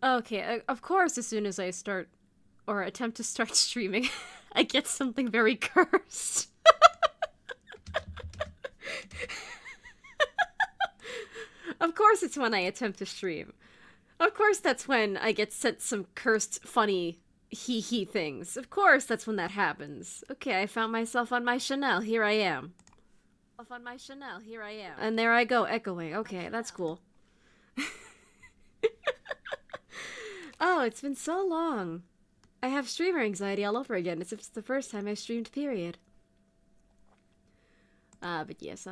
Okay, of course, as soon as I start or attempt to start streaming, I get something very cursed. Of course, it's when I attempt to stream. Of course, that's when I get sent some cursed, funny, hee hee things. Of course, that's when that happens. Okay, I found myself on my Chanel. Here I am. On my Chanel. Here I am. And there I go, echoing. Okay, that's cool. Oh, it's been so long. I have streamer anxiety all over again, as if it's the first time I streamed, period. But yes,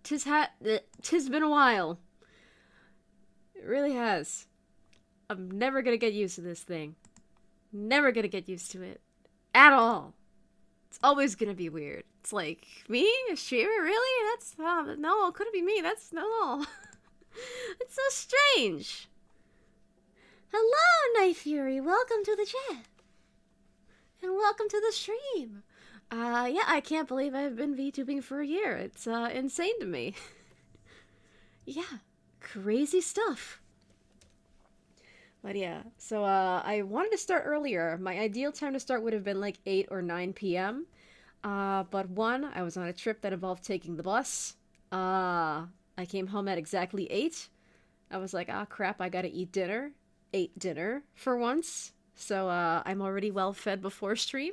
tis been a while. It really has. I'm never gonna get used to this thing. Never gonna get used to it. At all. It's always gonna be weird. It's like, me? A streamer? Really? That's, no, it couldn't be me. That's, no. It's so strange. Hello, Night Fury. Welcome to the chat. And welcome to the stream. Yeah, I can't believe I've been VTubing for a year. It's, insane to me. Yeah, crazy stuff. But yeah, so, I wanted to start earlier. My ideal time to start would have been like 8 or 9 p.m. But one, I was on a trip that involved taking the bus. I came home at exactly 8. I was like, ah, crap, I gotta eat dinner. Ate dinner for once. So, I'm already well fed before stream.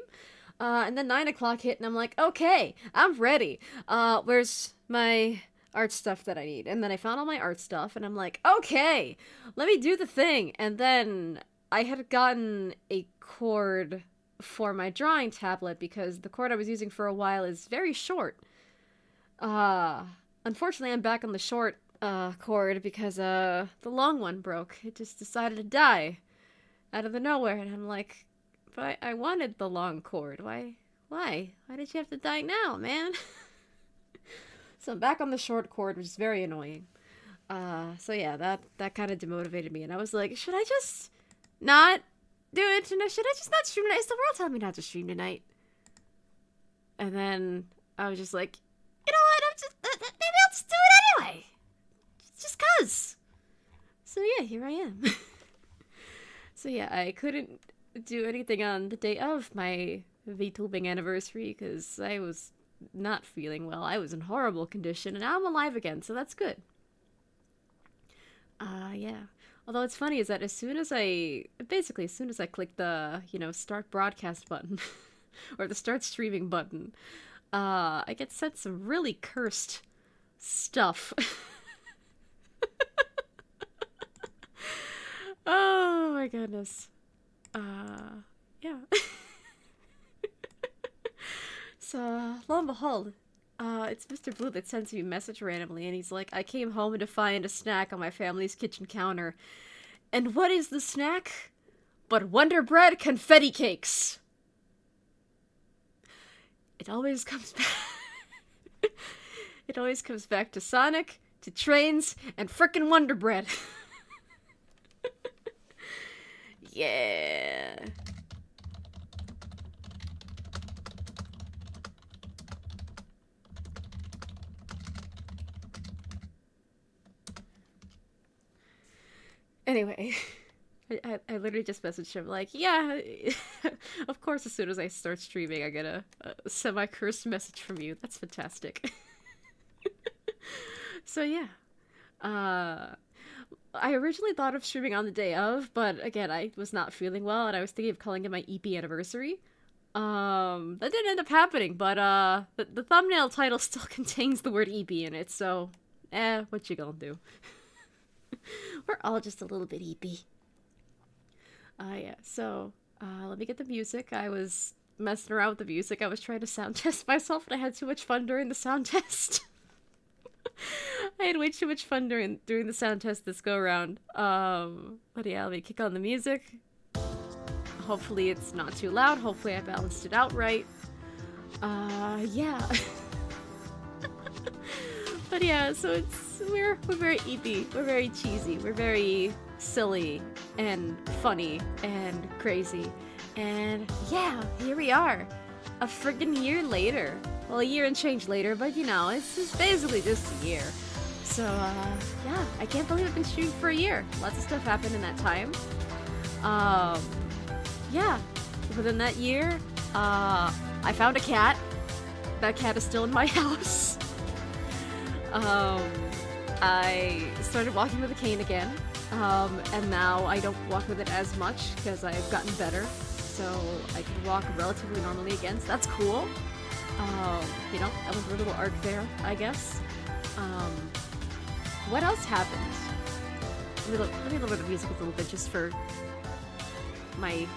And then 9 o'clock hit, and I'm like, okay, I'm ready. Where's my art stuff that I need? And then I found all my art stuff, and I'm like, okay, let me do the thing. And then I had gotten a cord for my drawing tablet because the cord I was using for a while is very short. Unfortunately, I'm back on the short cord because the long one broke. It just decided to die out of the nowhere, and I'm like, but I wanted the long cord. Why? Why did you have to die now, man? So I'm back on the short cord, which is very annoying. So yeah, that kind of demotivated me, and I was like, should I just not do it tonight? Should I just not stream tonight? Is the world telling me not to stream tonight? And then I was just like, you know what? Maybe I'll just do it anyway. Just cause. So yeah, here I am. So yeah, I couldn't do anything on the day of my VTubing anniversary because I was not feeling well. I was in horrible condition, and now I'm alive again, so that's good. Yeah. Although it's funny is that as soon as I click the, start broadcast button, or the start streaming button, I get sent some really cursed stuff. Oh my goodness. Yeah. So, lo and behold, it's Mr. Blue that sends me a message randomly, and he's like, I came home to find a snack on my family's kitchen counter. And what is the snack? But Wonder Bread confetti cakes. It always comes back. It always comes back to Sonic, to trains, and frickin' Wonder Bread. Yeah. Anyway, I literally just messaged him like, yeah, of course as soon as I start streaming I get a semi-cursed message from you. That's fantastic. So yeah. I originally thought of streaming on the day of, but again, I was not feeling well, and I was thinking of calling it my EP anniversary. That didn't end up happening, but the thumbnail title still contains the word EP in it, so what you gonna do? We're all just a little bit EP. Yeah, so let me get the music. I was messing around with the music. I was trying to sound test myself, and I had too much fun during the sound test. I had way too much fun during the sound test this go around. But yeah, let me kick on the music. Hopefully it's not too loud. Hopefully I balanced it out right. Yeah. But yeah, so we're very EP. We're very cheesy. We're very silly and funny and crazy. And yeah, here we are. A friggin' year later. Well, a year and change later, but it's basically just a year. So, yeah, I can't believe I've been streaming for a year. Lots of stuff happened in that time. Yeah, within that year, I found a cat. That cat is still in my house. I started walking with a cane again, and now I don't walk with it as much because I've gotten better, so I can walk relatively normally again, so that's cool. You know, that was a little arc there, I guess. What else happened? Let me lower the music a little bit just for my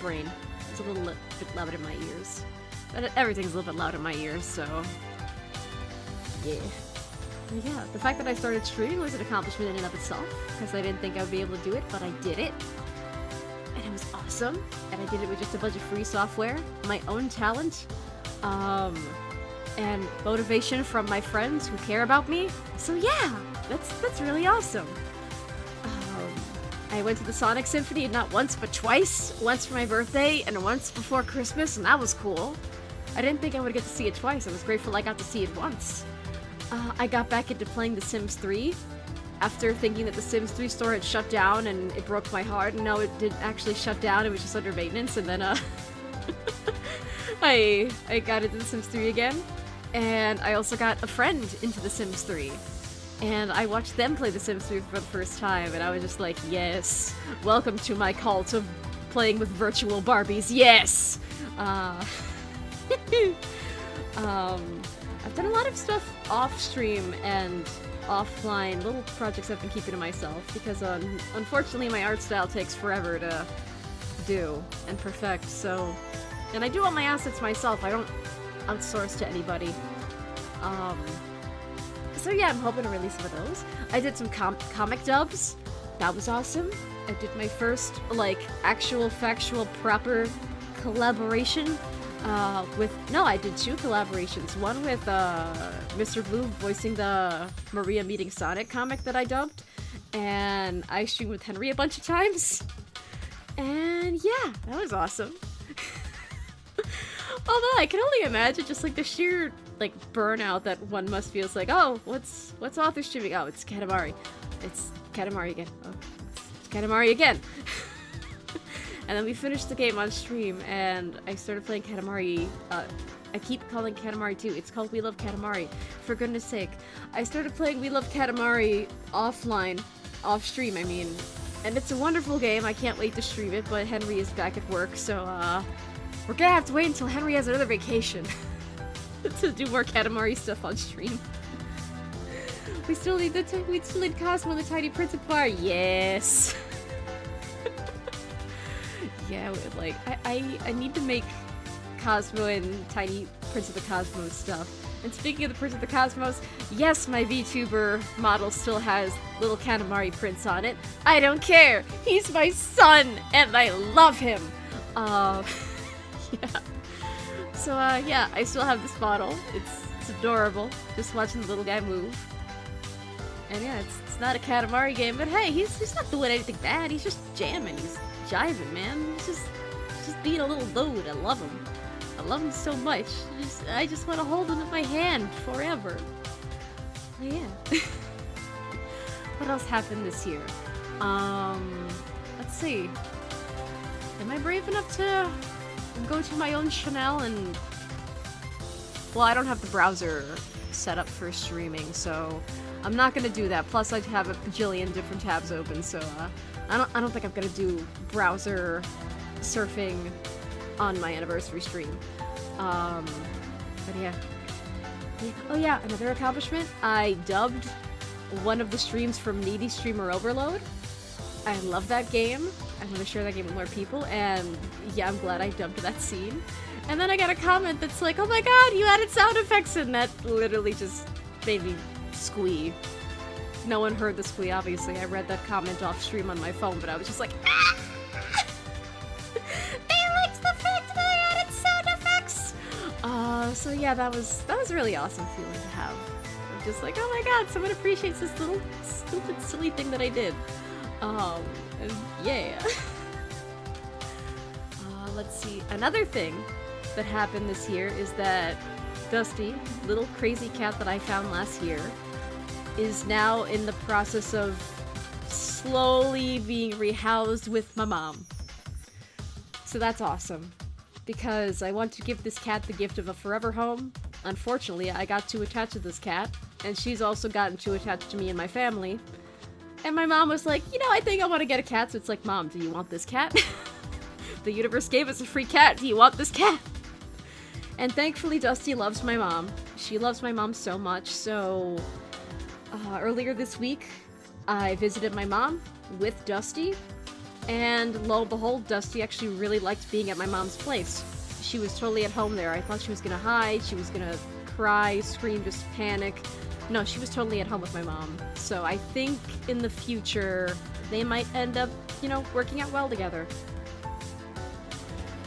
brain. It's a little bit loud in my ears. But everything's a little bit loud in my ears, so... yeah. But yeah, the fact that I started streaming was an accomplishment in and of itself, because I didn't think I would be able to do it, but I did it. And it was awesome. And I did it with just a bunch of free software, my own talent, and motivation from my friends who care about me. So yeah, that's really awesome. I went to the Sonic Symphony not once but twice. Once for my birthday and once before Christmas, and that was cool. I didn't think I would get to see it twice. I was grateful I got to see it once. I got back into playing The Sims 3 after thinking that The Sims 3 store had shut down, and it broke my heart. No, it didn't actually shut down. It was just under maintenance, and then I got into The Sims 3 again. And I also got a friend into The Sims 3. And I watched them play The Sims 3 for the first time, and I was just like, yes, welcome to my cult of playing with virtual Barbies, yes! I've done a lot of stuff off-stream and offline, little projects I've been keeping to myself, because unfortunately my art style takes forever to do and perfect, so... And I do all my assets myself, I don't outsource to anybody. So yeah, I'm hoping to release some of those. I did some comic dubs. That was awesome. I did my first, like, actual, factual, proper collaboration I did 2 collaborations. One with Mr. Blue voicing the Maria meeting Sonic comic that I dubbed. And I streamed with Henry a bunch of times. And yeah, that was awesome. Although I can only imagine just like the sheer like burnout that one must feel. It's like, oh, what's author streaming? Oh, it's Katamari. It's Katamari again. Oh, it's Katamari again. And then we finished the game on stream, and I started playing Katamari. I keep calling Katamari 2. It's called We Love Katamari. For goodness sake. I started playing We Love Katamari offline. Off stream, I mean. And it's a wonderful game. I can't wait to stream it, but Henry is back at work, so we're gonna have to wait until Henry has another vacation to do more Katamari stuff on stream. We still need Cosmo the Tiny Prince of Fire. Yes. Yeah, like I need to make Cosmo and Tiny Prince of the Cosmos stuff. And speaking of the Prince of the Cosmos, yes, my Vtuber model still has little Katamari Prince on it. I don't care. He's my son, and I love him. Yeah. So, yeah, I still have this model. It's adorable. Just watching the little guy move. And yeah, it's not a Katamari game, but hey, he's not doing anything bad. He's just jamming. He's jiving, man. He's just being a little dude. I love him. I love him so much. I just want to hold him in my hand forever. Oh, yeah. What else happened this year? Let's see. Am I brave enough to go to my own channel and... Well, I don't have the browser set up for streaming, so I'm not gonna do that. Plus, I have a bajillion different tabs open, so I don't think I'm gonna do browser surfing on my anniversary stream. But yeah. Oh yeah, another accomplishment. I dubbed one of the streams from Needy Streamer Overload. I love that game. I want to share that game with more people, and yeah, I'm glad I dubbed that scene. And then I got a comment that's like, oh my god, you added sound effects, and that literally just made me squee. No one heard the squee, obviously. I read that comment off stream on my phone, but I was just like, ah! They liked the fact that I added sound effects! So yeah, that was a really awesome feeling to have. I'm just like, oh my god, someone appreciates this little stupid, silly thing that I did. And yeah. Let's see. Another thing that happened this year is that Dusty, little crazy cat that I found last year, is now in the process of slowly being rehoused with my mom. So that's awesome, because I want to give this cat the gift of a forever home. Unfortunately, I got too attached to this cat, and she's also gotten too attached to me and my family. And my mom was like, you know, I think I want to get a cat. So it's like, Mom, do you want this cat? The universe gave us a free cat. Do you want this cat? And thankfully, Dusty loves my mom. She loves my mom so much. So earlier this week, I visited my mom with Dusty. And lo and behold, Dusty actually really liked being at my mom's place. She was totally at home there. I thought she was gonna hide, she was gonna cry, scream, just panic. No, she was totally at home with my mom. So I think in the future, they might end up, you know, working out well together.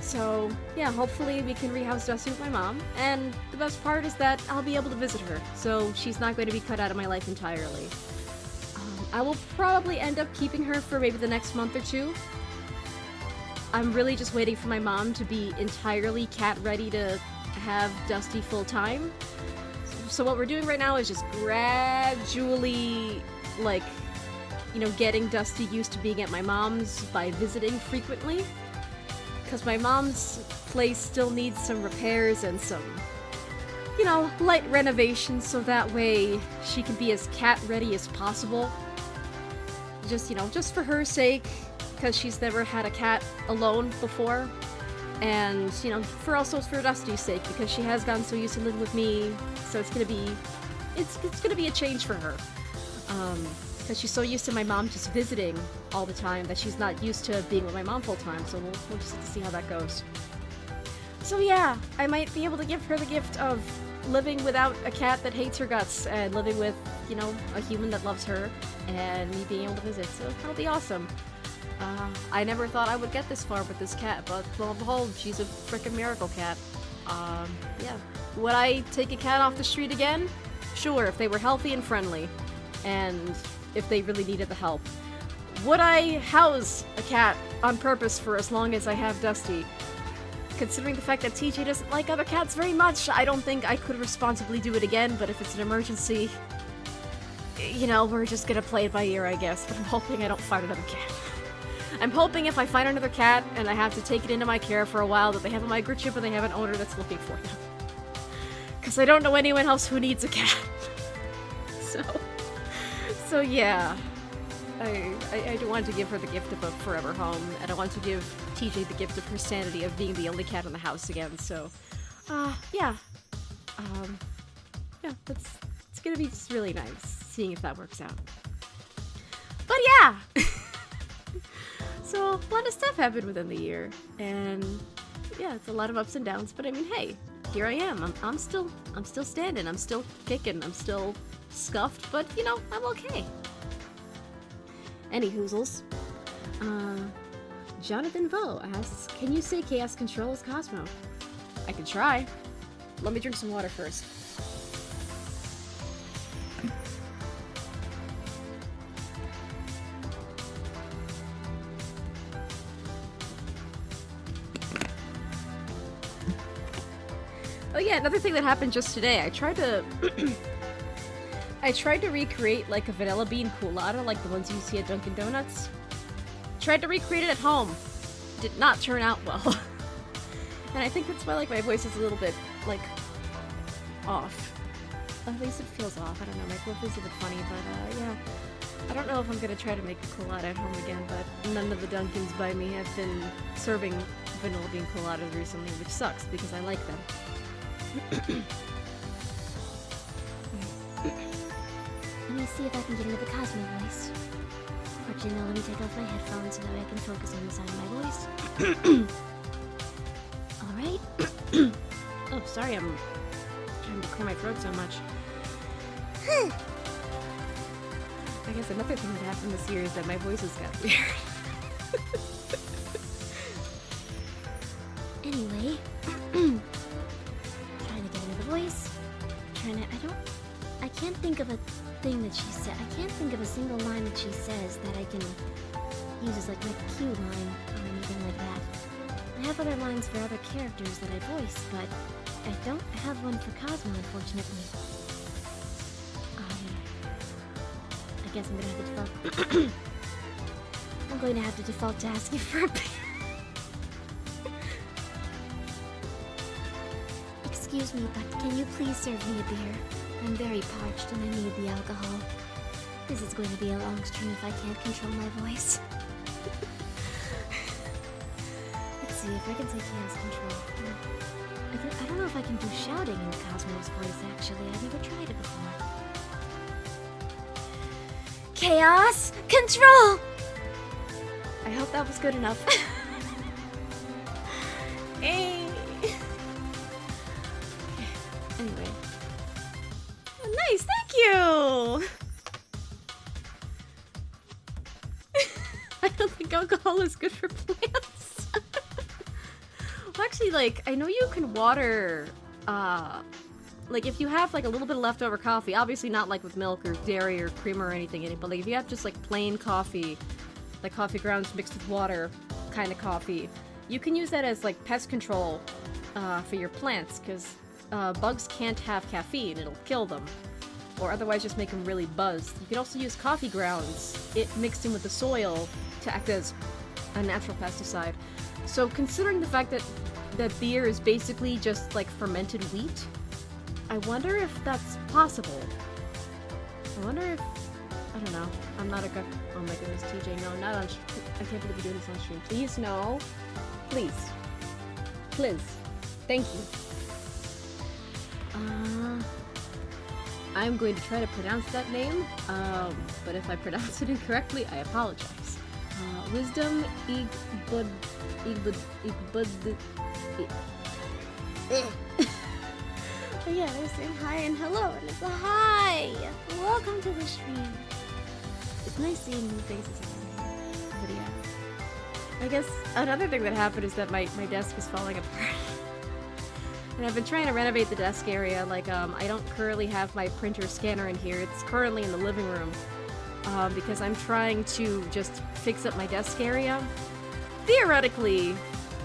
So, yeah, hopefully we can rehouse Dusty with my mom. And the best part is that I'll be able to visit her, so she's not going to be cut out of my life entirely. I will probably end up keeping her for maybe the next month or two. I'm really just waiting for my mom to be entirely cat ready to have Dusty full time. So what we're doing right now is just gradually, like, you know, getting Dusty used to being at my mom's by visiting frequently. Because my mom's place still needs some repairs and some, you know, light renovations, so that way she can be as cat ready as possible. Just, you know, just for her sake, because she's never had a cat alone before. And, you know, also for Dusty's sake, because she has gotten so used to living with me, so it's gonna be a change for her. Because she's so used to my mom just visiting all the time that she's not used to being with my mom full time, so we'll just have to see how that goes. So yeah, I might be able to give her the gift of living without a cat that hates her guts, and living with, you know, a human that loves her, and me being able to visit, so that'll be awesome. I never thought I would get this far with this cat, but lo and behold, she's a frickin' miracle cat. Yeah. Would I take a cat off the street again? Sure, if they were healthy and friendly, and if they really needed the help. Would I house a cat on purpose for as long as I have Dusty? Considering the fact that TJ doesn't like other cats very much, I don't think I could responsibly do it again, but if it's an emergency, you know, we're just gonna play it by ear, I guess, but I'm hoping I don't find another cat. I'm hoping if I find another cat and I have to take it into my care for a while that they have a microchip and they have an owner that's looking for them. Because I don't know anyone else who needs a cat. So yeah. I do want to give her the gift of a forever home, and I want to give TJ the gift of her sanity of being the only cat in the house again, so, yeah. Yeah, it's gonna be just really nice, seeing if that works out. But yeah! So, a lot of stuff happened within the year, and yeah, it's a lot of ups and downs, but I mean, hey, here I am. I'm still standing, I'm still kicking, I'm still scuffed, but, you know, I'm okay. Any hoozles. Jonathan Vo asks, can you say Chaos Control is Cosmo? I can try. Let me drink some water first. Oh yeah, another thing that happened just today, I tried to recreate like a vanilla bean colada, like the ones you see at Dunkin' Donuts. Tried to recreate it at home. Did not turn out well. And I think that's why like my voice is a little bit like off. At least it feels off. I don't know, my voice is a bit funny, but yeah. I don't know if I'm gonna try to make a colada at home again, but none of the Dunkins by me have been serving vanilla bean coladas recently, which sucks because I like them. Let me see if I can get into the Cosmo voice. Actually, no, let me take off my headphones so that way I can focus on the sound of my voice. Alright. Oh, sorry, I'm trying to clear my throat so much. I guess another thing that happened this year is that my voice has got weird. Anyway. Trying to get into the voice. I can't think of a thing that she said. I can't think of a single line that she says that I can use as like my cue line or anything like that. I have other lines for other characters that I voice, but I don't have one for Cosmo, unfortunately. guess I'm gonna have to default. I'm going to have to default to asking for a beer. Excuse me, but can you please serve me a beer? I'm very parched and I need the alcohol. This is going to be a long stream if I can't control my voice. Let's see if I can take hands control. I don't know if I can do shouting in Cosmo's voice, actually. I've never tried it before. Chaos control! I hope that was good enough. Hey. Anyway. Oh, nice, thank you! I don't think alcohol is good for plants. Well, actually, like, I know you can water, like, if you have, like, a little bit of leftover coffee, obviously not, like, with milk or dairy or creamer or anything in it, but, like, if you have just, like, plain coffee, like coffee grounds mixed with water kind of coffee, you can use that as, like, pest control, for your plants, because, bugs can't have caffeine, it'll kill them. Or otherwise just make them really buzzed. You can also use coffee grounds, it mixed in with the soil, to act as a natural pesticide. So considering the fact that beer is basically just like fermented wheat, I wonder if that's possible. I wonder if... I don't know. I'm not a good... Oh my goodness, TJ, no, not on... I can't believe you're doing this on stream. Please, no. Please. Please. Thank you. I'm going to try to pronounce that name, but if I pronounce it incorrectly, I apologize. Wisdom Igbud... Oh yeah, they're saying hi and hello, and it's a hi! Welcome to the stream. It's nice seeing new faces around here. But yeah. I guess another thing that happened is that my desk is falling apart. And I've been trying to renovate the desk area, like, I don't currently have my printer scanner in here, it's currently in the living room, because I'm trying to just fix up my desk area. Theoretically,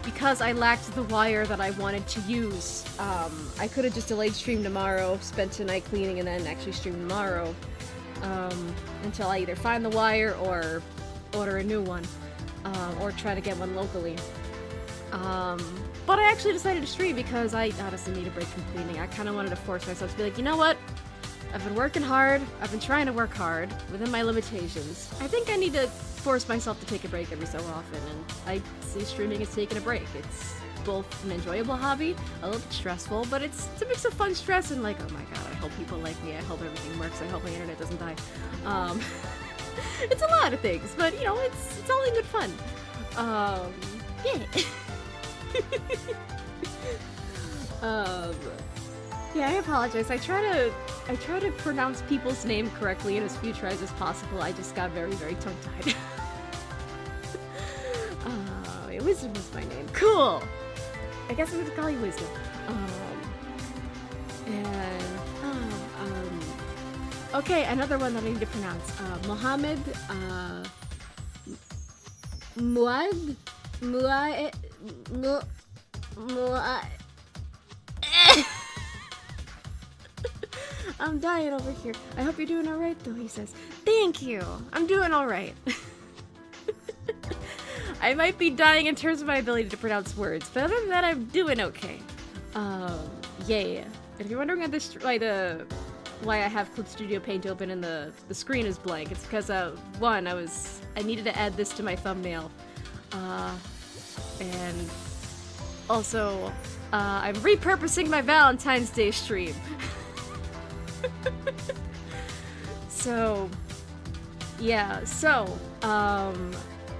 because I lacked the wire that I wanted to use, I could have just delayed stream tomorrow, spent tonight cleaning, and then actually stream tomorrow, until I either find the wire or order a new one, or try to get one locally. But I actually decided to stream because I honestly need a break from cleaning. I kind of wanted to force myself to be like, you know what? I've been working hard. I've been trying to work hard within my limitations. I think I need to force myself to take a break every so often, and I see streaming as taking a break. It's both an enjoyable hobby, a little bit stressful, but it's a mix of fun stress and like, oh my god, I hope people like me, I hope everything works, I hope my internet doesn't die. It's a lot of things, but you know, it's all in good fun. Yeah. Yeah, I apologize. I try to pronounce people's name correctly in as few tries as possible. I just got very, very tongue-tied. Wisdom is my name. Cool! I guess I'm gonna call you Wisdom. Okay, another one that I need to pronounce. Mohammed, Muad? I'm dying over here. I hope you're doing alright though, he says. Thank you! I'm doing alright. I might be dying in terms of my ability to pronounce words, but other than that, I'm doing okay. Yeah. If you're wondering why I have ClipStudio Paint open and the screen is blank, it's because, one, I needed to add this to my thumbnail. And also, I'm repurposing my Valentine's Day stream. So, yeah,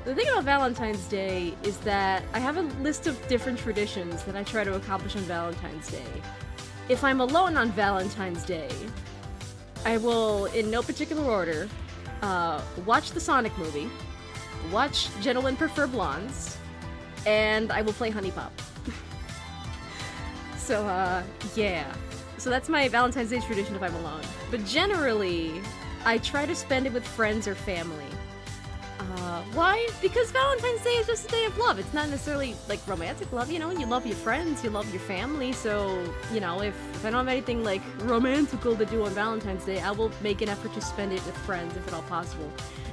the thing about Valentine's Day is that I have a list of different traditions that I try to accomplish on Valentine's Day. If I'm alone on Valentine's Day, I will, in no particular order, watch the Sonic movie, watch Gentlemen Prefer Blondes, and I will play Honey Pop. So, yeah. So that's my Valentine's Day tradition if I'm alone. But generally, I try to spend it with friends or family. Why? Because Valentine's Day is just a day of love. It's not necessarily, like, romantic love, you know? You love your friends, you love your family, so, you know, if I don't have anything, like, romantical to do on Valentine's Day, I will make an effort to spend it with friends, if at all possible.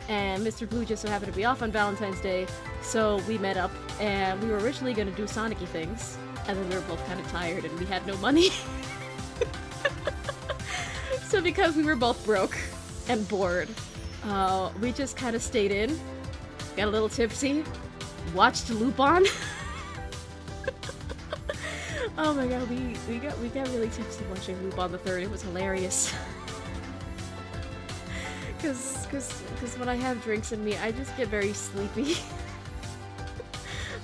And Mr. Blue just so happened to be off on Valentine's Day, so we met up, and we were originally gonna do Sonic-y things, and then we were both kind of tired, and we had no money. So because we were both broke and bored, we just kind of stayed in, got a little tipsy, watched Lupin. Oh my god, we got really tipsy watching Lupin the Third. It was hilarious. Cause when I have drinks in me, I just get very sleepy.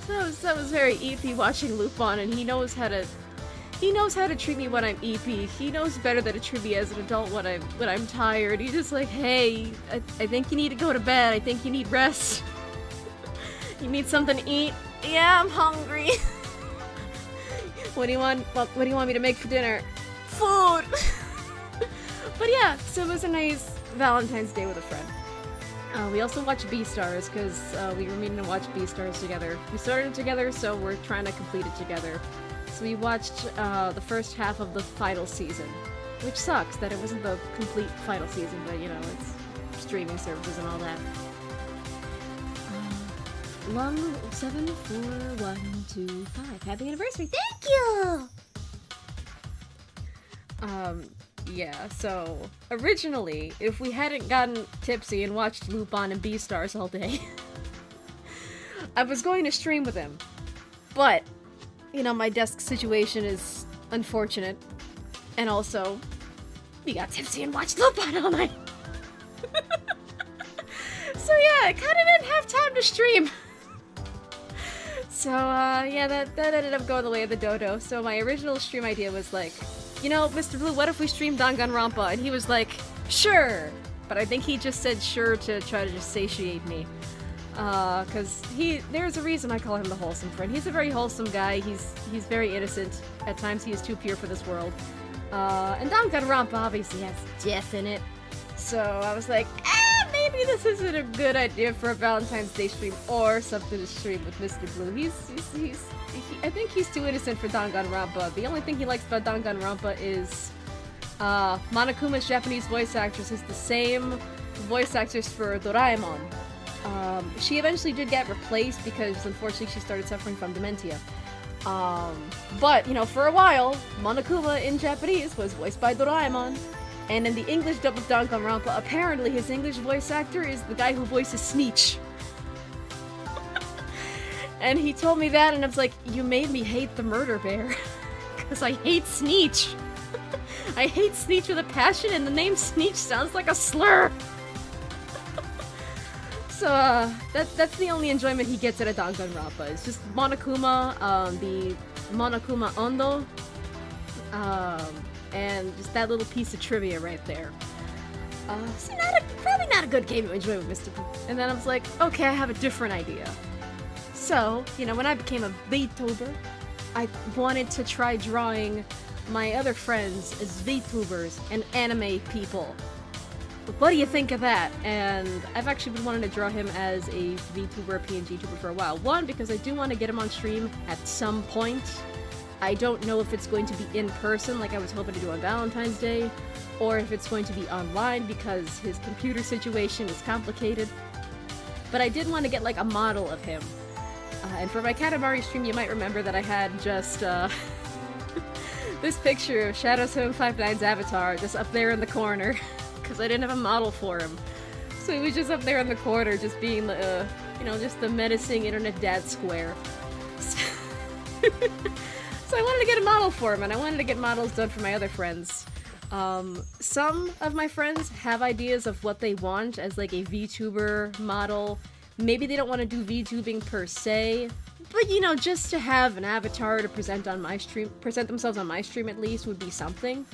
So that was very EP watching Lupin, and he knows how to treat me when I'm EP. He knows better than to treat me as an adult when I'm tired. He's just like, hey, I think you need to go to bed. I think you need rest. You need something to eat. Yeah, I'm hungry. What do you want me to make for dinner? Food. But yeah, so it was a nice Valentine's Day with a friend. We also watched Beastars because we were meaning to watch Beastars together. We started it together, so we're trying to complete it together. So we watched the first half of the final season, which sucks that it wasn't the complete final season, but you know, it's streaming services and all that. 74125. Happy anniversary! Thank you! Yeah, so originally, if we hadn't gotten tipsy and watched Lupin and Beastars all day, I was going to stream with him. But, you know, my desk situation is unfortunate. And also, we got tipsy and watched Lupin all night. So yeah, I kinda didn't have time to stream. So, yeah, that ended up going the way of the dodo. So my original stream idea was like, you know, Mr. Blue, what if we stream Danganronpa? And he was like, sure! But I think he just said sure to try to just satiate me. Cause there's a reason I call him the wholesome friend. He's a very wholesome guy, he's very innocent. At times he is too pure for this world. And Danganronpa obviously has death in it. So I was like, maybe this isn't a good idea for a Valentine's Day stream or something to stream with Mr. Blue. I think he's too innocent for Danganronpa. The only thing he likes about Danganronpa is Monokuma's Japanese voice actress is the same voice actress for Doraemon. She eventually did get replaced because unfortunately she started suffering from dementia. But, you know, for a while, Monokuma in Japanese was voiced by Doraemon. And in the English dub of Danganronpa, apparently his English voice actor is the guy who voices Sneech. And he told me that, and I was like, you made me hate the murder bear. Because I hate Sneech. I hate Sneech with a passion, and the name Sneech sounds like a slur. So, that's the only enjoyment he gets out of Danganronpa. It's just Monokuma, the Monokuma Ondo, and just that little piece of trivia right there. So probably not a good game to enjoy with Mr. Blue. And then I was like, okay, I have a different idea. So, you know, when I became a Vtuber, I wanted to try drawing my other friends as Vtubers and anime people. What do you think of that? And I've actually been wanting to draw him as a Vtuber, PNG tuber for a while. One, because I do want to get him on stream at some point. I don't know if it's going to be in person like I was hoping to do on Valentine's Day, or if it's going to be online because his computer situation is complicated. But I did want to get like a model of him. And for my Katamari stream, you might remember that I had just this picture of Shadow759's avatar just up there in the corner, because I didn't have a model for him. So he was just up there in the corner, just being, you know, just the menacing internet dad square. So I wanted to get a model for him, and I wanted to get models done for my other friends. Some of my friends have ideas of what they want as like a VTuber model. Maybe they don't want to do VTubing per se, but you know, just to have an avatar to present on my stream, present themselves on my stream at least, would be something.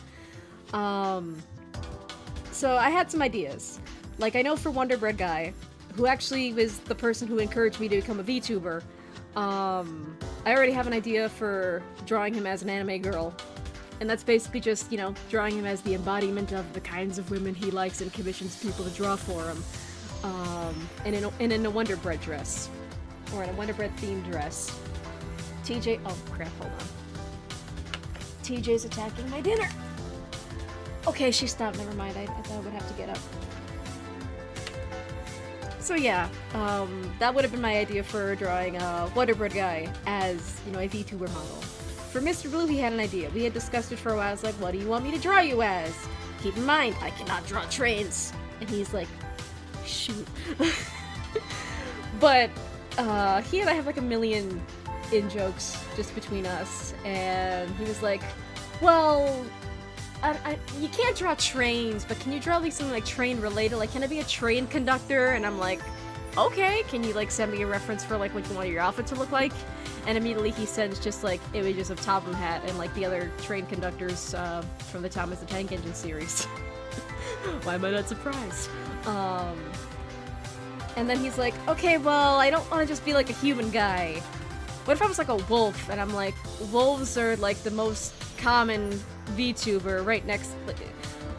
So I had some ideas. Like, I know for Wonder Bread Guy, who actually was the person who encouraged me to become a VTuber, I already have an idea for drawing him as an anime girl. And that's basically just, you know, drawing him as the embodiment of the kinds of women he likes and commissions people to draw for him. and in a Wonder Bread dress. Or in a Wonder Bread themed dress. TJ, oh crap, hold on. TJ's attacking my dinner! Okay, she stopped, never mind, I thought I would have to get up. So yeah, that would have been my idea for drawing a Wonder Bread guy as, you know, a VTuber model. For Mr. Blue, he had an idea. We had discussed it for a while. I was like, what do you want me to draw you as? Keep in mind, I cannot draw trains. And he's like, shoot. But he and I have like a million in-jokes just between us. And he was like, well, you can't draw trains, but can you draw like something like train related? Like, can I be a train conductor? And I'm like, okay, can you like send me a reference for like what you want your outfit to look like? And immediately he sends just like images of Topham Hat and like the other train conductors from the Thomas the Tank Engine series. Why am I not surprised? And then he's like, okay, well, I don't want to just be like a human guy. What if I was like a wolf? And I'm like, wolves are like the most common VTuber right next.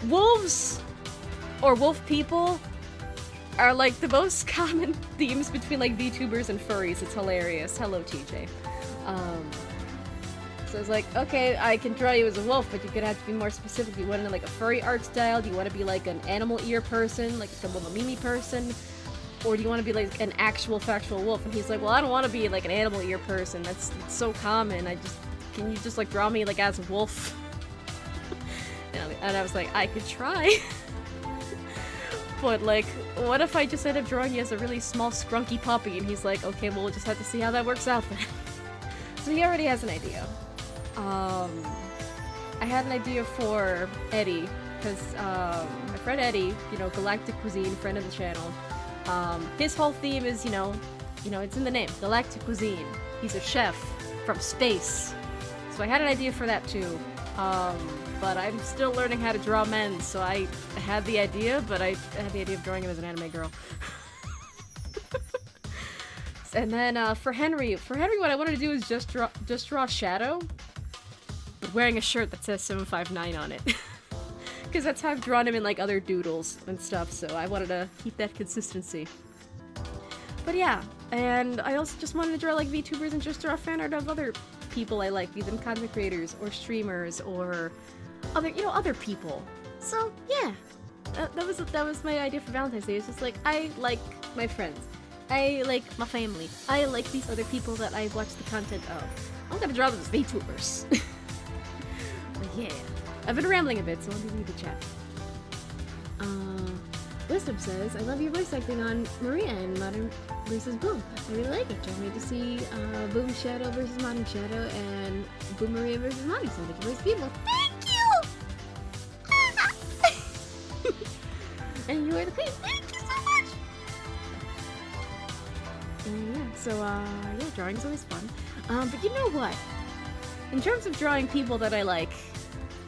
Wolves or wolf people are like the most common themes between like VTubers and furries. It's hilarious. Hello, TJ. So it's like, okay, I can draw you as a wolf, but you're gonna have to be more specific. Do you want like a furry art style? Do you want to be like an animal ear person, like a Mimimi person? Or do you want to be like an actual factual wolf? And he's like, well, I don't want to be like an animal ear person. That's so common. Can you just like draw me like as a wolf? And I was like, I could try. But like, what if I just end up drawing you as a really small, scrunky puppy? And he's like, okay, well, we'll just have to see how that works out then. So he already has an idea. I had an idea for Eddie, because my friend Eddie, you know, Galactic Cuisine, friend of the channel, his whole theme is, you know, it's in the name, Galactic Cuisine. He's a chef from space. So I had an idea for that too. But I'm still learning how to draw men, so I had the idea, but I had the idea of drawing him as an anime girl. And then for Henry, what I wanted to do is just draw Shadow, but wearing a shirt that says 759 on it. Because that's how I've drawn him in like other doodles and stuff, so I wanted to keep that consistency. But yeah, and I also just wanted to draw like VTubers and just draw fan art of other people I like, be them content creators or streamers or other people. So yeah, that was my idea for Valentine's Day. It's just like, I like my friends, I like my family, I like these other people that I watch the content of. I'm gonna draw them as VTubers. But yeah, I've been rambling a bit, so let me read the chat. Wisdom says, I love your voice acting on Maria and Modern vs. Boom. I really like it. Can't wait to see Boom Shadow versus Modern Shadow and Boom Maria versus Modern. Sounds like your voice beautiful. Thank you! And you are the queen. Thank you so much! And yeah, so yeah, drawing's always fun. But you know what? In terms of drawing people that I like,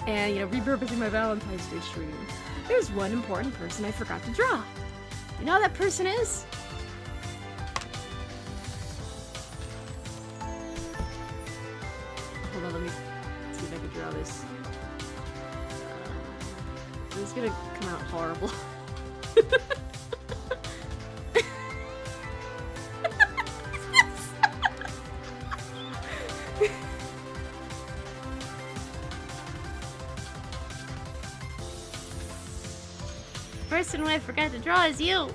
and, you know, repurposing my Valentine's Day stream, there's one important person I forgot to draw. You know who that person is? Hold on, let me see if I can draw this. This is gonna come out horrible. Person who I forgot to draw is you.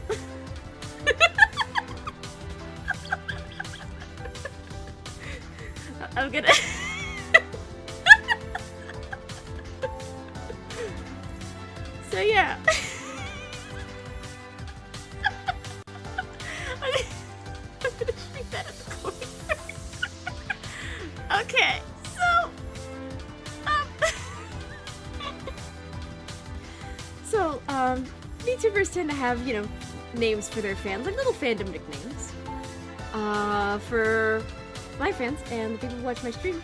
I'm gonna. So yeah. I'm gonna shoot that at the corner. Okay, so VTubers tend to have, you know, names for their fans, like little fandom nicknames. For my fans and the people who watch my stream,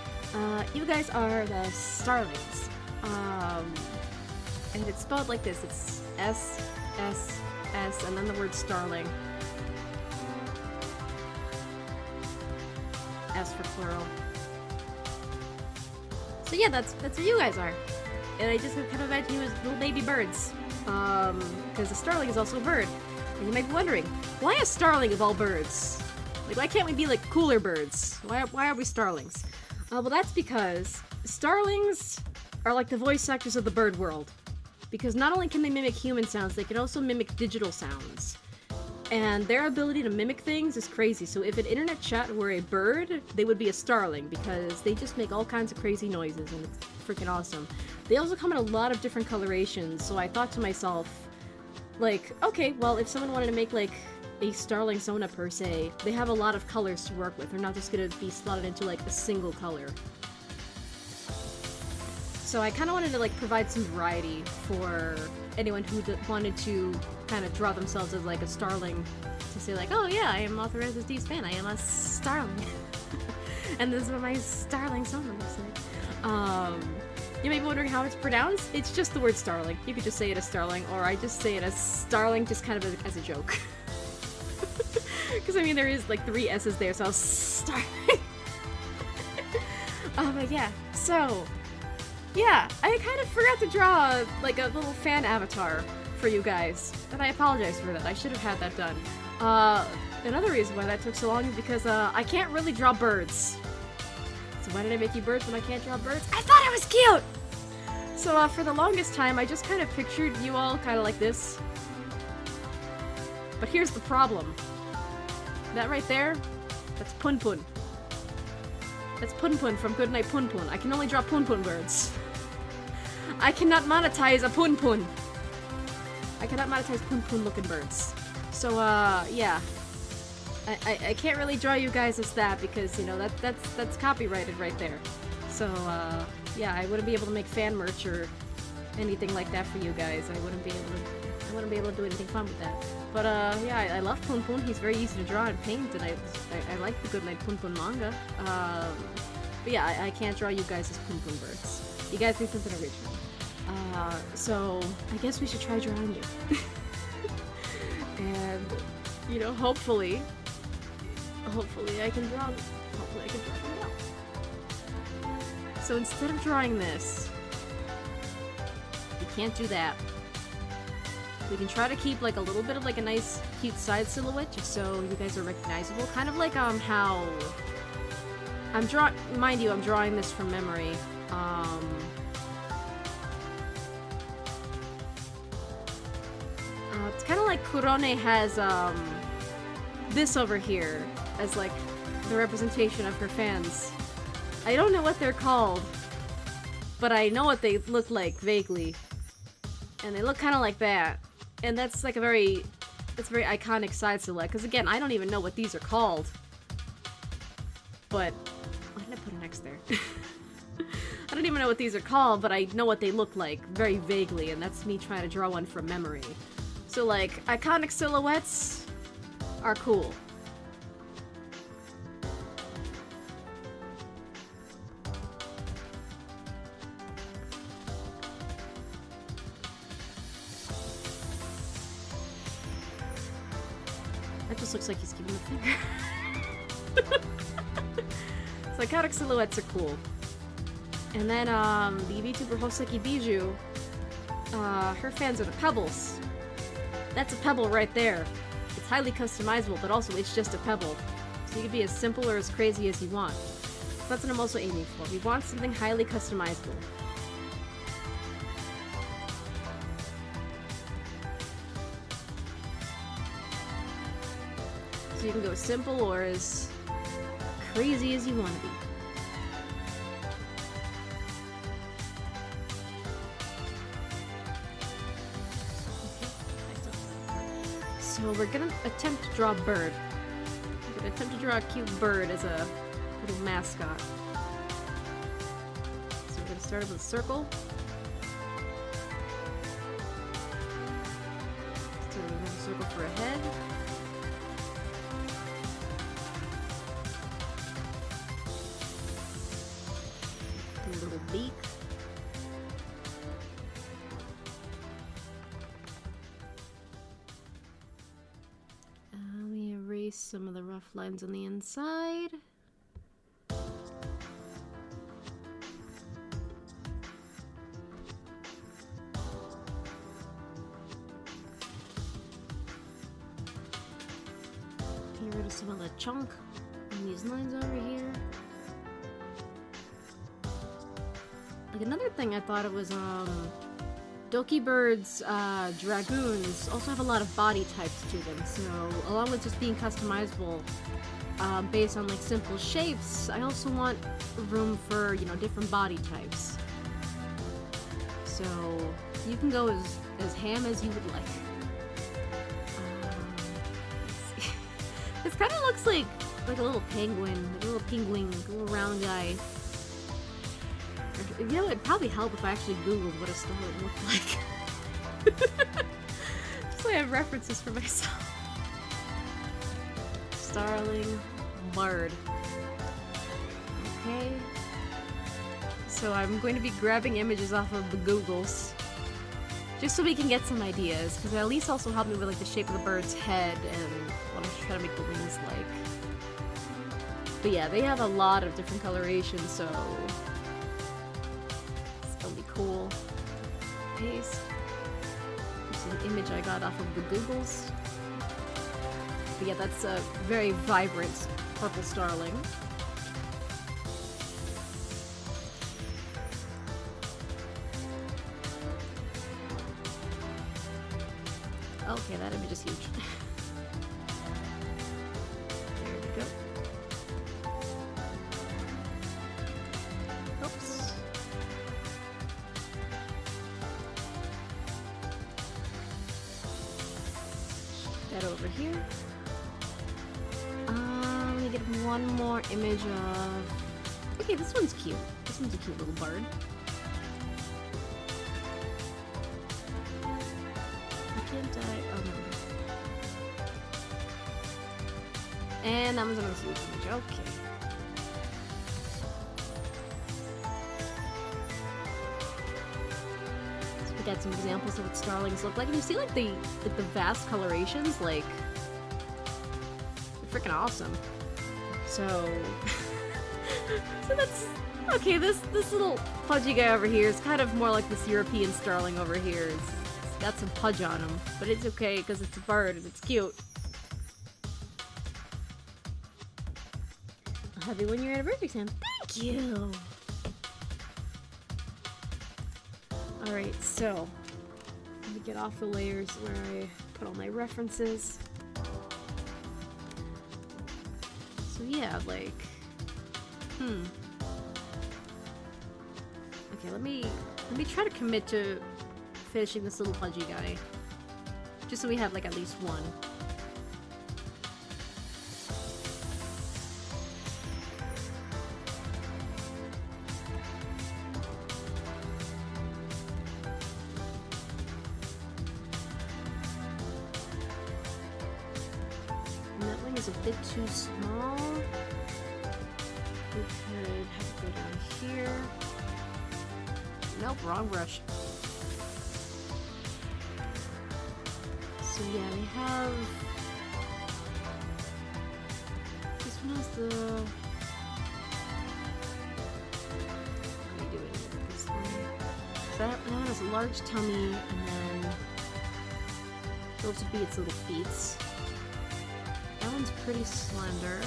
you guys are the Starlings. And it's spelled like this. It's S, S, S, and then the word Starling. S for plural. So yeah, that's who you guys are. And I just kind of imagine you as little baby birds. Because a starling is also a bird. And you might be wondering, why a starling of all birds? Like, why can't we be, like, cooler birds? Why are we starlings? Well, that's because starlings are like the voice actors of the bird world. Because not only can they mimic human sounds, they can also mimic digital sounds. And their ability to mimic things is crazy. So if an internet chat were a bird, they would be a starling, because they just make all kinds of crazy noises, and it's freaking awesome. They also come in a lot of different colorations, so I thought to myself, like, okay, well, if someone wanted to make, like, a starling Sona per se, they have a lot of colors to work with. They're not just gonna be slotted into, like, a single color. So I kind of wanted to, like, provide some variety for anyone who wanted to kind of draw themselves as, like, a starling, to say, like, oh yeah, I am Authorized D's fan, I am a starling. And this is what my starling Sona looks like. You may be wondering how it's pronounced. It's just the word starling. You could just say it as starling, or I just say it as starling, just kind of as a joke. Because, I mean, there is, like, 3 S's there, so starling. But yeah, so... yeah, I kind of forgot to draw, like, a little fan avatar for you guys, and I apologize for that. I should have had that done. Another reason why that took so long is because, I can't really draw birds. So why did I make you birds when I can't draw birds? I thought it was cute! So, for the longest time, I just kind of pictured you all kind of like this. But here's the problem. That right there, that's Pun Pun. That's Pun Pun from Goodnight Pun Pun. I can only draw Pun Pun birds. I cannot monetize a Pun Pun. I cannot monetize Pun Pun looking birds. So, yeah. I can't really draw you guys as that because, you know, that's copyrighted right there. So, yeah, I wouldn't be able to make fan merch or anything like that for you guys. I wouldn't be able to do anything fun with that. But, yeah, I love Pun Pun. He's very easy to draw and paint, and I like the Goodnight Pun Pun manga. But yeah, I can't draw you guys as Pun Pun birds. You guys need something original. So, I guess we should try drawing you. And, you know, hopefully I can draw them well. So instead of drawing this, we can't do that. We can try to keep like a little bit of like a nice cute side silhouette just so you guys are recognizable. Kind of like how I'm drawing this from memory. It's kind of like Kurone has this over here as like the representation of her fans. I don't know what they're called, but I know what they look like vaguely. And they look kind of like that. And that's like a very iconic side silhouette. Because again, I don't even know what these are called. But, why did I put an X there? I don't even know what these are called, but I know what they look like very vaguely. And that's me trying to draw one from memory. So like, iconic silhouettes are cool. That just looks like he's giving a finger. So iconic silhouettes are cool. And then, the Vtuber Hoseki Biju, her fans are the pebbles. That's a pebble right there. It's highly customizable, but also it's just a pebble. So you can be as simple or as crazy as you want. That's what I'm also aiming for. We want something highly customizable. So you can go simple or as crazy as you want to be. So we're gonna attempt to draw a bird. We're gonna attempt to draw a cute bird as a little mascot. So we're gonna start with a circle. So we're gonna circle for a head. Do a little beak. Let me erase some of the rough lines on the inside. Get rid of some of the chunk on these lines over here. Like another thing I thought it was, Doki Bird's dragoons also have a lot of body types to them, so along with just being customizable based on like simple shapes, I also want room for, you know, different body types. So you can go as ham as you would like. Let's see. This kind of looks like a little penguin, like a little round guy. You know, it'd probably help if I actually googled what a starling looked like. Just so I have references for myself. Starling bird. Okay. So I'm going to be grabbing images off of the Googles. Just so we can get some ideas, because at least also help me with like the shape of the bird's head and what I'm trying to make the wings like. But yeah, they have a lot of different colorations, so cool. Paste. This is an image I got off of the Googles. But yeah, that's a very vibrant purple starling. Okay, that image is huge. There we go. Oops. That over here. Let me get one more image of... Okay, this one's cute. This one's a cute little bird. Why can't I... Oh, no. And that one's another huge image. Okay. Get some examples of what starlings look like, and you see like the vast colorations, like they're freaking awesome. So, so that's okay. This little pudgy guy over here is kind of more like this European starling over here. It's got some pudge on him, but it's okay because it's a bird and it's cute. Happy 1 year anniversary, Sam. Thank you. Alright, so let me get off the layers where I put all my references. So yeah, like, Okay, let me try to commit to finishing this little pudgy guy. Just so we have like at least one. A bit too small. We could have it go down here. Nope, wrong brush. So yeah, we have... This one has the... Let me do it this way. So that one has a large tummy, and then those would be its little feet. That one's pretty slender.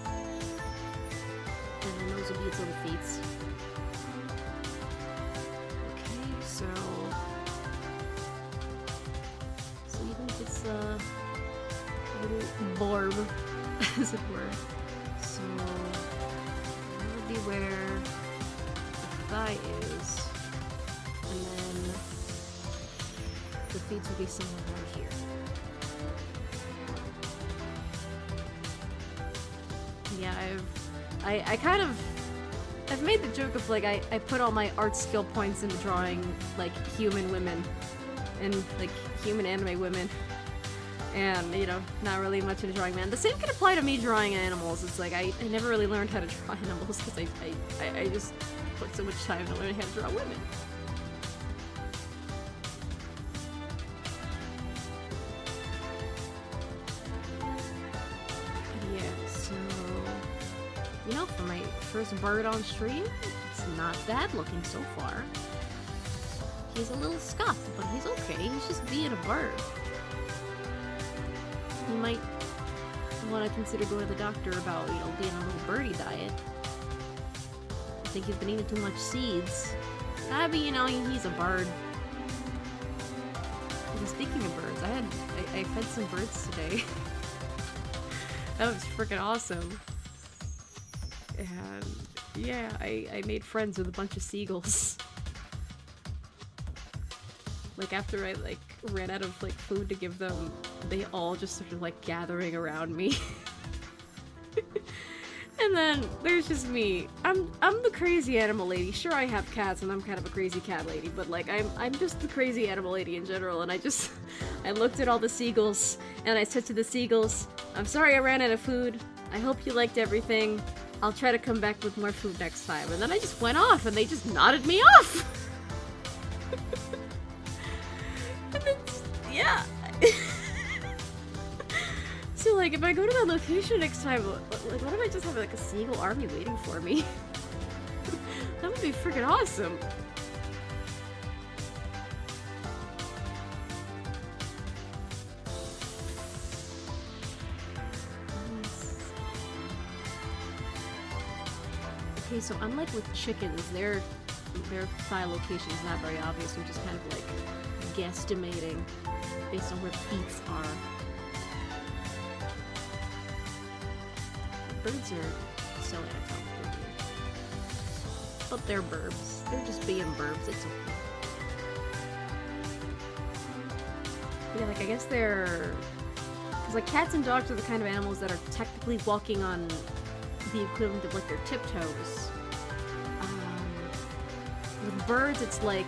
And then those will be its little feet. Okay, so even if it's a little barb, as it were. So that would be where the thigh is. And then the feet would be somewhere right here. Yeah, I've made the joke of like I put all my art skill points into drawing like human women and like human anime women, and you know, not really much into drawing men. The same can apply to me drawing animals. It's like I never really learned how to draw animals because I just put so much time to learn how to draw women. You know, for my first bird on stream, it's not bad looking so far. He's a little scuffed, but he's okay. He's just being a bird. He might want to consider going to the doctor about, you know, being on a little birdie diet. I think you've been eating too much seeds. Ah, but you know, he's a bird. And speaking of birds, I fed some birds today. That was freaking awesome. And yeah, I made friends with a bunch of seagulls. Like after I like ran out of like food to give them, they all just started like gathering around me. And then there's just me. I'm the crazy animal lady. Sure, I have cats and I'm kind of a crazy cat lady, but like I'm just the crazy animal lady in general. And I looked at all the seagulls and I said to the seagulls, "I'm sorry I ran out of food. I hope you liked everything. I'll try to come back with more food next time." And then I just went off and they just nodded me off. And then, yeah. So like if I go to that location next time, like what if I just have like a seagull army waiting for me? That would be freaking awesome. Okay, so unlike with chickens, their thigh location is not very obvious. We're just kind of like guesstimating based on where feet are. Birds are so anatomical, but they're burbs. They're just being burbs. It's okay. Yeah, like I guess they're, because like cats and dogs are the kind of animals that are technically walking on the equivalent of like their tiptoes. With birds, it's like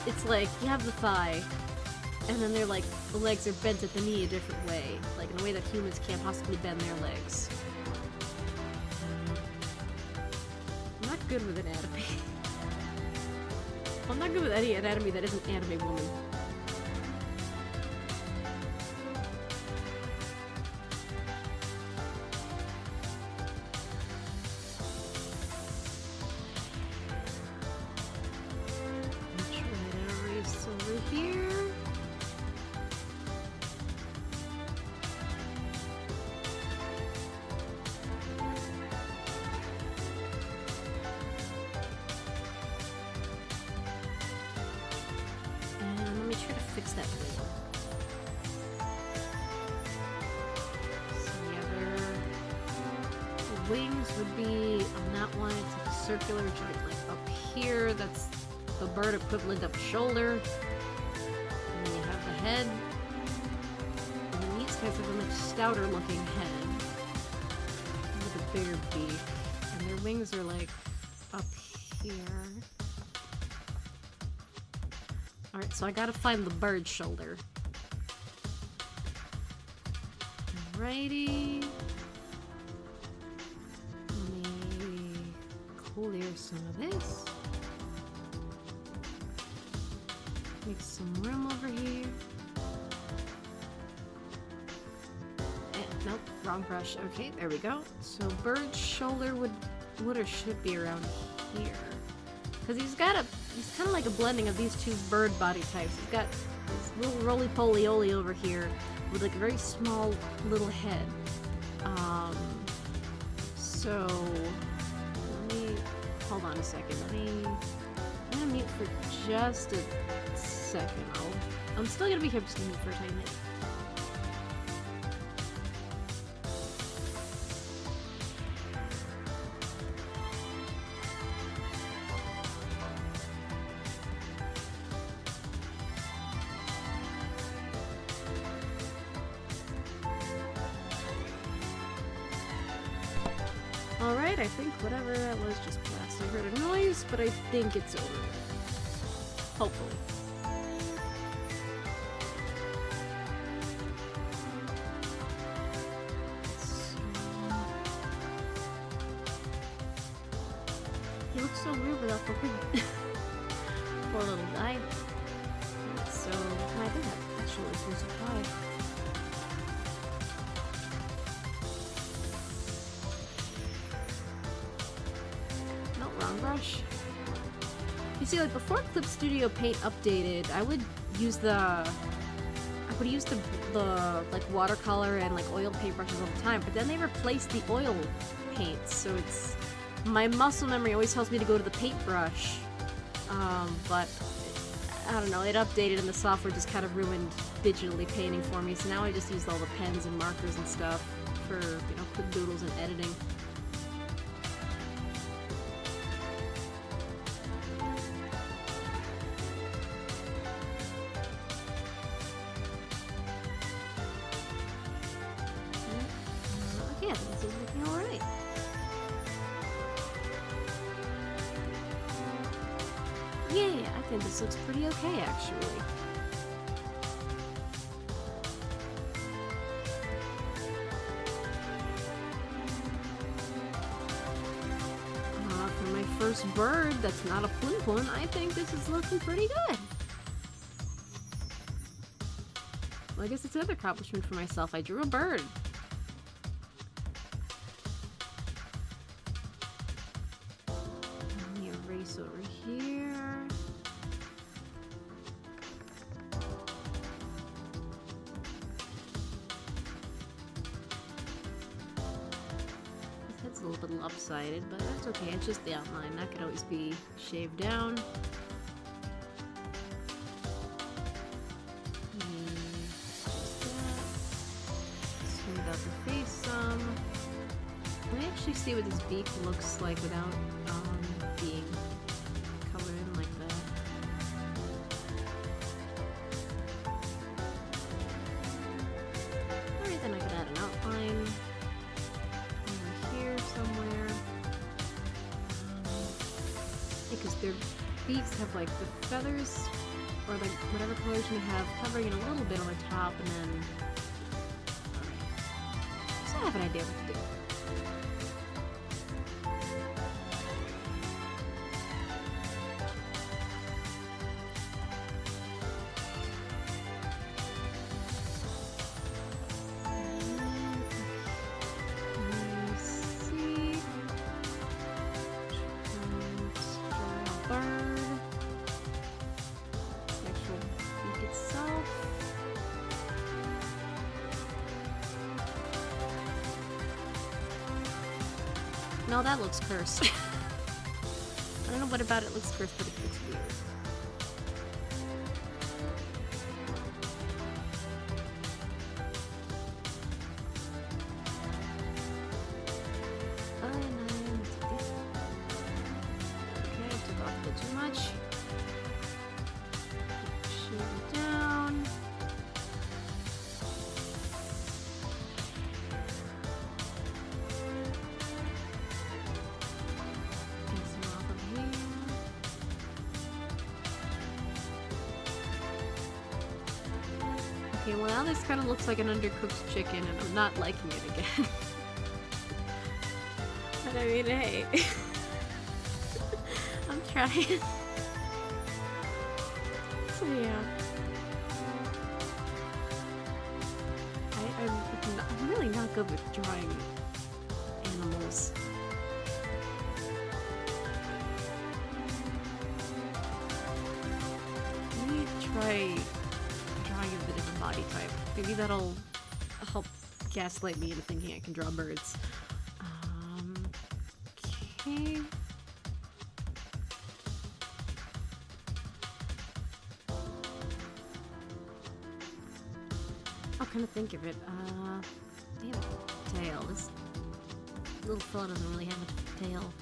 it's like you have the thigh, and then they're like the legs are bent at the knee a different way, like in a way that humans can't possibly bend their legs. I'm not good with anatomy. I'm not good with any anatomy that isn't anime woman. Wings would be on that one. It's like a circular joint, like up here. That's the bird equivalent of shoulder. And then you have the head. And then these guys have a much stouter looking head with a bigger beak. And their wings are like up here. Alright, so I gotta find the bird shoulder. Alrighty. Clear some of this. Make some room over here. Nope, wrong brush. Okay, there we go. So bird's shoulder would or should be around here. Because he's kind of like a blending of these two bird body types. He's got this little roly-poly-oly over here with like a very small little head. So hold on a second. I'm gonna mute for just a second. I'm still gonna be here. I'm just gonna mute for a tiny minute. Alright, I think whatever that was just passed. I heard a noise, but I think it's over. Hopefully. He looks so weird without the wig. Poor little guy. So, I think that actually is supposed to fly. Brush. You see, like before ClipStudio Paint updated, I would use the, I would use the like watercolor and like oil paintbrushes all the time, but then they replaced the oil paints, so it's my muscle memory always tells me to go to the paintbrush, but I don't know, it updated and the software just kind of ruined digitally painting for me, so now I just use all the pens and markers and stuff for, you know, quick doodles and editing. Okay, I think this is looking alright. Yeah, I think this looks pretty okay, actually. For my first bird that's not a Plun, I think this is looking pretty good. Well, I guess it's another accomplishment for myself. I drew a bird. Let me erase over here. It's a little bit lopsided, but that's okay. It's just the outline. That could always be shaved down. Just that. Smooth out the face some. Let me actually see what this beak looks like without being colored in like that. Alright, then I could add an outline. Somewhere, because their beaks have like the feathers or like whatever coloration you have covering it a little bit on the top, and then so I have an idea what to do. No, that looks cursed. I don't know what about it looks cursed, but it looks weird. Okay, took off a bit too much. Shave it down. Okay, well now this kind of looks like an undercooked chicken, and I'm not liking it again. But I mean, hey. I'm trying. So yeah. I'm really not good with drawing animals. Let me try drawing a bit of a body type. Maybe that'll help gaslight me into thinking I can draw birds. Okay. I'll kind of think of it. Damn, tail. This little fella doesn't really have a tail.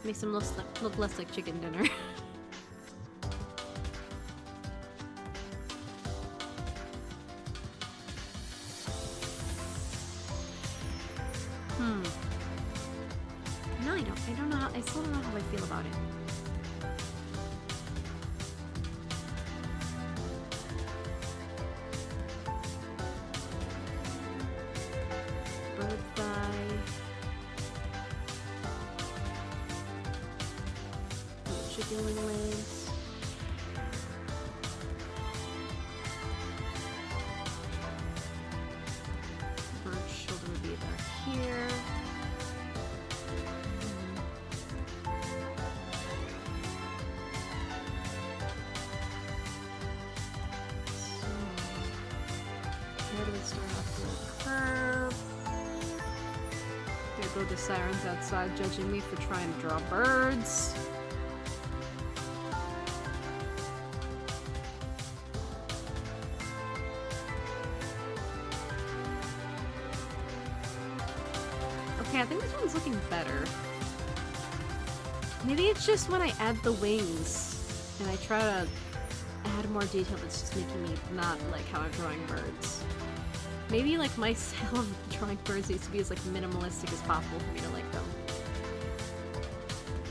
Makes him look less like chicken dinner. No, I don't know how, I still don't know how I feel about it. Bird thigh. Little chicken wing legs. Bird shoulder would be about here. also the sirens outside judging me for trying to draw birds. Okay, I think this one's looking better. Maybe it's just when I add the wings and I try to add more detail that's just making me not like how I'm drawing birds. Maybe like my style of drawing birds needs to be as like minimalistic as possible for me to like them.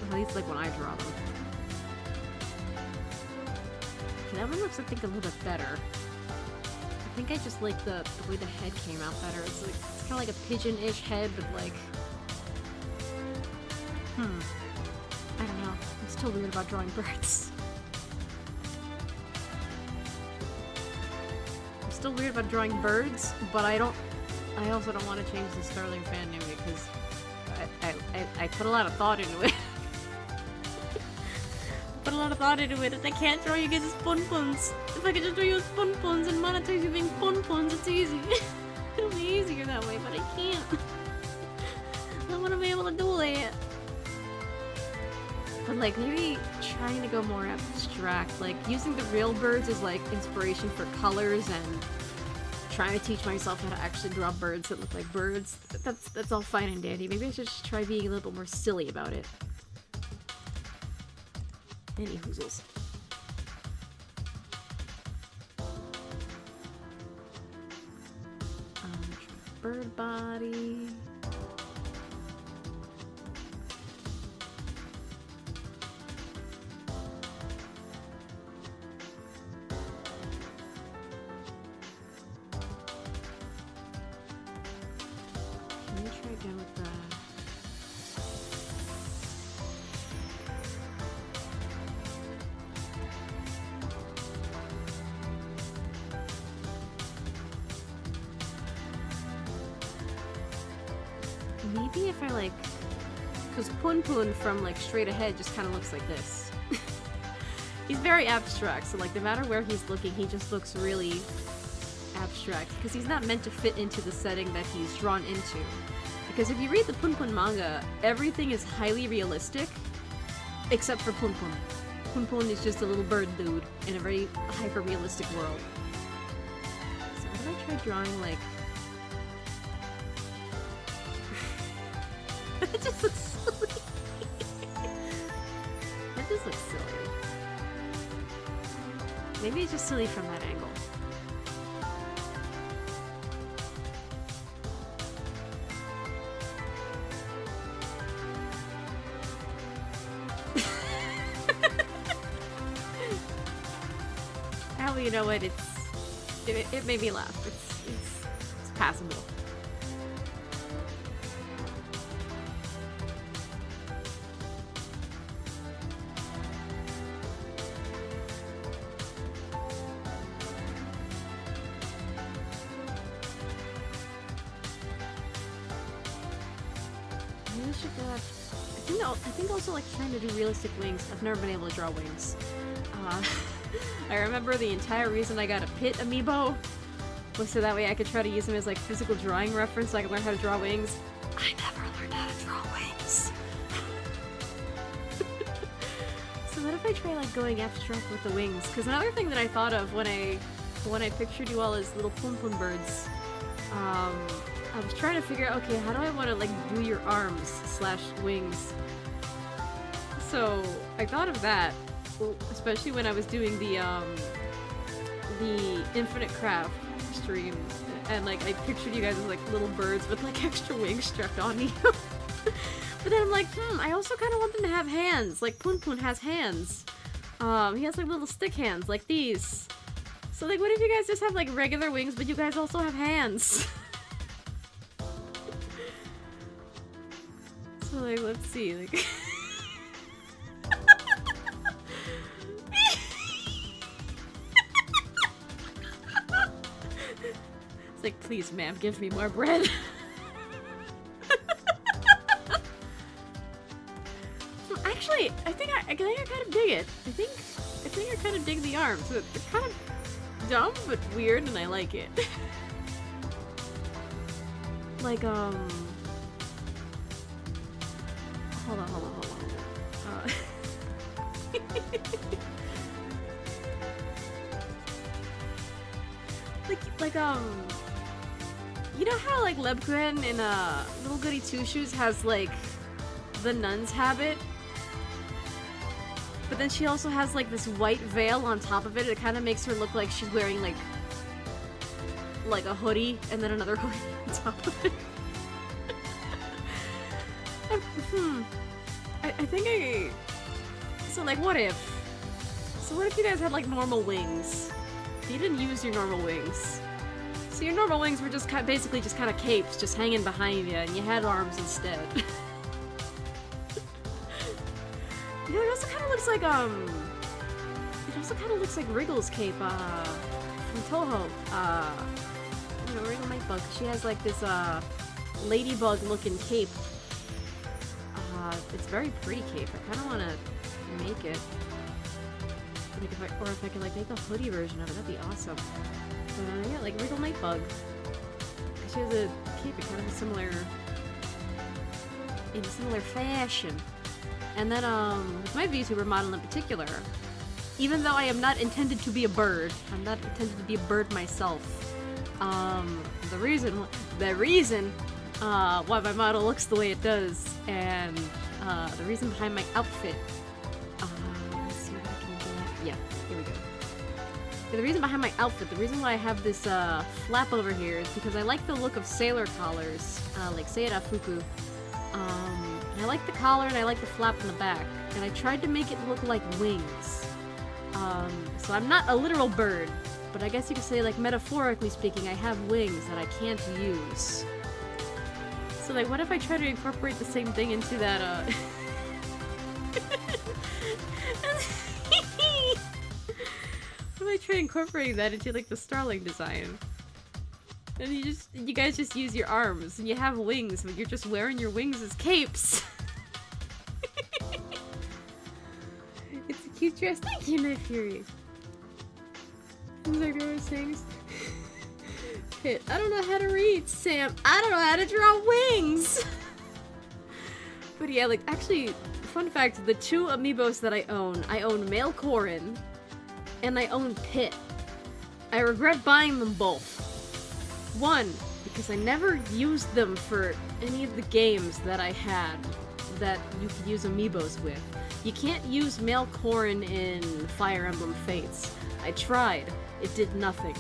Or at least like when I draw them. Okay, that one looks I think a little bit better. I think I just like the way the head came out better. It's like it's kinda like a pigeon-ish head, but like I don't know. I'm still weird about drawing birds. I'm still weird about drawing birds, but I also don't want to change the Starling fan name because I put a lot of thought into it. Put a lot of thought into it, and I can't draw you guys as pun-puns. If I could just draw you as pun-puns and monetize you being pun-puns, it's easy. It'll be easier that way, but I can't. I want to be able to do that. But like maybe trying to go more abstract, like using the real birds as like inspiration for colors and trying to teach myself how to actually draw birds that look like birds. That's all fine and dandy. Maybe I should just try being a little bit more silly about it. Any hoozles. Bird body. Can we try again with that? Maybe if I like, because Pun Pun from like straight ahead just kind of looks like this. He's very abstract, so like no matter where he's looking, he just looks really abstract because he's not meant to fit into the setting that he's drawn into. Because if you read the Pun Pun manga, everything is highly realistic except for Pun Pun. Pun Pun is just a little bird dude in a very hyper-realistic world. So what if I try drawing like... That just looks silly. That just looks silly. Maybe it's just silly from that angle. Well, you know what? It made me laugh. It's passable. I think also like trying to do realistic wings. I've never been able to draw wings. I remember the entire reason I got a Pit amiibo was so that way I could try to use them as like physical drawing reference so I could learn how to draw wings. I never learned how to draw wings. So what if I try like going abstract with the wings? Because another thing that I thought of when I pictured you all as little Pum Pum birds, I was trying to figure out, okay, how do I want to like do your arms / wings? So I thought of that, especially when I was doing the Infinite Craft stream, and like I pictured you guys as like little birds with like extra wings strapped on you. But then I'm like, I also kind of want them to have hands, like Pun Pun has hands. He has like little stick hands like these. So like, what if you guys just have like regular wings, but you guys also have hands? So like, let's see, like... It's like, please ma'am, give me more bread. Actually, I think I kind of dig it. I think I kind of dig the arms. They're kind of dumb, but weird, and I like it. hold on. Like, you know how, like, Lebgren in, Little Goody Two Shoes has, like, the nun's habit? But then she also has, like, this white veil on top of it. It kind of makes her look like she's wearing, like a hoodie, and then another hoodie on top of it. I think so, like, what if? So what if you guys had, like, normal wings? You didn't use your normal wings. So your normal wings were just basically just kind of capes, just hanging behind you, and you had arms instead. You know, it also kind of looks like, Wriggle's cape, from Toho. You know, Wriggle Nightbug. She has, like, this, ladybug-looking cape. It's very pretty cape. I kind of want to make it. Like if I could, like, make a hoodie version of it, that'd be awesome. Yeah, like Wriggle Nightbug. She has a cape in kind of a similar fashion. And then, with my VTuber model in particular, even though I am not intended to be a bird, I'm not intended to be a bird myself. The reason why my model looks the way it does, and the reason behind my outfit. Let's see if I can do that. Yeah, here we go. The reason behind my outfit, the reason why I have this flap over here is because I like the look of sailor collars, like Seira Fuku. And I like the collar and I like the flap in the back, and I tried to make it look like wings. So I'm not a literal bird, but I guess you could say, like, metaphorically speaking, I have wings that I can't use. So, like, what if I try to incorporate the same thing into that, What if I try incorporating that into, like, the Starling design? And you guys just use your arms, and you have wings, but you're just wearing your wings as capes! It's a cute dress. Thank you, Night Fury! Things. Pit. I don't know how to read, Sam. I don't know how to draw wings! But yeah, like, actually, fun fact, the two amiibos that I own male Corin, and I own Pit. I regret buying them both. One, because I never used them for any of the games that I had that you could use amiibos with. You can't use male Corin in Fire Emblem Fates. I tried. It did nothing.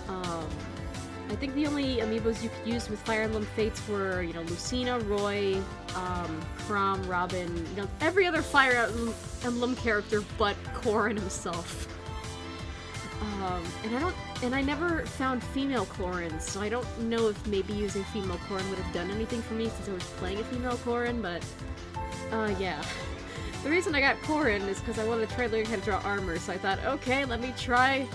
I think the only amiibos you could use with Fire Emblem Fates were, you know, Lucina, Roy, Chrom, Robin, you know, every other Fire Emblem character but Corin himself. And I never found female Corin, so I don't know if maybe using female Corin would have done anything for me since I was playing a female Corin, but, yeah. The reason I got Corin is because I wanted to try learning how to draw armor, so I thought, okay, let me try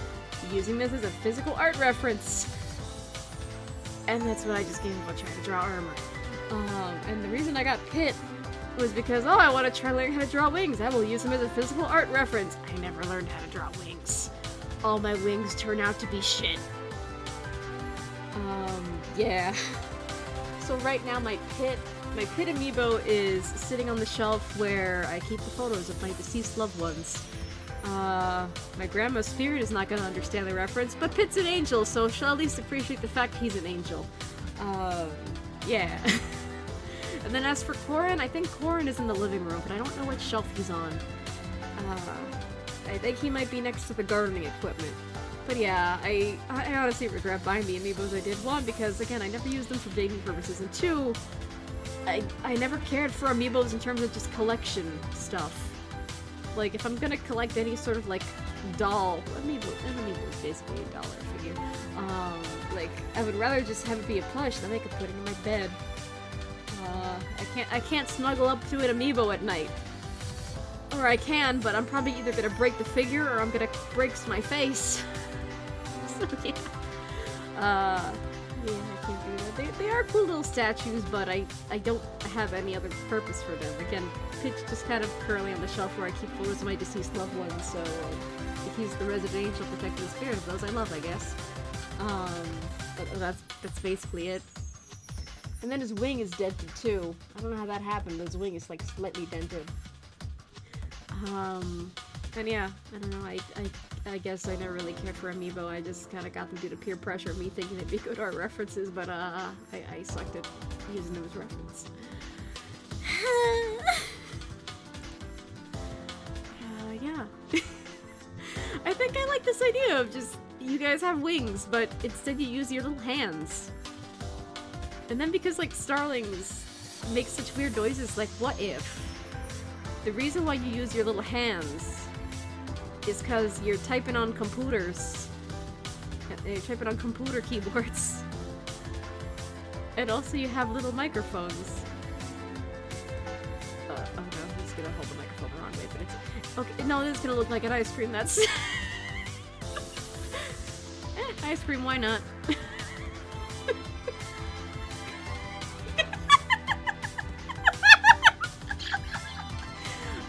using this as a physical art reference. And that's what I just gave up, trying to draw armor. And the reason I got Pit was because, oh, I want to try learning how to draw wings. I will use them as a physical art reference. I never learned how to draw wings. All my wings turn out to be shit. Yeah. So right now my Pit amiibo is sitting on the shelf where I keep the photos of my deceased loved ones. My grandma's spirit is not gonna understand the reference, but Pit's an angel, so she'll at least appreciate the fact he's an angel. Yeah. And then as for Corin, I think Corin is in the living room, but I don't know what shelf he's on. I think he might be next to the gardening equipment. But yeah, I honestly regret buying the amiibos I did. One, because again, I never used them for dating purposes, and two, I never cared for amiibos in terms of just collection stuff. Like, if I'm gonna collect any sort of, like, doll, an amiibo is basically a dollar figure, like, I would rather just have it be a plush, then I could put it in my bed. I can't snuggle up to an amiibo at night. Or I can, but I'm probably either gonna break the figure or I'm gonna break my face. So yeah. Yeah, I can't do that. They are cool little statues, but I don't have any other purpose for them. Again, Pitch just kind of currently on the shelf where I keep photos of my deceased loved ones, so he's the resident angel protecting the spirit of those I love, I guess. But that's basically it. And then his wing is dented too. I don't know how that happened, but his wing is like slightly dented. And yeah, I don't know, I guess I never really cared for Amiibo. I just kind of got them due to peer pressure, me thinking they'd be good art references, but I sucked at using them as reference. Yeah. I think I like this idea of just, you guys have wings, but instead you use your little hands. And then because, like, starlings make such weird noises, like, what if? The reason why you use your little hands is because you're typing on computers. You're typing on computer keyboards. And also you have little microphones. Oh no, I'm just gonna hold the microphone the wrong way, but it's... Okay, no, this is gonna look like an ice cream, that's... ice cream, why not?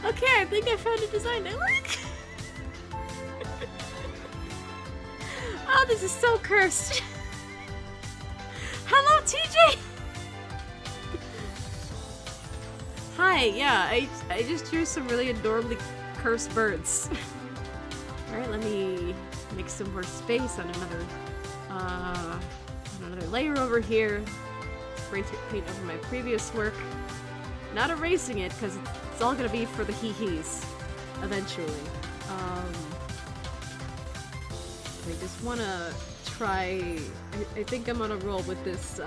Okay, I think I found a design that works. Oh, this is so cursed. Hello, TJ! Hi, yeah, I just drew some really adorably cursed birds. Alright, let me make some more space on another layer over here. Spray paint over my previous work. Not erasing it, because it's all gonna be for the hee-hees, eventually. I just wanna try... I think I'm on a roll with this,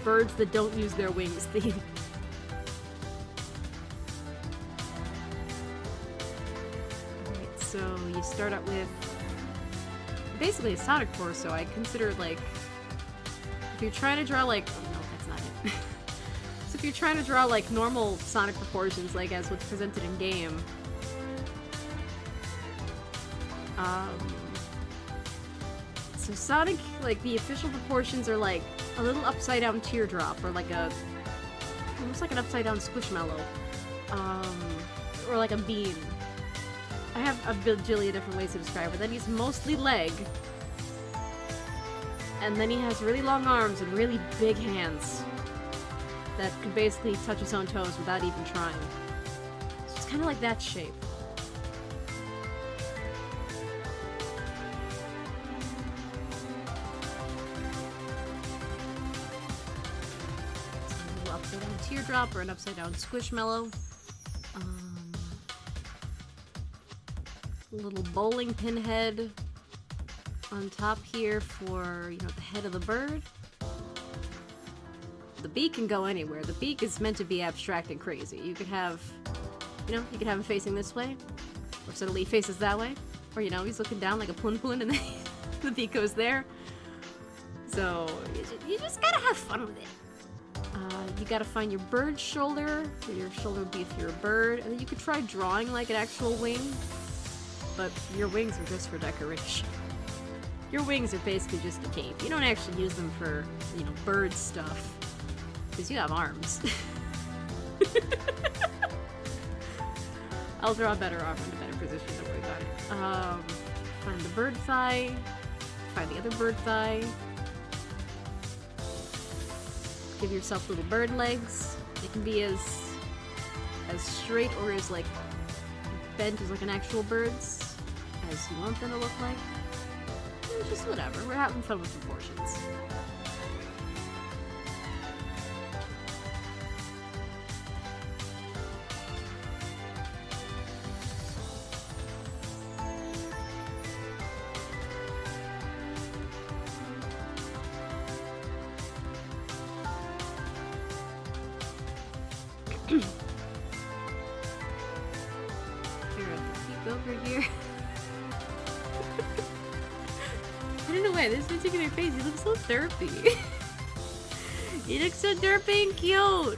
birds that don't use their wings theme. Alright, so you start out with... basically a Sonic torso. I consider, like... if you're trying to draw, like... oh, no, that's not it. So if you're trying to draw, like, normal Sonic proportions, like as what's presented in game, so Sonic, like, the official proportions are, like, a little upside-down teardrop, or like a, almost like an upside-down squishmallow, or like a bean. I have a bajillion different ways to describe it. Then he's mostly leg, and then he has really long arms and really big hands that can basically touch his own toes without even trying. So it's kind of like that shape. It's a little upside down teardrop or an upside down squishmallow. A little bowling pin head on top here for, you know, the head of the bird. The beak can go anywhere. The beak is meant to be abstract and crazy. You could have, you know, you could have him facing this way, or suddenly he faces that way, or, you know, he's looking down like a pun-pun and then the beak goes there. So, you just gotta have fun with it. You gotta find your bird shoulder, where your shoulder would be if you're a bird, and then you could try drawing like an actual wing, but your wings are just for decoration. Your wings are basically just a cape. You don't actually use them for, you know, bird stuff. Because you have arms. I'll draw a better arm in a better position, don't worry about it. Find the bird thigh. Find the other bird thigh. Give yourself little bird legs. They can be as straight or as, like, bent as, like, an actual bird's, as you want them to look like. Just whatever. We're having fun with proportions. Over here. I don't know why, this particular face, he looks so derpy. He looks so derpy and cute.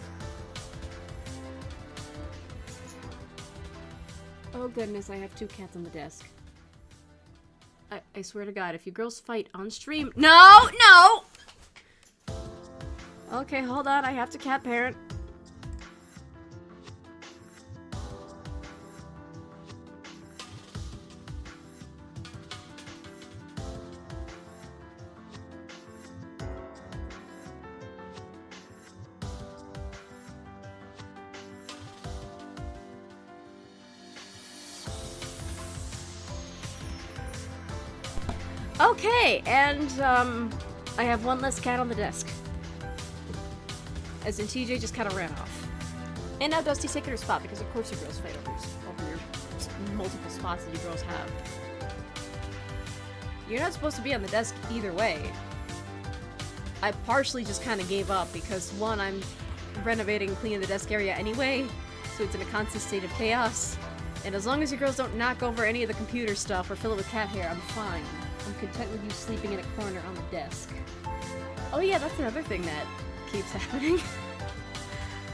Oh goodness, I have 2 cats on the desk. I swear to God, if you girls fight on stream— No! No! Okay, hold on, I have to cat parent. Okay, and, I have one less cat on the desk. As in TJ just kind of ran off. And now Dusty's taking her spot, because of course you girls fight over your multiple spots that you girls have. You're not supposed to be on the desk either way. I partially just kind of gave up, because one, I'm renovating and cleaning the desk area anyway, so it's in a constant state of chaos. And as long as you girls don't knock over any of the computer stuff or fill it with cat hair, I'm fine. I'm content with you sleeping in a corner on the desk. Oh yeah, that's another thing that keeps happening.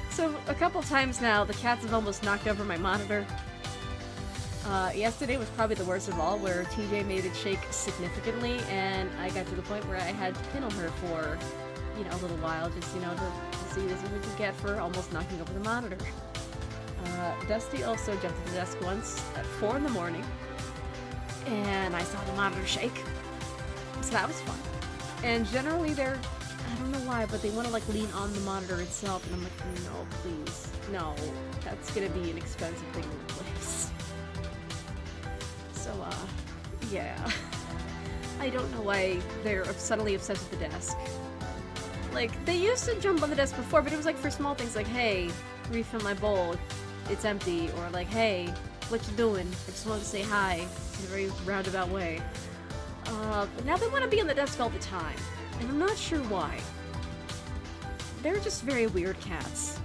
So, a couple times now, the cats have almost knocked over my monitor. Yesterday was probably the worst of all, where TJ made it shake significantly, and I got to the point where I had to pin on her for, you know, a little while, just, you know, to see what we could get for almost knocking over the monitor. Dusty also jumped to the desk once at 4 in the morning, and I saw the monitor shake, so that was fun. And generally they're, I don't know why, but they want to like lean on the monitor itself, and I'm like, no, please, no, that's gonna be an expensive thing to replace. So, yeah. I don't know why they're suddenly obsessed with the desk. Like, they used to jump on the desk before, but it was like for small things like, hey, refill my bowl, it's empty, or like, hey, what you doing? I just wanted to say hi, in a very roundabout way. But now they want to be on the desk all the time, and I'm not sure why. They're just very weird cats.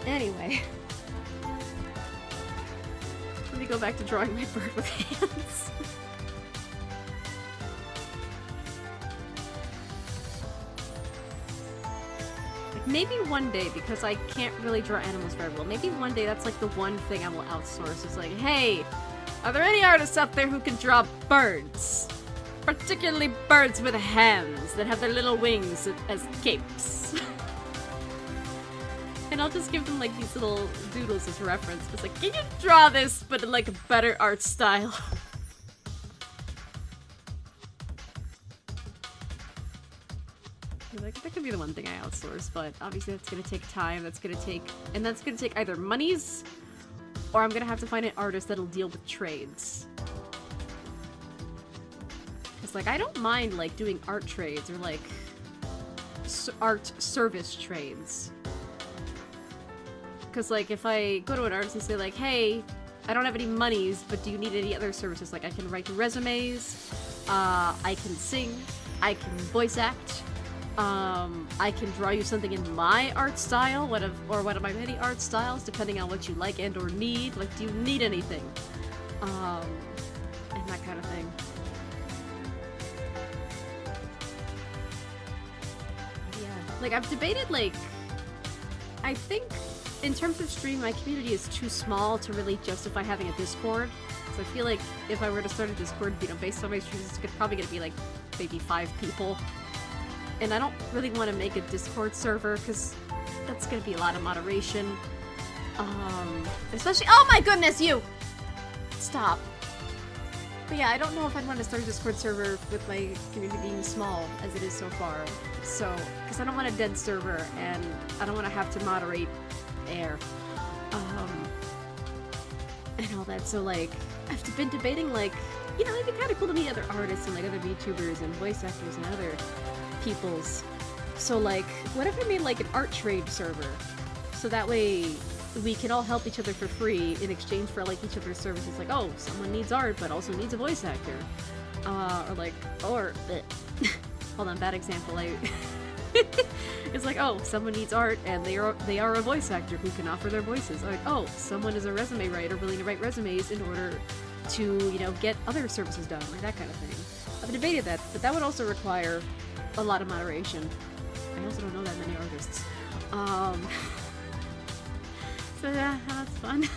Anyway. Let me go back to drawing my bird with hands. Like, maybe one day, because I can't really draw animals very well, maybe one day that's like the one thing I will outsource. It's like, hey, are there any artists out there who can draw birds? Particularly birds with hands that have their little wings as capes. And I'll just give them like these little doodles as reference. It's like, can you draw this but in like a better art style? Like, that could be the one thing I outsource, but obviously that's gonna take time, that's gonna take either monies, or I'm gonna have to find an artist that'll deal with trades. Cause like, I don't mind like doing art trades or like art service trades. Cause like, if I go to an artist and say like, hey, I don't have any monies, but do you need any other services? Like, I can write resumes, I can sing, I can voice act, I can draw you something in my art style, one of my many art styles, depending on what you like and or need. Like, do you need anything? And that kind of thing. Yeah, like, I've debated, like, I think in terms of stream, my community is too small to really justify having a Discord. So I feel like if I were to start a Discord, you know, based on my streams, it's probably gonna be like maybe 5 people. And I don't really want to make a Discord server, because that's going to be a lot of moderation. Especially— oh my goodness, you! Stop. But yeah, I don't know if I'd want to start a Discord server with my community being small, as it is so far. So, because I don't want a dead server, and I don't want to have to moderate air. And all that, so like, I've been debating like, you know, it'd be kind of cool to meet other artists and like other VTubers and voice actors and other peoples. So like, what if I made like an art trade server? So that way we can all help each other for free in exchange for like each other's services. Like, oh, someone needs art but also needs a voice actor. Hold on, bad example. It's like, oh, someone needs art and they are a voice actor who can offer their voices. Like, oh, someone is a resume writer willing to write resumes in order to, you know, get other services done, like that kind of thing. I've debated that, but that would also require a lot of moderation. I also don't know that many artists. So yeah, that's fun.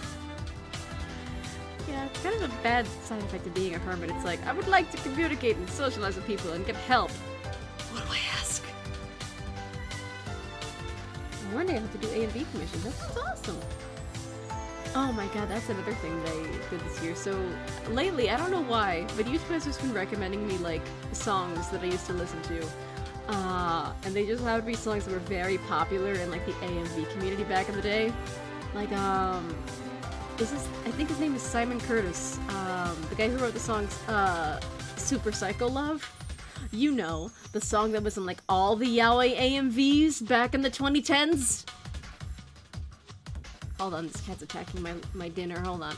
Yeah, it's kind of a bad side effect of being a hermit. It's like, I would like to communicate and socialize with people and get help. What do I ask? One day I'll have to do A and B commissions. That sounds awesome. Oh my god, that's another thing they did this year. So, lately, I don't know why, but YouTube has just been recommending me, like, songs that I used to listen to. And they just happened to be songs that were very popular in, like, the A and B community back in the day. Like, Is this? I think his name is Simon Curtis. The guy who wrote the songs Super Psycho Love. You know, the song that was in like all the yaoi AMVs back in the 2010s. Hold on, this cat's attacking my dinner. Hold on.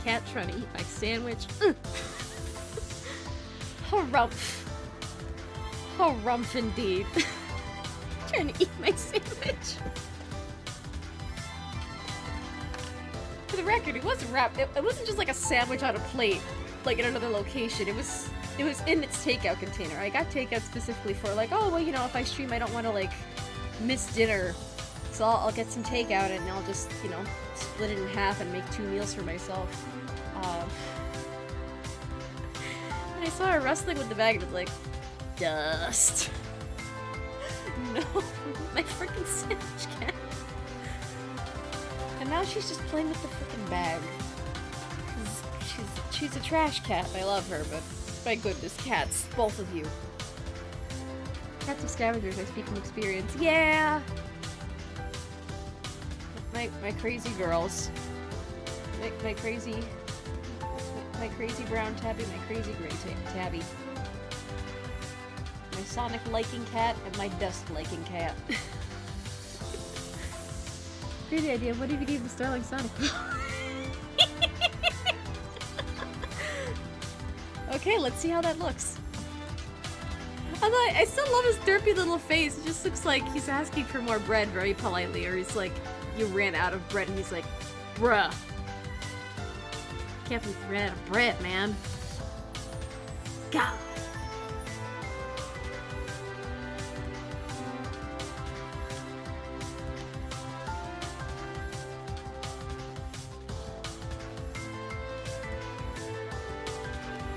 Cat trying to eat my sandwich. Harumph. Harumph indeed. Trying to eat my sandwich. For the record, it wasn't wrapped. It wasn't just like a sandwich on a plate, like in another location. It was in its takeout container. I got takeout specifically for like, oh well, you know, if I stream, I don't want to like miss dinner, so I'll get some takeout and I'll just, you know, split it in half and make 2 meals for myself. And I saw her wrestling with the bag and it was like, dust. No, my freaking sandwich cat. And now she's just playing with the freaking bag. She's a trash cat. I love her, but my goodness, cats, both of you. Cats are scavengers. I speak from experience. Yeah. My crazy girls. My crazy brown tabby, my crazy gray tabby. My Sonic liking cat and my dust liking cat. Crazy idea. What if you gave the Starling Sonic? Okay, let's see how that looks. I still love his derpy little face. It just looks like he's asking for more bread very politely, or he's like, you ran out of bread, and he's like, bruh. Can't believe you ran out of bread, man. God.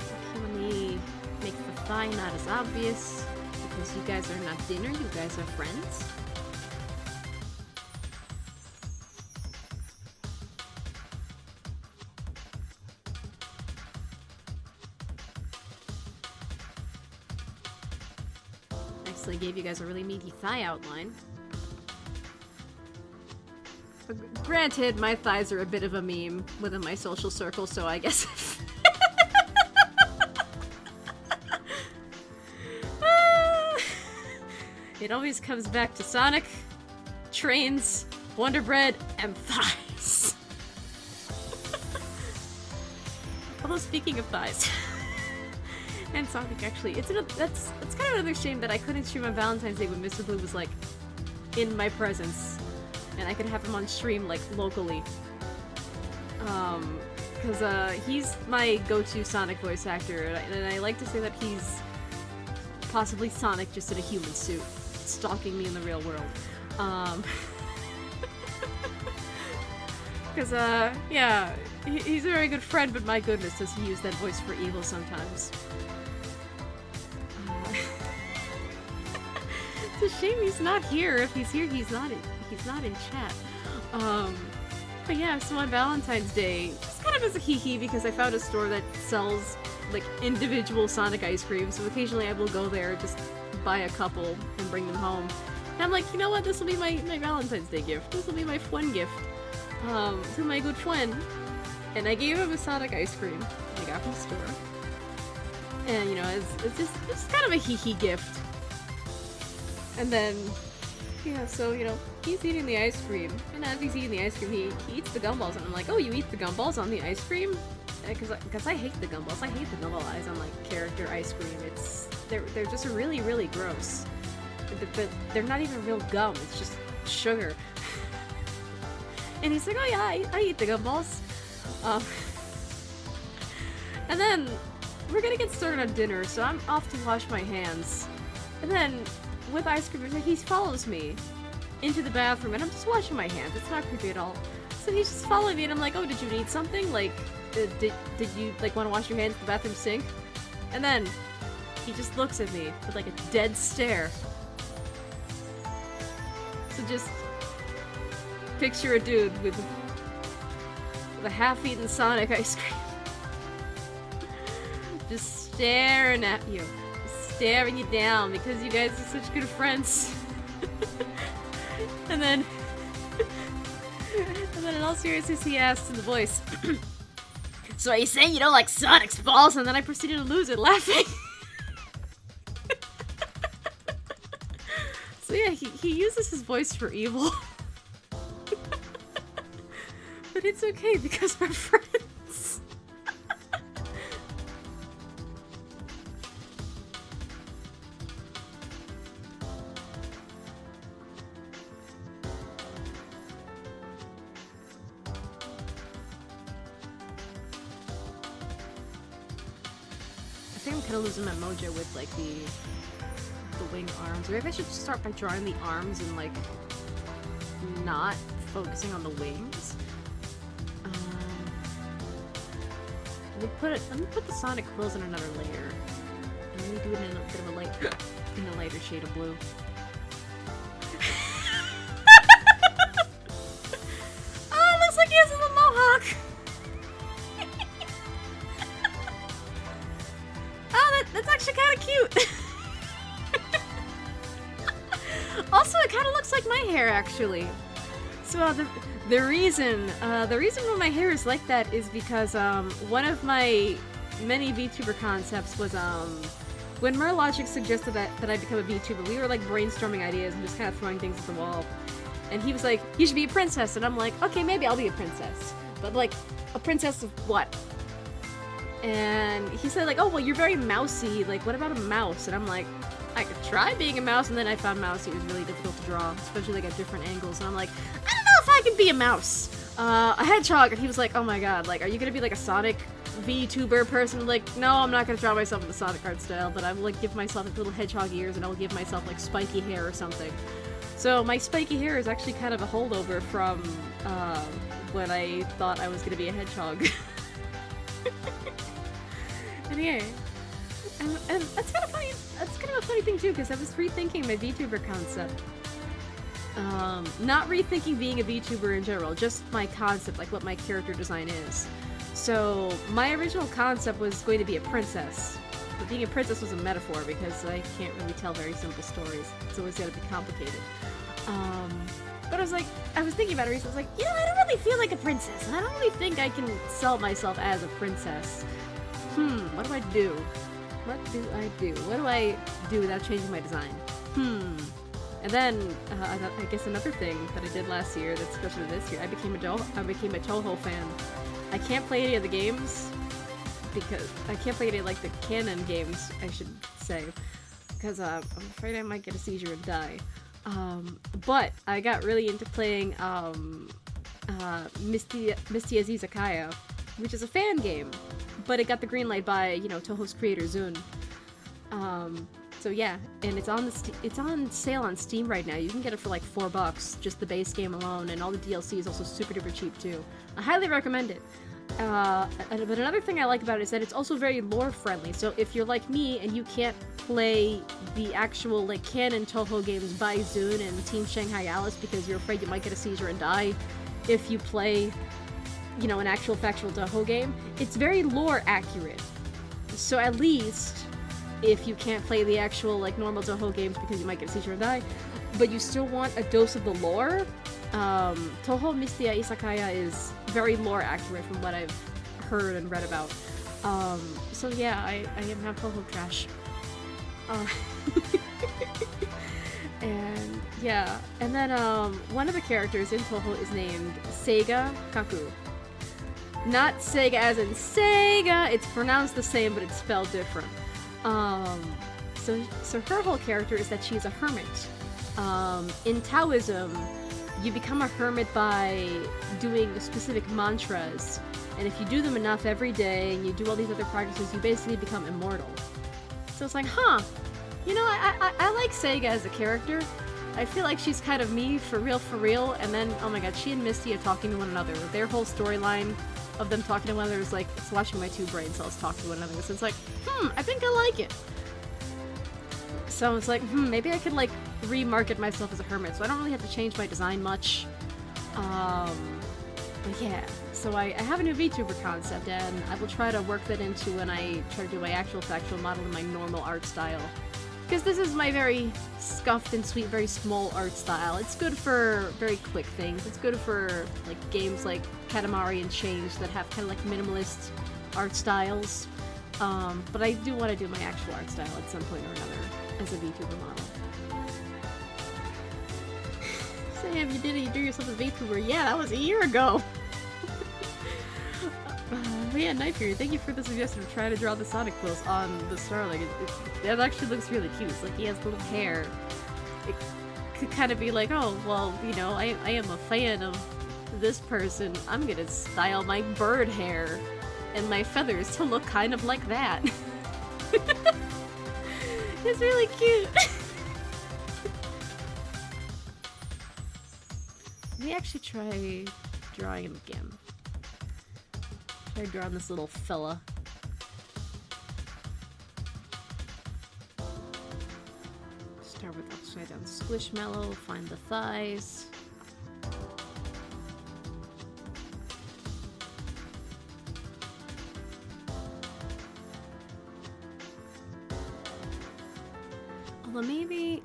Okay, let me make the thigh not as obvious, because you guys are not dinner, you guys are friends. I gave you guys a really meaty thigh outline. Granted, my thighs are a bit of a meme within my social circle, so I guess... It always comes back to Sonic, trains, Wonder Bread, and thighs. Although, speaking of thighs... And Sonic, actually, that's kind of another shame that I couldn't stream on Valentine's Day when Mr. Blue was like in my presence, and I could have him on stream like locally. Because he's my go-to Sonic voice actor, and I like to say that he's possibly Sonic just in a human suit, stalking me in the real world. Because yeah, he's a very good friend, but my goodness, does he use that voice for evil sometimes. It's a shame he's not here. If he's here, he's not in chat. But yeah, so on Valentine's Day, just kind of as a hee-hee, because I found a store that sells like individual Sonic ice cream, so occasionally I will go there, just buy a couple and bring them home. And I'm like, you know what, this will be my Valentine's Day gift. This will be my fun gift to my good friend. And I gave him a Sonic ice cream I got from the store. And you know, it's kind of a hee-hee gift. And then, yeah, so, you know, he's eating the ice cream, and as he's eating the ice cream, he eats the gumballs, and I'm like, oh, you eat the gumballs on the ice cream? Because I hate the gumballs. I hate the gumball eyes on, like, character ice cream. They're just really, really gross. They're not even real gum, it's just sugar. And he's like, oh yeah, I eat the gumballs. And then we're gonna get started on dinner, so I'm off to wash my hands. And then with ice cream, he follows me into the bathroom, and I'm just washing my hands. It's not creepy at all. So he's just following me, and I'm like, oh, did you need something? Like, did you like want to wash your hands at the bathroom sink? And then he just looks at me with like a dead stare. So just picture a dude with a half-eaten Sonic ice cream. Just staring at you. Just staring you down because you guys are such good friends. And then in all seriousness he asks in the voice, so are you saying you don't like Sonic's balls? And then I proceeded to lose it laughing. So yeah, he uses his voice for evil. But it's okay because we're friends. I think I'm kind of losing my mojo with like the wing arms. Maybe I should start by drawing the arms and like not focusing on the wings. Let me put the Sonic quills in another layer. And let me do it in a bit of a in a lighter shade of blue. Oh, it looks like he has a little mohawk. Oh, that's actually kind of cute. Also, it kind of looks like my hair, actually. So the reason why my hair is like that is because one of my many VTuber concepts was when Merlogic suggested that I become a VTuber. We were like brainstorming ideas and just kind of throwing things at the wall. And he was like, "You should be a princess," and I'm like, "Okay, maybe I'll be a princess, but like a princess of what?" And he said like, "Oh, well, you're very mousy. Like, what about a mouse?" And I'm like, I could try being a mouse, and then I found mousy was really difficult to draw, especially like at different angles, and I'm like, I don't know if I can be a mouse. A hedgehog, and he was like, oh my god, like, are you gonna be like a Sonic VTuber person? Like, no, I'm not gonna draw myself in the Sonic art style, but I will like give myself like, little hedgehog ears, and I will give myself like spiky hair or something. So my spiky hair is actually kind of a holdover from when I thought I was gonna be a hedgehog. And yeah. And that's kind of funny. That's kind of a funny thing too, because I was rethinking my VTuber concept. Not rethinking being a VTuber in general, just my concept, like what my character design is. So my original concept was going to be a princess, but being a princess was a metaphor because I can't really tell very simple stories. It's always got to be complicated. But I was thinking about it recently. I was like, you know, I don't really feel like a princess, and I don't really think I can sell myself as a princess. What do I do? What do I do? What do I do without changing my design? And then, I guess another thing that I did last year that's special to this year, I became a Toho fan. I can't play any of the games, because I can't play any, like, the canon games, I should say, because, I'm afraid I might get a seizure and die. But I got really into playing, Misty Izakaya, which is a fan game, but it got the green light by, you know, Toho's creator, Zun. So yeah, and it's on sale on Steam right now. You can get it for like $4, just the base game alone, and all the DLC is also super duper cheap too. I highly recommend it. But another thing I like about it is that it's also very lore friendly. So if you're like me and you can't play the actual like canon Toho games by Zun and Team Shanghai Alice because you're afraid you might get a seizure and die if you play, you know, an actual factual Toho game, it's very lore accurate. So at least if you can't play the actual like normal Toho games because you might get a seizure and die, but you still want a dose of the lore, Toho Mystia Izakaya is very lore accurate from what I've heard and read about. So yeah, I am now Toho trash. And yeah, and then one of the characters in Toho is named Seiga Kaku. Not Sega as in Sega, it's pronounced the same but it's spelled different. So her whole character is that she's a hermit. In Taoism, you become a hermit by doing specific mantras And if you do them enough every day, and you do all these other practices, you basically become immortal. So it's like, huh, you know, I like Sega as a character. I feel like she's kind of me, for real, and then, oh my god, she and Misty are talking to one another. Their whole storyline of them talking to one another is like, it's watching my two brain cells talk to one another. So it's like, I think I like it. So it's like, maybe I could, like, remarket myself as a hermit, so I don't really have to change my design much. But yeah, so I have a new VTuber concept, and I will try to work that into when I try to do my actual factual model in my normal art style. Because this is my very scuffed and sweet, very small art style. It's good for very quick things. It's good for, like, games like Katamari and Change that have kind of, like, minimalist art styles. But I do want to do my actual art style at some point or another as a VTuber model. Sam, you did it. You drew yourself a VTuber. Yeah, that was a year ago. But yeah, Knife here, thank you for the suggestion of trying to draw the Sonic pose on the Starling. It actually looks really cute. It's like he has little hair. It could kind of be like, oh, well, you know, I am a fan of this person. I'm gonna style my bird hair and my feathers to look kind of like that. It's really cute. Let me actually try drawing him again. Try drawing this little fella. Start with upside down squishmallow, find the thighs. Although maybe...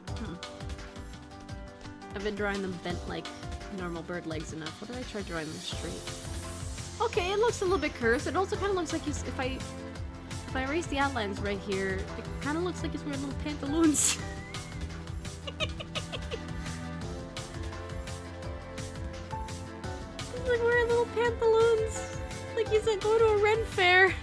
I've been drawing them bent like normal bird legs enough. What if I try drawing them straight? Okay, it looks a little bit cursed. It also kind of looks like he's... If I erase the outlines right here, it kind of looks like he's wearing little pantaloons. He's like wearing little pantaloons. Like he's like going to a Ren fair.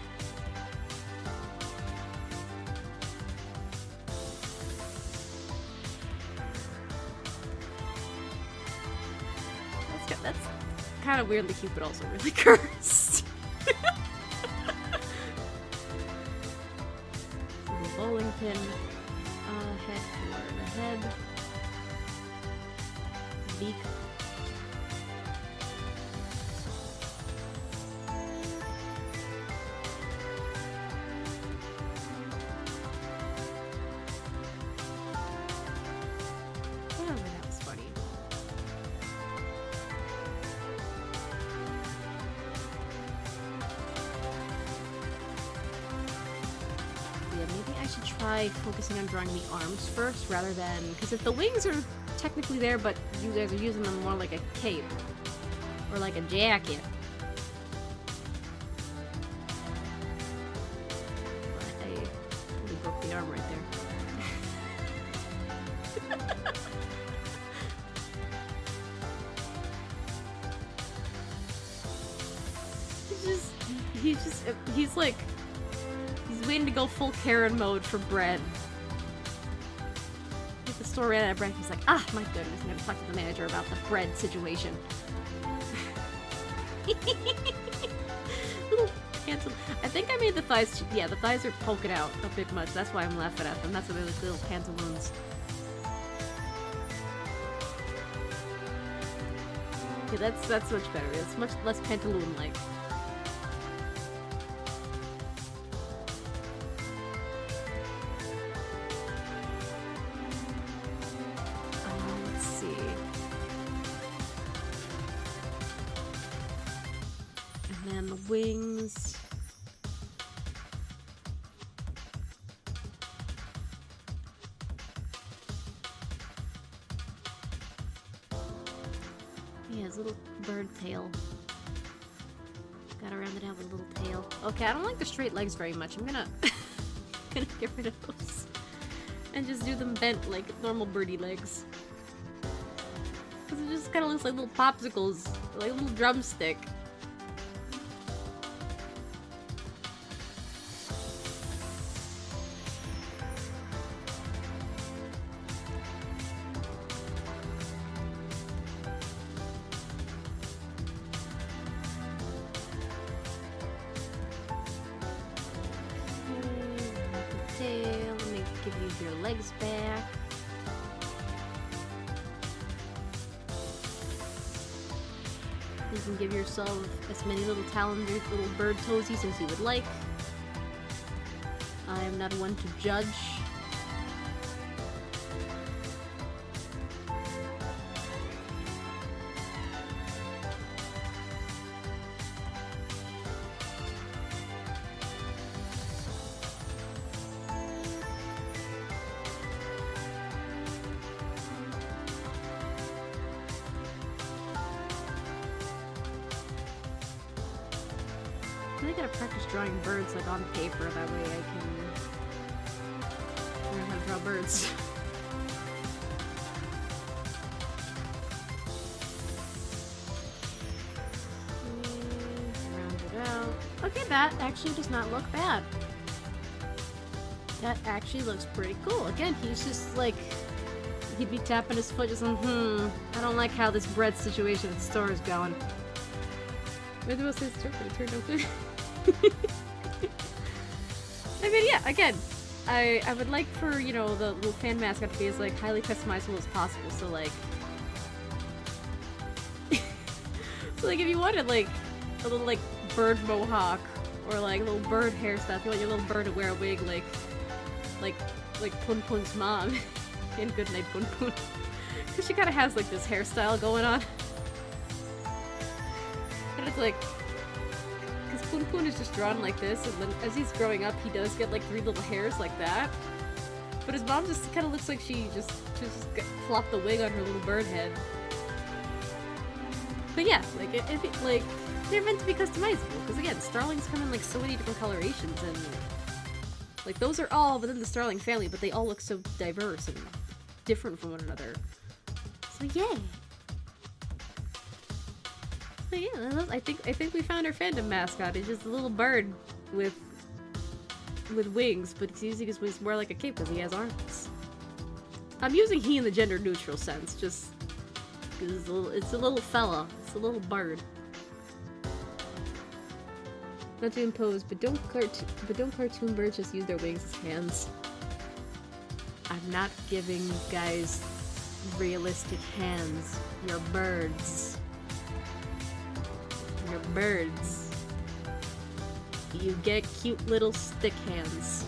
That's kind of weirdly cute, but also really cursed. Bowling pin head for the head. Beak. Oh, that was funny. Maybe I should try focusing on drawing the arms first rather than... Because if the wings are technically there, but you guys are using them more like a cape or like a jacket. I really broke the arm right there. He's like... He's waiting to go full Karen mode for bread. If the store ran out of bread, he's like, ah, my goodness, I'm gonna talk to the manager about the bread situation. Little pants. I think I made the thighs, yeah, the thighs are poking out a bit much. That's why I'm laughing at them. That's why they look little pantaloons. Yeah, that's much better. It's much less pantaloon-like. Wings. Yeah, his little bird tail. Gotta round it out with a little tail. Okay, I don't like the straight legs very much. I'm gonna get rid of those and just do them bent like normal birdie legs. Cause it just kind of looks like little popsicles, like a little drumstick. tail. Let me give you your legs back. You can give yourself as many little talented little bird toesies as you would like. I am not one to judge. I gotta practice drawing birds like on paper, that way I can learn how to draw birds. Round it out. Okay, that actually does not look bad. That actually looks pretty cool. Again, he's just like, he'd be tapping his foot just I don't like how this bread situation at the store is going. Maybe we'll say it's but it turned out I mean, yeah, again, I would like for, you know, the little fan mascot to be as, like, highly customizable as possible, so, like... so, like, if you wanted, like, a little, like, bird mohawk, or, like, a little bird hairstyle, if you want your little bird to wear a wig, like Pun Pun's mom in Goodnight Pun Pun. Because she kind of has, like, this hairstyle going on. And it's like... Pun Pun is just drawn like this, and then as he's growing up, he does get like 3 little hairs like that. But his mom just kind of looks like she just flopped the wig on her little bird head. But yeah, like like they're meant to be customizable because again, starlings come in like so many different colorations, and like those are all within the starling family, but they all look so diverse and different from one another. So yay! So yeah, I think we found our fandom mascot. It's just a little bird with wings, but he's using his wings more like a cape because he has arms. I'm using he in the gender neutral sense, just because it's a little fella. It's a little bird. Not to impose, but don't cartoon birds just use their wings as hands. I'm not giving you guys realistic hands. You're birds. You're birds. You get cute little stick hands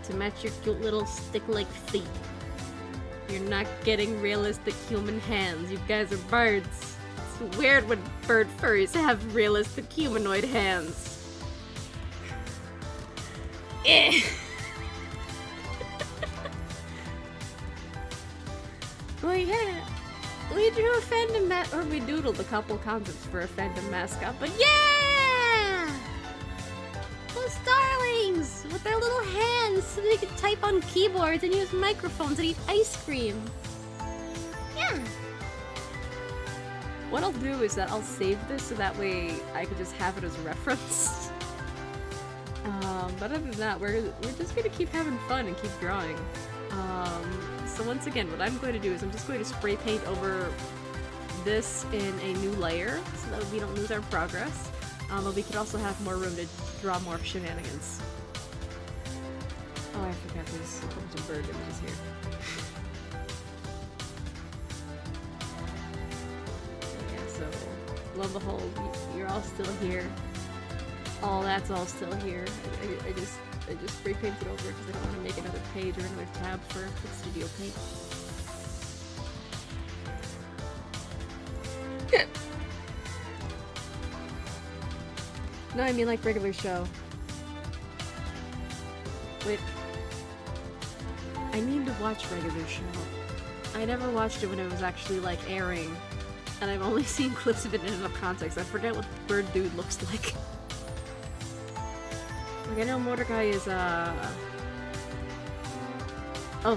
to match your cute little stick-like feet. You're not getting realistic human hands. You guys are birds. It's weird when bird furries have realistic humanoid hands. Eh. Well, yeah. We drew a fandom or we doodled a couple concepts for a fandom mascot, but yeah! Those starlings! With their little hands so they can type on keyboards and use microphones and eat ice cream. Yeah! What I'll do is that I'll save this so that way I can just have it as a reference. But other than that, we're just gonna keep having fun and keep drawing. So once again, what I'm going to do is I'm just going to spray paint over this in a new layer so that we don't lose our progress. But we could also have more room to draw more shenanigans. Oh, I forgot there's a bunch of bird images here. Yeah, so lo and behold, you're all still here. All that's all still here. I just spray painted over because I don't want to make another page or another tab for ClipStudio Paint. No, I mean like regular show. Wait. I need to watch regular show. I never watched it when it was actually like airing. And I've only seen clips of it in enough context. I forget what the bird dude looks like. Like, I know Mordecai is, oh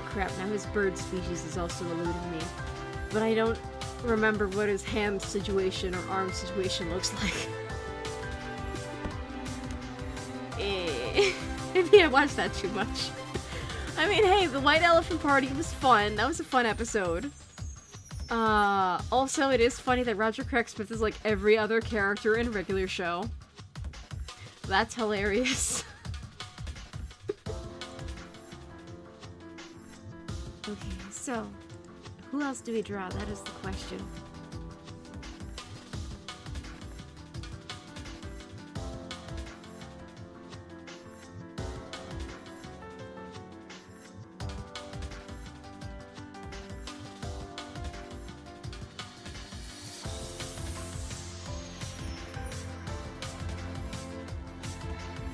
crap, now his bird species is also eluding me. But I don't remember what his hand situation or arm situation looks like. Maybe I watched that too much. I mean, hey, the White Elephant Party was fun. That was a fun episode. Also, it is funny that Roger Craig Smith is like every other character in a regular show. That's hilarious. Okay, so who else do we draw? That is the question.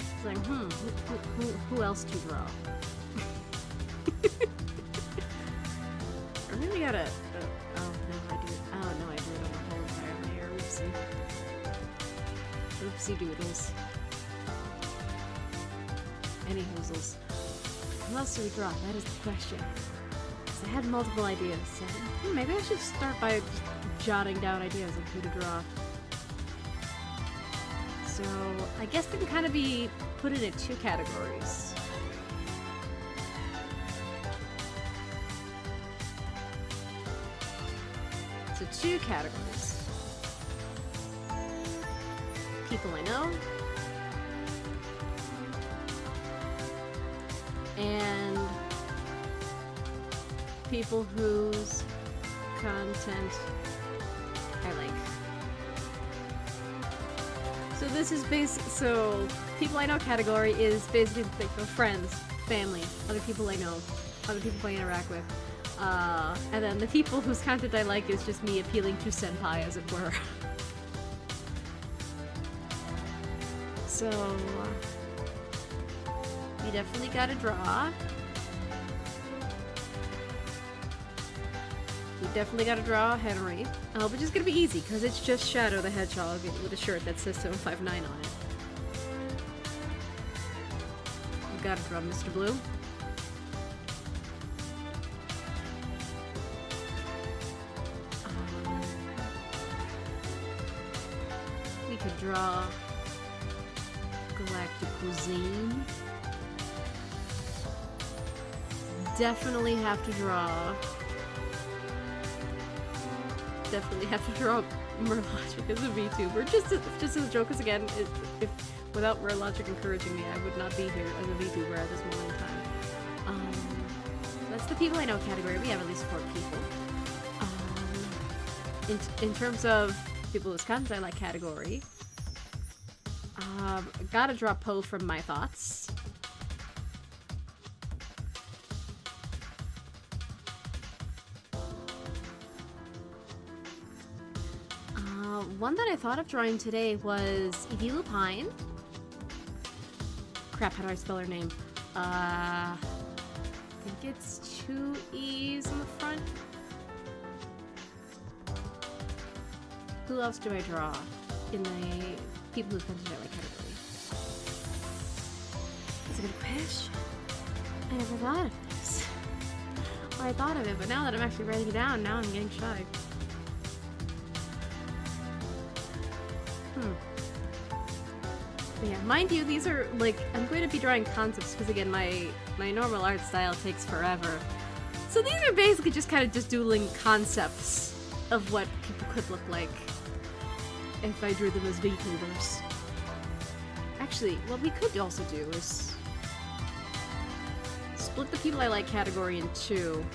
It's like, who else to draw? Or maybe I gotta. Oh no, I do it. Oh no, I do it on the whole entire layer. Oopsie. Oopsie doodles. Any hoozles. Who else do we draw? That is the question. 'Cause I had multiple ideas, so maybe I should start by just jotting down ideas of who to draw. So I guess they can kind of be put into two categories. So two categories. People I know. And people whose content I like. So this is so people I know category is basically like friends, family, other people I know, other people I interact with. And then the people whose content I like is just me appealing to senpai, as it were. So, you definitely gotta draw. You definitely gotta draw Henry. Which is gonna be easy, because it's just Shadow the Hedgehog with a shirt that says 759 on it. You gotta draw Mr. Blue. We could draw Galactic Cuisine. Definitely have to draw Merlogic as a VTuber, just as a joke, because again, if without Merlogic encouraging me, I would not be here as a VTuber at this moment in time. That's the people I know category. We have at least 4 people. In terms of people whose content I like category, gotta draw Poe from My Thoughts. One that I thought of drawing today was Evie Pine. Crap, how do I spell her name? I think it's 2 E's on the front. Who else do I draw in the people whose content I like category? That's a good question. I never thought of this. Or I thought of it, but now that I'm actually writing it down, now I'm getting shy. But yeah, mind you, these are, like, I'm going to be drawing concepts because, again, my normal art style takes forever. So these are basically just kind of just doodling concepts of what people could look like if I drew them as VTubers. Actually, what we could also do is split the people I like category in 2.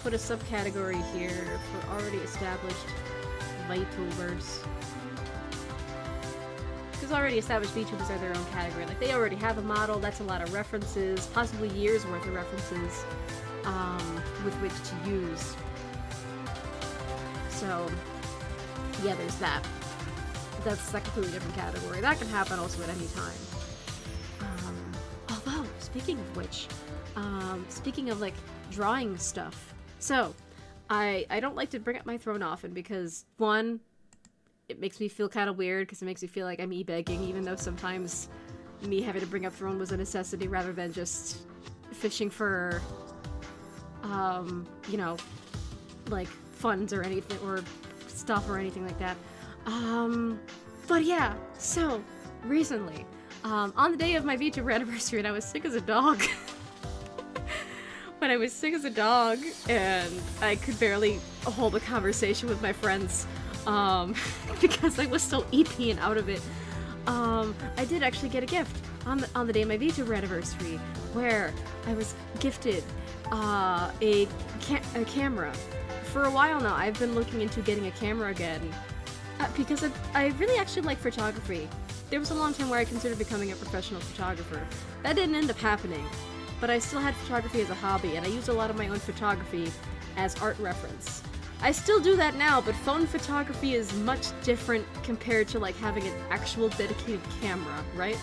Put a subcategory here for already established VTubers. Because already established VTubers are their own category. Like, they already have a model, that's a lot of references, possibly years worth of references with which to use. So, yeah, there's that. That's a completely different category. That can happen also at any time. Although, speaking of which, speaking of, like, drawing stuff, so, I don't like to bring up my throne often because, one, it makes me feel kind of weird because it makes me feel like I'm e-begging, even though sometimes me having to bring up throne was a necessity rather than just fishing for, you know, like, funds or anything, or stuff or anything like that. But yeah, so, recently, on the day of my VTuber anniversary, and I was sick as a dog. When I was sick as a dog and I could barely hold a conversation with my friends, because I was so EP and out of it. I did actually get a gift on the day of my VTuber anniversary, where I was gifted a camera. For a while now, I've been looking into getting a camera again, because I really actually like photography. There was a long time where I considered becoming a professional photographer. That didn't end up happening, but I still had photography as a hobby, and I used a lot of my own photography as art reference. I still do that now, but phone photography is much different compared to like having an actual dedicated camera, right?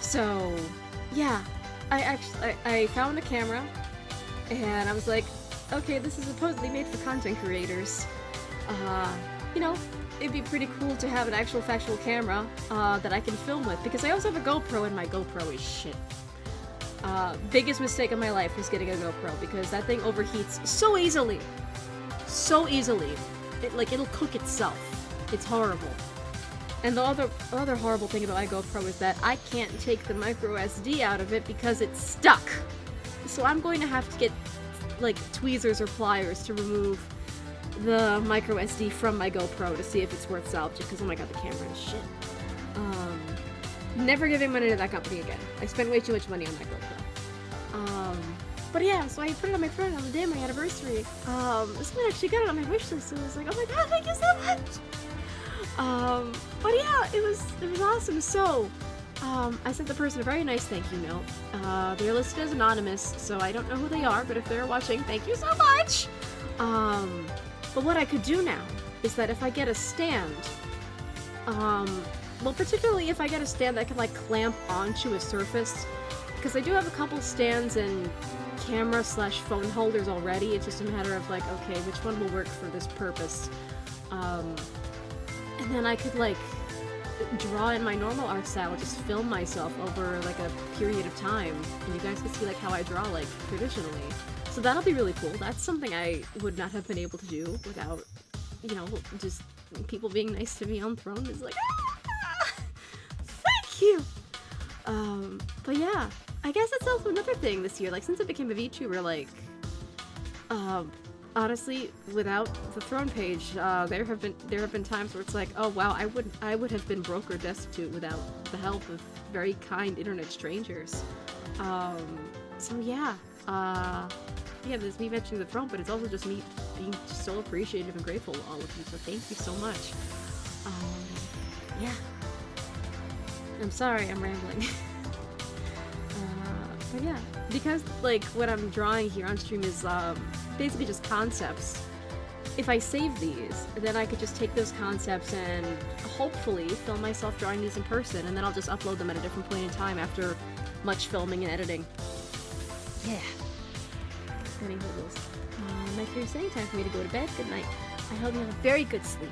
So, yeah, I found a camera, and I was like, okay, this is supposedly made for content creators. You know, it'd be pretty cool to have an actual factual camera that I can film with, because I also have a GoPro, and my GoPro is shit. Biggest mistake of my life was getting a GoPro, because that thing overheats so easily. So easily. It'll cook itself. It's horrible. And the other horrible thing about my GoPro is that I can't take the micro SD out of it because it's stuck. So I'm going to have to get like tweezers or pliers to remove the micro SD from my GoPro to see if it's worth salvaging, because oh my god, the camera is shit. Never giving money to that company again. I spent way too much money on my GoPro. But yeah, so I put it on my phone on the day of my anniversary. Someone actually got it on my wish list, so I was like, oh my god, thank you so much! But yeah, it was awesome. So, I sent the person a very nice thank you note. They're listed as anonymous, so I don't know who they are, but if they're watching, thank you so much! But what I could do now is that if I get a stand, well, particularly if I get a stand that can like clamp onto a surface, because I do have a couple stands and camera/phone holders already. It's just a matter of like, okay, which one will work for this purpose? And then I could like draw in my normal art style, just film myself over like a period of time, and you guys can see like how I draw like traditionally. So that'll be really cool. That's something I would not have been able to do without, you know, just people being nice to me on Throne. Is like, thank you! But yeah, I guess that's also another thing this year. Like, since I became a VTuber, like, honestly, without the Throne page, there have been times where it's like, oh wow, I would have been broke or destitute without the help of very kind internet strangers. So yeah, yeah, there's me mentioning the Throne, but it's also just me being so appreciative and grateful to all of you. So thank you so much. Yeah. I'm sorry, I'm rambling. But yeah, because like what I'm drawing here on stream is basically just concepts. If I save these, then I could just take those concepts and hopefully film myself drawing these in person, and then I'll just upload them at a different point in time after much filming and editing. Yeah. My favorite setting time for me to go to bed. Good night. I hope you have a very good sleep.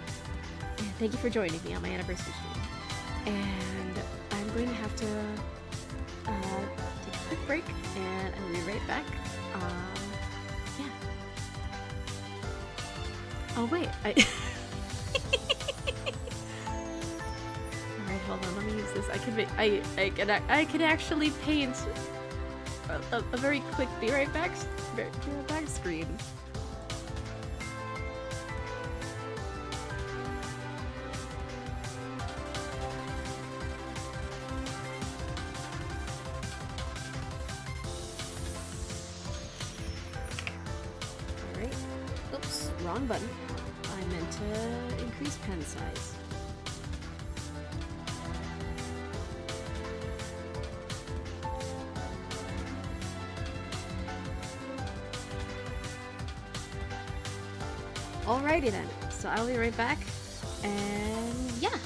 And thank you for joining me on my anniversary stream. And I'm going to have to take a quick break, and I'll be right back. Yeah. Oh wait, Alright, hold on, let me use this. I can actually paint a very quick be right back screen. Alright. Oops, wrong button. I meant to increase pen size. Alrighty then, so I'll be right back, and yeah.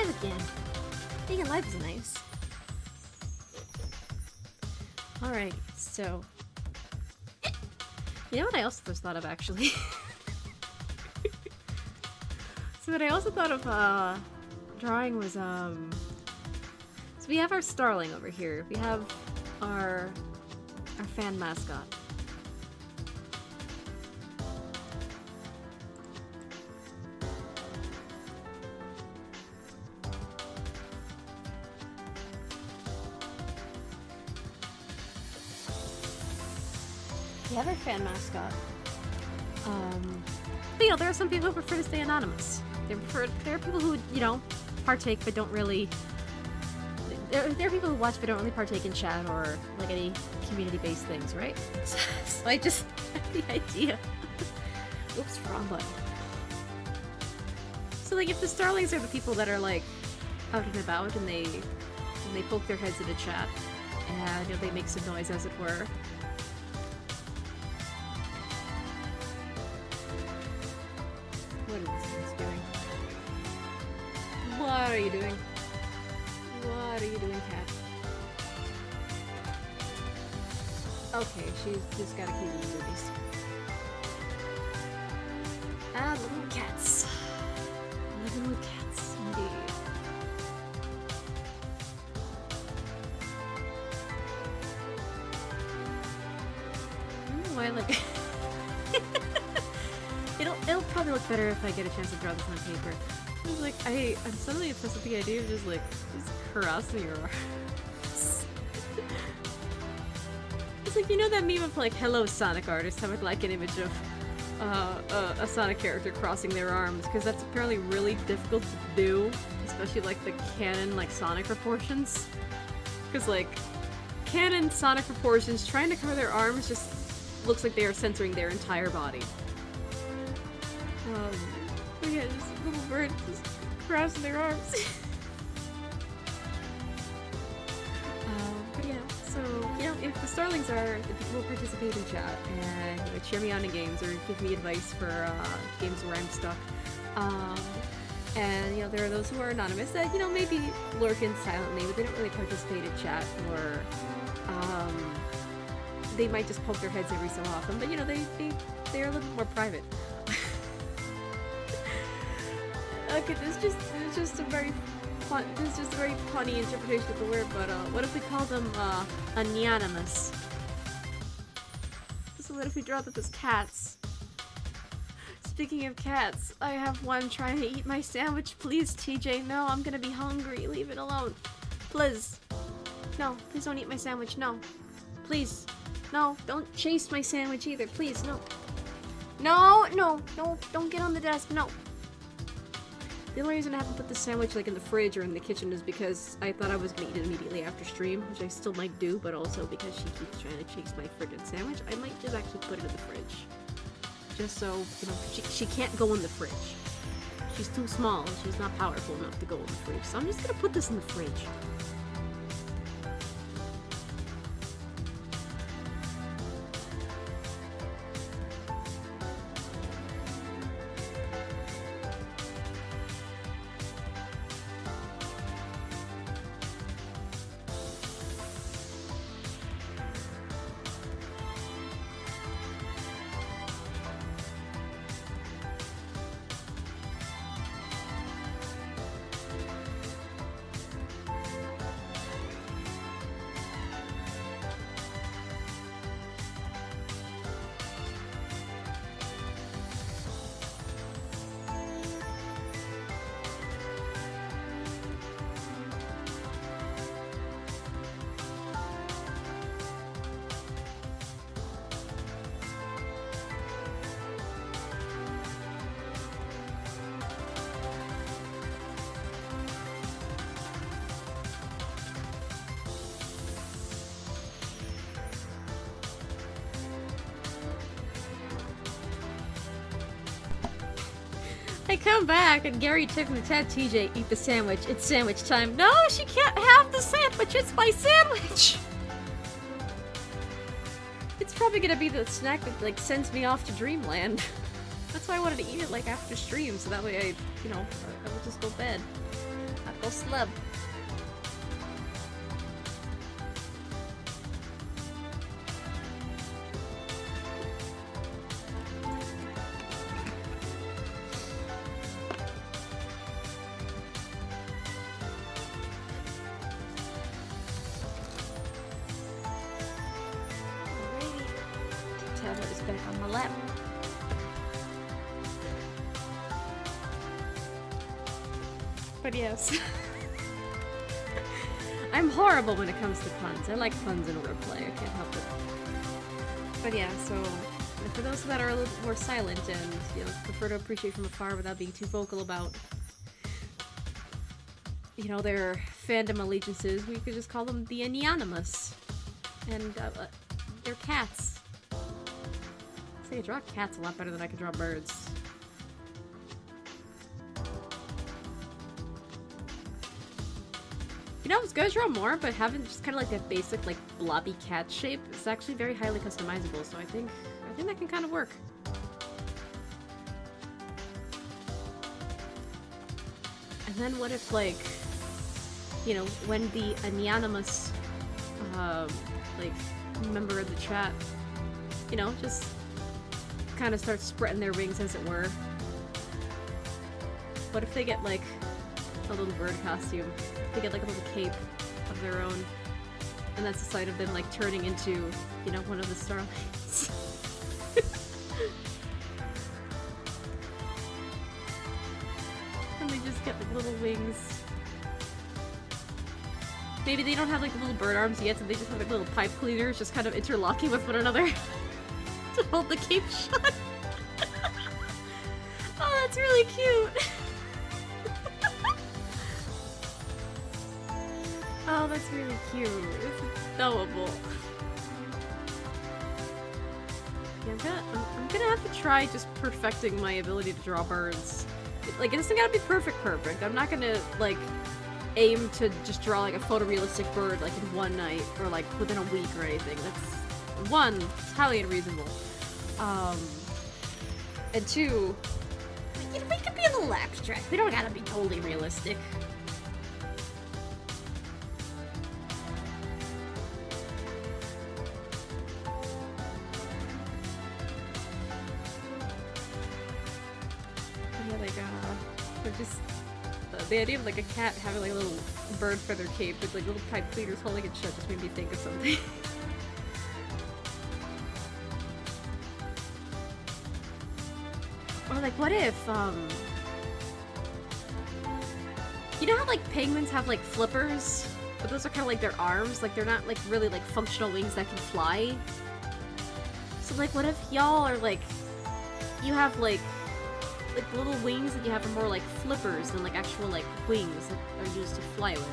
live again. Being alive is nice. Alright, so... You know what I also just thought of, actually? So what I also thought of, drawing was, So we have our starling over here. We have our fan mascot. We have our fan mascot. But, you know, there are some people who prefer to stay anonymous. There are people who, you know, partake but don't really... There are people who watch but don't really partake in chat or, like, any community-based things, right? So I just had the idea. Oops, wrong button. So, like, if the starlings are the people that are, like, out and about and they poke their heads into chat and, you know, they make some noise, as it were. What is this doing? What are you doing? What are you doing, cat? Okay, she's just gotta keep eating movies. Ah, living with cats. Living with cats, indeed. I don't know why, like... It'll probably look better if I get a chance to draw this on paper. It's like, I'm suddenly obsessed with the idea of just harassing your arms. It's like, you know that meme of like, hello Sonic artist, having like an image of a Sonic character crossing their arms, because that's apparently really difficult to do, especially like the canon like Sonic proportions. Because like, canon Sonic proportions, trying to cover their arms just looks like they are censoring their entire body. Look at this little bird just crossing their arms. But yeah, so, you know, if the starlings are the people who participate in chat and, you know, cheer me on in games or give me advice for games where I'm stuck, and, you know, there are those who are anonymous that, you know, maybe lurk in silently, but they don't really participate in chat, or they might just poke their heads every so often, but, you know, they're a little more private. Okay, this is just a very funny interpretation of the word, but what if we call them anonymous? So what if we draw them as cats? Speaking of cats, I have one trying to eat my sandwich. Please, TJ, no, I'm gonna be hungry. Leave it alone. Please. No, please don't eat my sandwich. No. Please. No, don't chase my sandwich either. Please, no. No, no, no, don't get on the desk. No. The only reason I haven't put the sandwich like in the fridge or in the kitchen is because I thought I was gonna eat it immediately after stream, which I still might do, but also because she keeps trying to chase my friggin' sandwich, I might just actually put it in the fridge. Just so, you know, she can't go in the fridge. She's too small, she's not powerful enough to go in the fridge, so I'm just gonna put this in the fridge. I come back and Gary took me to TJ, eat the sandwich. It's sandwich time. No, she can't have the sandwich. It's my sandwich. It's probably gonna be the snack that like sends me off to dreamland. That's why I wanted to eat it like after stream, so that way I will just go to bed. Go slub. Tablet is back on my lap. But yes. I'm horrible when it comes to puns. I like puns in wordplay, I can't help it. But yeah, so for those that are a little more silent and, you know, prefer to appreciate from afar without being too vocal about, you know, their fandom allegiances, we could just call them the anonymous. And they're cats. I can draw cats a lot better than I can draw birds. You know, I was gonna draw more, but having just kind of like that basic, like, blobby cat shape is actually very highly customizable, so I think that can kind of work. And then what if, like, you know, when the anonymous, like, member of the chat, you know, just kind of start spreading their wings, as it were. What if they get, like, a little bird costume? They get, like, a little cape of their own, and that's the sight of them, like, turning into, you know, one of the starlings. And they just get, like, little wings. Maybe they don't have, like, the little bird arms yet, so they just have, like, little pipe cleaners just kind of interlocking with one another. To hold the cape shut. Oh, that's really cute. Oh, that's really cute. It's adorable. Yeah, I'm gonna have to try just perfecting my ability to draw birds. Like, it doesn't gotta be perfect. I'm not gonna, like, aim to just draw, like, a photorealistic bird, like, in one night, or, like, within a week or anything. That's... One, it's highly unreasonable. And two, you know, they could be a little abstract. They don't gotta be totally realistic. Yeah, like, they're just... the idea of, like, a cat having, like, a little bird feather cape with, like, little pipe cleaners holding it shut just made me think of something. Or, like, what if, you know how, like, penguins have, like, flippers? But those are kind of like their arms? Like, they're not, like, really, like, functional wings that can fly? So, like, what if y'all are, like, you have, like, little wings that you have are more, like, flippers than, like, actual, like, wings that are used to fly with?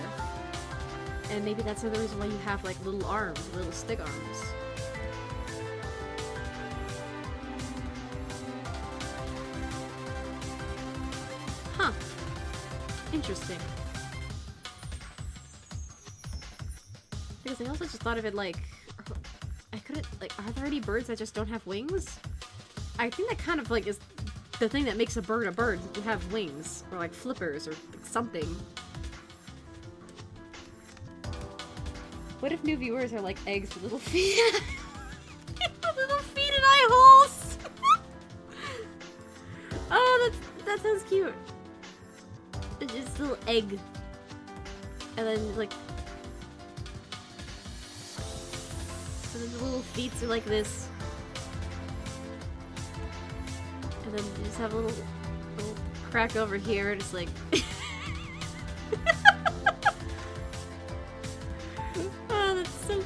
And maybe that's another reason why you have, like, little arms, little stick arms. Huh. Interesting. Because I also just thought of it like... I couldn't... Like, are there any birds that just don't have wings? I think that kind of, like, is the thing that makes a bird to have wings. Or, like, flippers or like, something. What if new viewers are like eggs with little feet? Little feet and eye holes! Oh, that sounds cute. It's just a little egg. And then, like... And then the little feet are like this. And then you just have a little crack over here, just like... Oh, that's so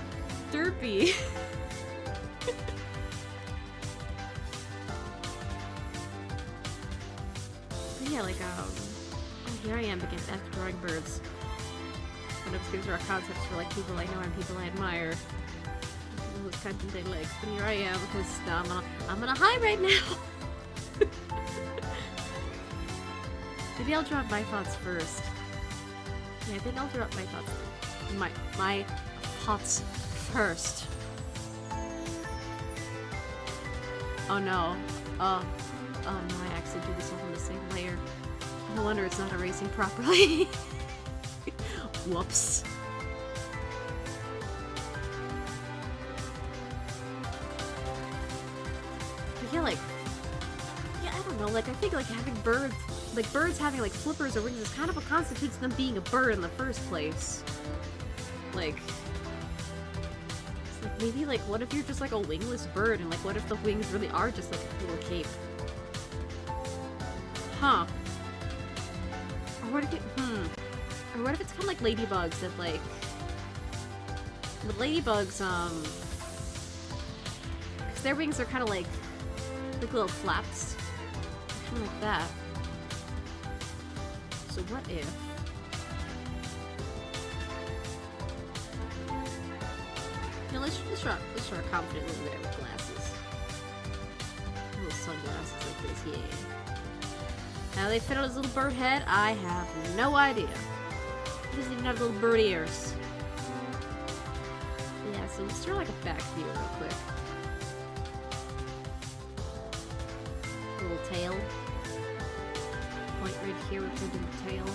derpy. But yeah, like, oh, here I am again, back to drawing birds. And I was gonna draw concepts for, like, people I know and people I admire. People whose content I like. But here I am, because now I'm on a high right now. Maybe I'll draw my thoughts first. Yeah, I think I'll draw my thoughts first. My thoughts first. Oh no. Oh no, I actually do this all in the same layer. No wonder it's not erasing properly. Whoops. But yeah, like, yeah, I don't know, like, I think, like, having birds, like, birds having, like, flippers or wings is kind of what constitutes them being a bird in the first place. Like, it's like, maybe, like, what if you're just, like, a wingless bird, and, like, what if the wings really are just, like, a little cape? Huh. Or what if it, or what if it's kind of like ladybugs that, like, with ladybugs, because their wings are kind of like little flaps. Kind of like that. So what if... You know, let's try a confident little guy with glasses. Little sunglasses like this, yeah. How they fit on his little bird head, I have no idea. He doesn't even have little bird ears. Yeah, so let's try like a back view real quick. A little tail. Point right here with the little tail.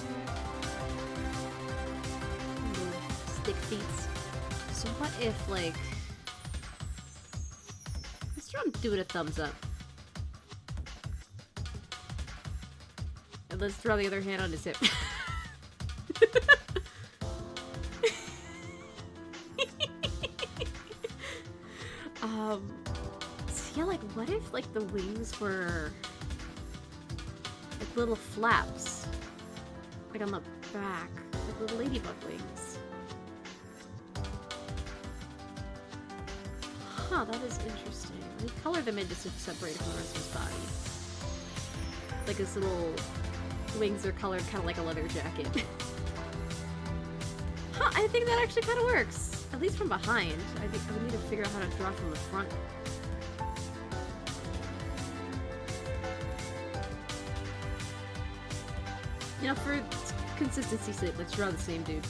Little stick feet. So what if, like... Let's try and do it a thumbs up. And let's draw the other hand on his hip. So yeah, like, what if, like, the wings were, like, little flaps? Like, on the back. Like, little ladybug wings. Huh, that is interesting. We color them in just to separate it from the rest of his body. Like, his little wings are colored kind of like a leather jacket. Huh, I think that actually kind of works. At least from behind. I think I would need to figure out how to draw from the front. You know, for consistency's sake, let's draw the same dude.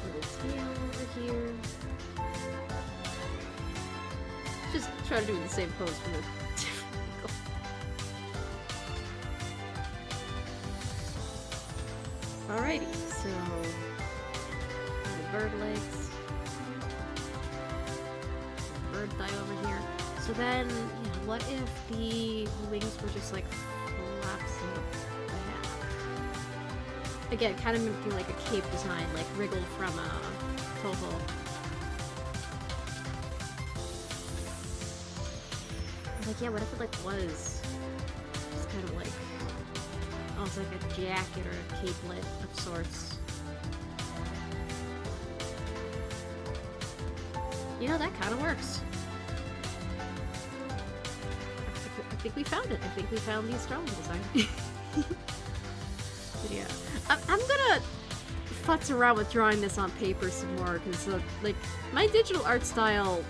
Little tail over here. Just try to do the same pose from a different angle. Alrighty, so the bird legs, bird thigh over here. So then, yeah, what if the wings were just like flaps in the back? Again, kind of mimicking like a cape design, like Wriggle from Toho. Like, yeah, what if it, like, was just kind of like, almost like a jacket or a capelet of sorts? You know, that kind of works. I think we found it. I think we found the Australian design. But yeah. I'm gonna futz around with drawing this on paper some more, because, like, my digital art style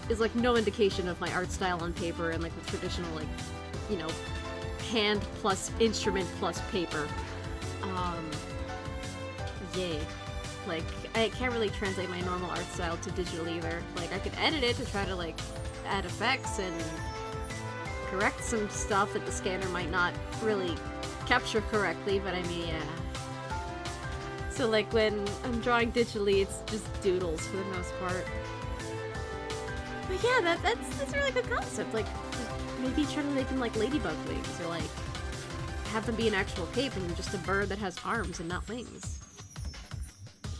is like no indication of my art style on paper and like the traditional, like, you know, hand plus instrument plus paper. Yay. Like, I can't really translate my normal art style to digital either. Like, I could edit it to try to, like, add effects and correct some stuff that the scanner might not really capture correctly, but I mean, yeah. So, like, when I'm drawing digitally, it's just doodles for the most part. But yeah, that's a really good concept. Like, maybe try to make them like ladybug wings, or like have them be an actual cape and just a bird that has arms and not wings.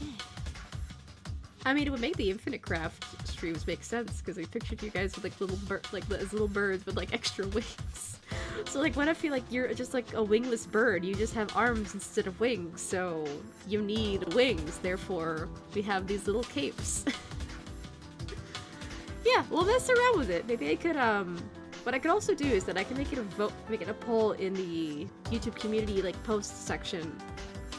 Yeah. I mean, it would make the Infinite Craft streams make sense, because I pictured you guys with like little birds with like extra wings. So like, what if you're just like a wingless bird? You just have arms instead of wings, so you need wings. Therefore, we have these little capes. Yeah, we'll mess around with it. Maybe I could, what I could also do is that I can make it a poll in the YouTube community, like, post section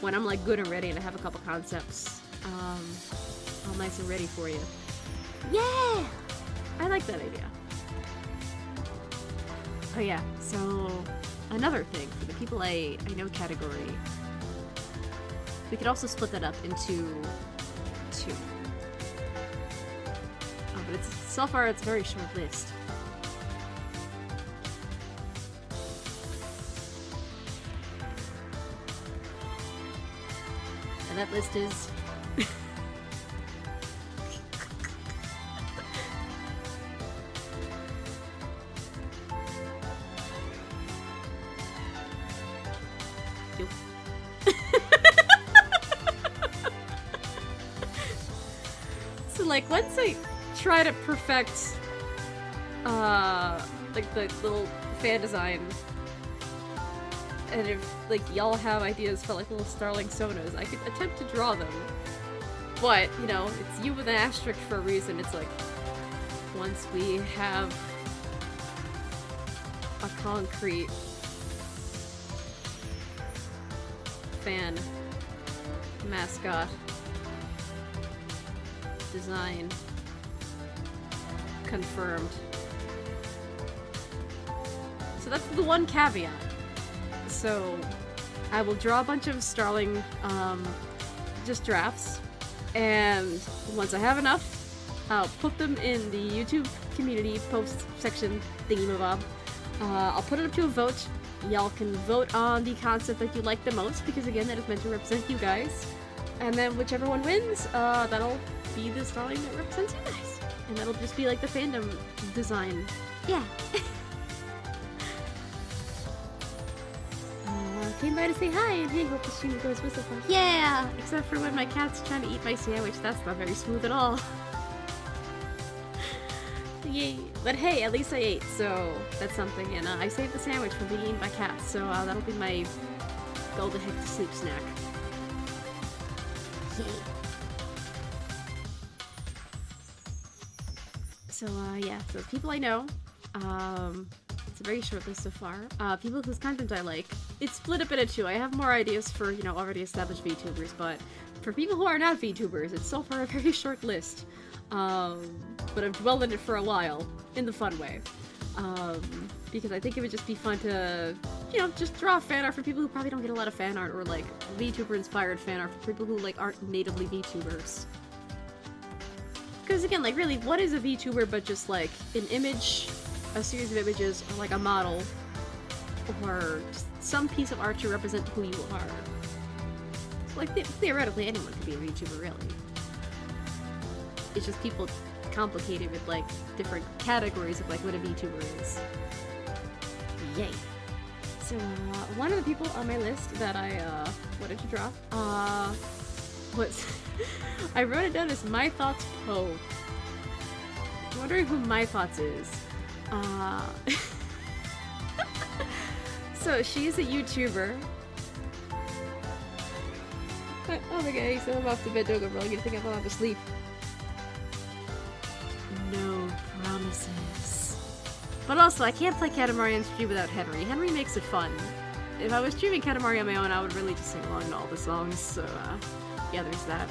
when I'm, like, good and ready and I have a couple concepts, all nice and ready for you. Yeah! I like that idea. Oh yeah, so another thing for the people I know category, we could also split that up into two. but it's so far it's a very short list. And that list is So like, let's say try to perfect like the little fan design, and if like y'all have ideas for like little starling sonas, I could attempt to draw them, but you know, it's you with an asterisk for a reason. It's like, once we have a concrete fan mascot design confirmed. So that's the one caveat. So I will draw a bunch of starling just drafts, and once I have enough, I'll put them in the YouTube community post section thingy-mabob. I'll put it up to a vote. Y'all can vote on the concept that you like the most, because again, that is meant to represent you guys. And then whichever one wins, that'll be the starling that represents you guys. And that'll just be like the fandom design. Yeah. Came by to say hi and hey, hope the stream goes well so far. Yeah! Except for when my cat's trying to eat my sandwich, that's not very smooth at all. Yay. But hey, at least I ate, so that's something. And I saved the sandwich from being eaten by cats, so that'll be my go the heck to sleep snack. Yay. So yeah, so people I know, it's a very short list so far. People whose content I like, it's split up into two. I have more ideas for, you know, already established VTubers, but for people who are not VTubers, it's so far a very short list. But I've dwelled in it for a while, in the fun way. Because I think it would just be fun to, you know, just draw fan art for people who probably don't get a lot of fan art, or like VTuber-inspired fan art for people who like aren't natively VTubers. Because again, like really, what is a VTuber but just like an image, a series of images, or like a model, or just some piece of art to represent who you are. So, like theoretically, anyone could be a VTuber, really. It's just people complicate it with like different categories of like what a VTuber is. Yay! So one of the people on my list that I wanted to draw was I wrote it down as My Thoughts Poe. I'm wondering who My Thoughts is. So she's a YouTuber. Oh my god, so I'm off to bed, don't go wrong. You think I'm allowed to sleep? No promises. But also, I can't play Katamari on stream without Henry. Henry makes it fun. If I was streaming Katamari on my own, I would really just sing along to all the songs, so yeah, there's that.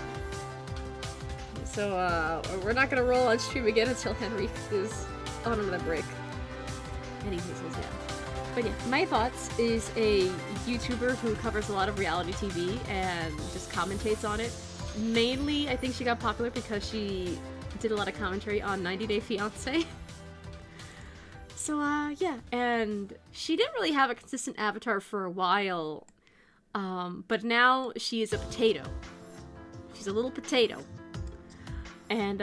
So, we're not gonna roll on stream again until Henry is on another break. Anyways, yeah. But yeah, My Thoughts is a YouTuber who covers a lot of reality TV and just commentates on it. Mainly, I think she got popular because she did a lot of commentary on 90 Day Fiancé. So, yeah, and she didn't really have a consistent avatar for a while, but now she is a potato. She's a little potato. And,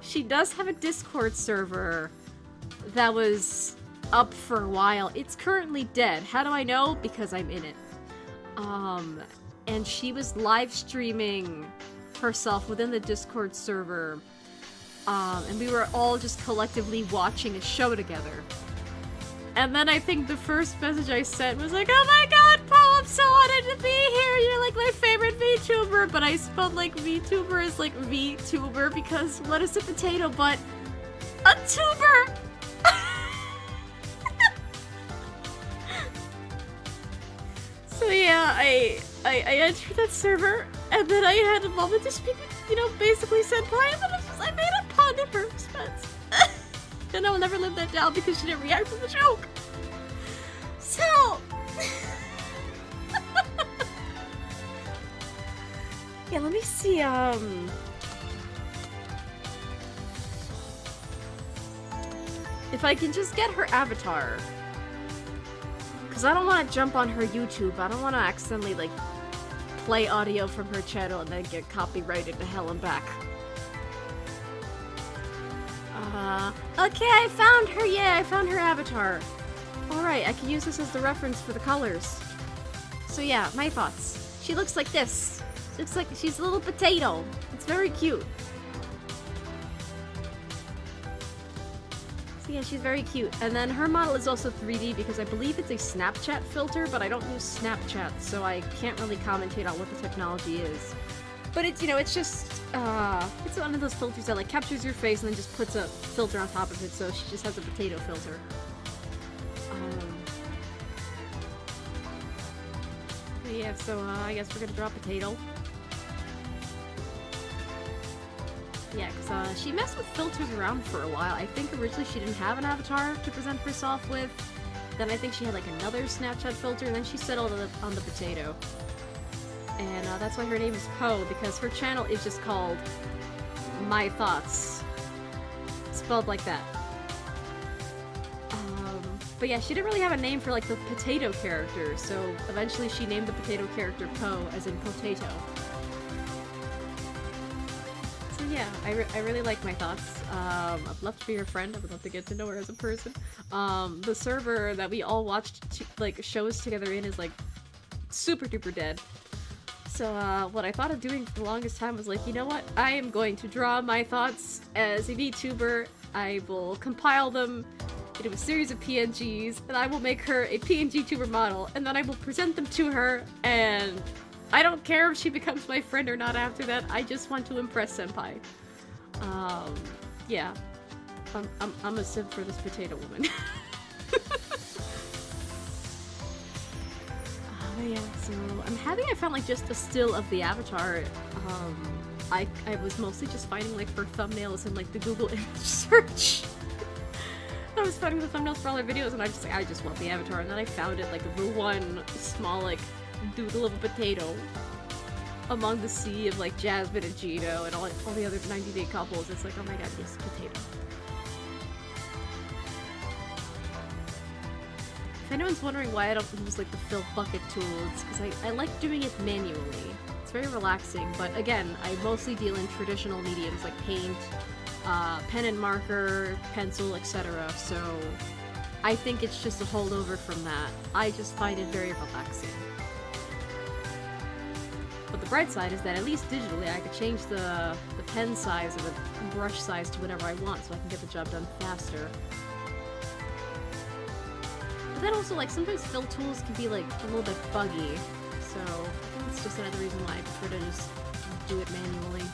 she does have a Discord server that was up for a while. It's currently dead. How do I know? Because I'm in it. And she was live streaming herself within the Discord server, and we were all just collectively watching a show together. And then I think the first message I sent was like, oh my god, Paul, I'm so honored to be here! You're like my favorite VTuber! But I spelled like VTuber as like VTuber because what is a potato but a tuber? So yeah, I entered that server, and then I had a moment to speak with, you know, basically senpai, and then I made a pun at her expense. And I will never live that down because she didn't react to the joke. So... yeah, let me see, if I can just get her avatar. Because I don't want to jump on her YouTube. I don't want to accidentally, like, play audio from her channel and then get copyrighted to hell and back. Okay, I found her! Yeah, I found her avatar. Alright, I can use this as the reference for the colors. So yeah, my thoughts. She looks like this. She looks like she's a little potato. It's very cute. So yeah, she's very cute. And then her model is also 3D because I believe it's a Snapchat filter, but I don't use Snapchat, so I can't really commentate on what the technology is. But it's, you know, it's just, it's one of those filters that, like, captures your face and then just puts a filter on top of it, so she just has a potato filter. Yeah, so, I guess we're gonna draw a potato. Yeah, because, she messed with filters around for a while. I think originally she didn't have an avatar to present herself with. Then I think she had, like, another Snapchat filter, and then she settled on the potato. And that's why her name is Poe, because her channel is just called My Thoughts. Spelled like that. But yeah, she didn't really have a name for, like, the potato character, so eventually she named the potato character Poe, as in potato. So yeah, I really like My Thoughts. I'd love to be her friend. I would love to get to know her as a person. The server that we all watched, like, shows together in is, like, super duper dead. So, what I thought of doing for the longest time was like, you know what? I am going to draw my thoughts as a VTuber. I will compile them into a series of PNGs, and I will make her a PNG tuber model, and then I will present them to her, and I don't care if she becomes my friend or not after that. I just want to impress Senpai. Yeah. I'm a simp for this potato woman. Yeah, so I'm having I found like just a still of the avatar. I was mostly just finding like her thumbnails in like the Google image search. I was finding the thumbnails for all her videos and I just want the avatar, and then I found it like the one small like doodle of a potato among the sea of like Jasmine and Gino and all the other 90-day couples. It's like, oh my god, yes, potato. If anyone's wondering why I don't use like the fill bucket tool, it's because I like doing it manually. It's very relaxing, but again, I mostly deal in traditional mediums like paint, pen and marker, pencil, etc. So I think it's just a holdover from that. I just find it very relaxing. But the bright side is that at least digitally I could change the pen size or the brush size to whatever I want so I can get the job done faster. But then also, like, sometimes fill tools can be, like, a little bit buggy, so I think it's just another reason why I prefer to just do it manually.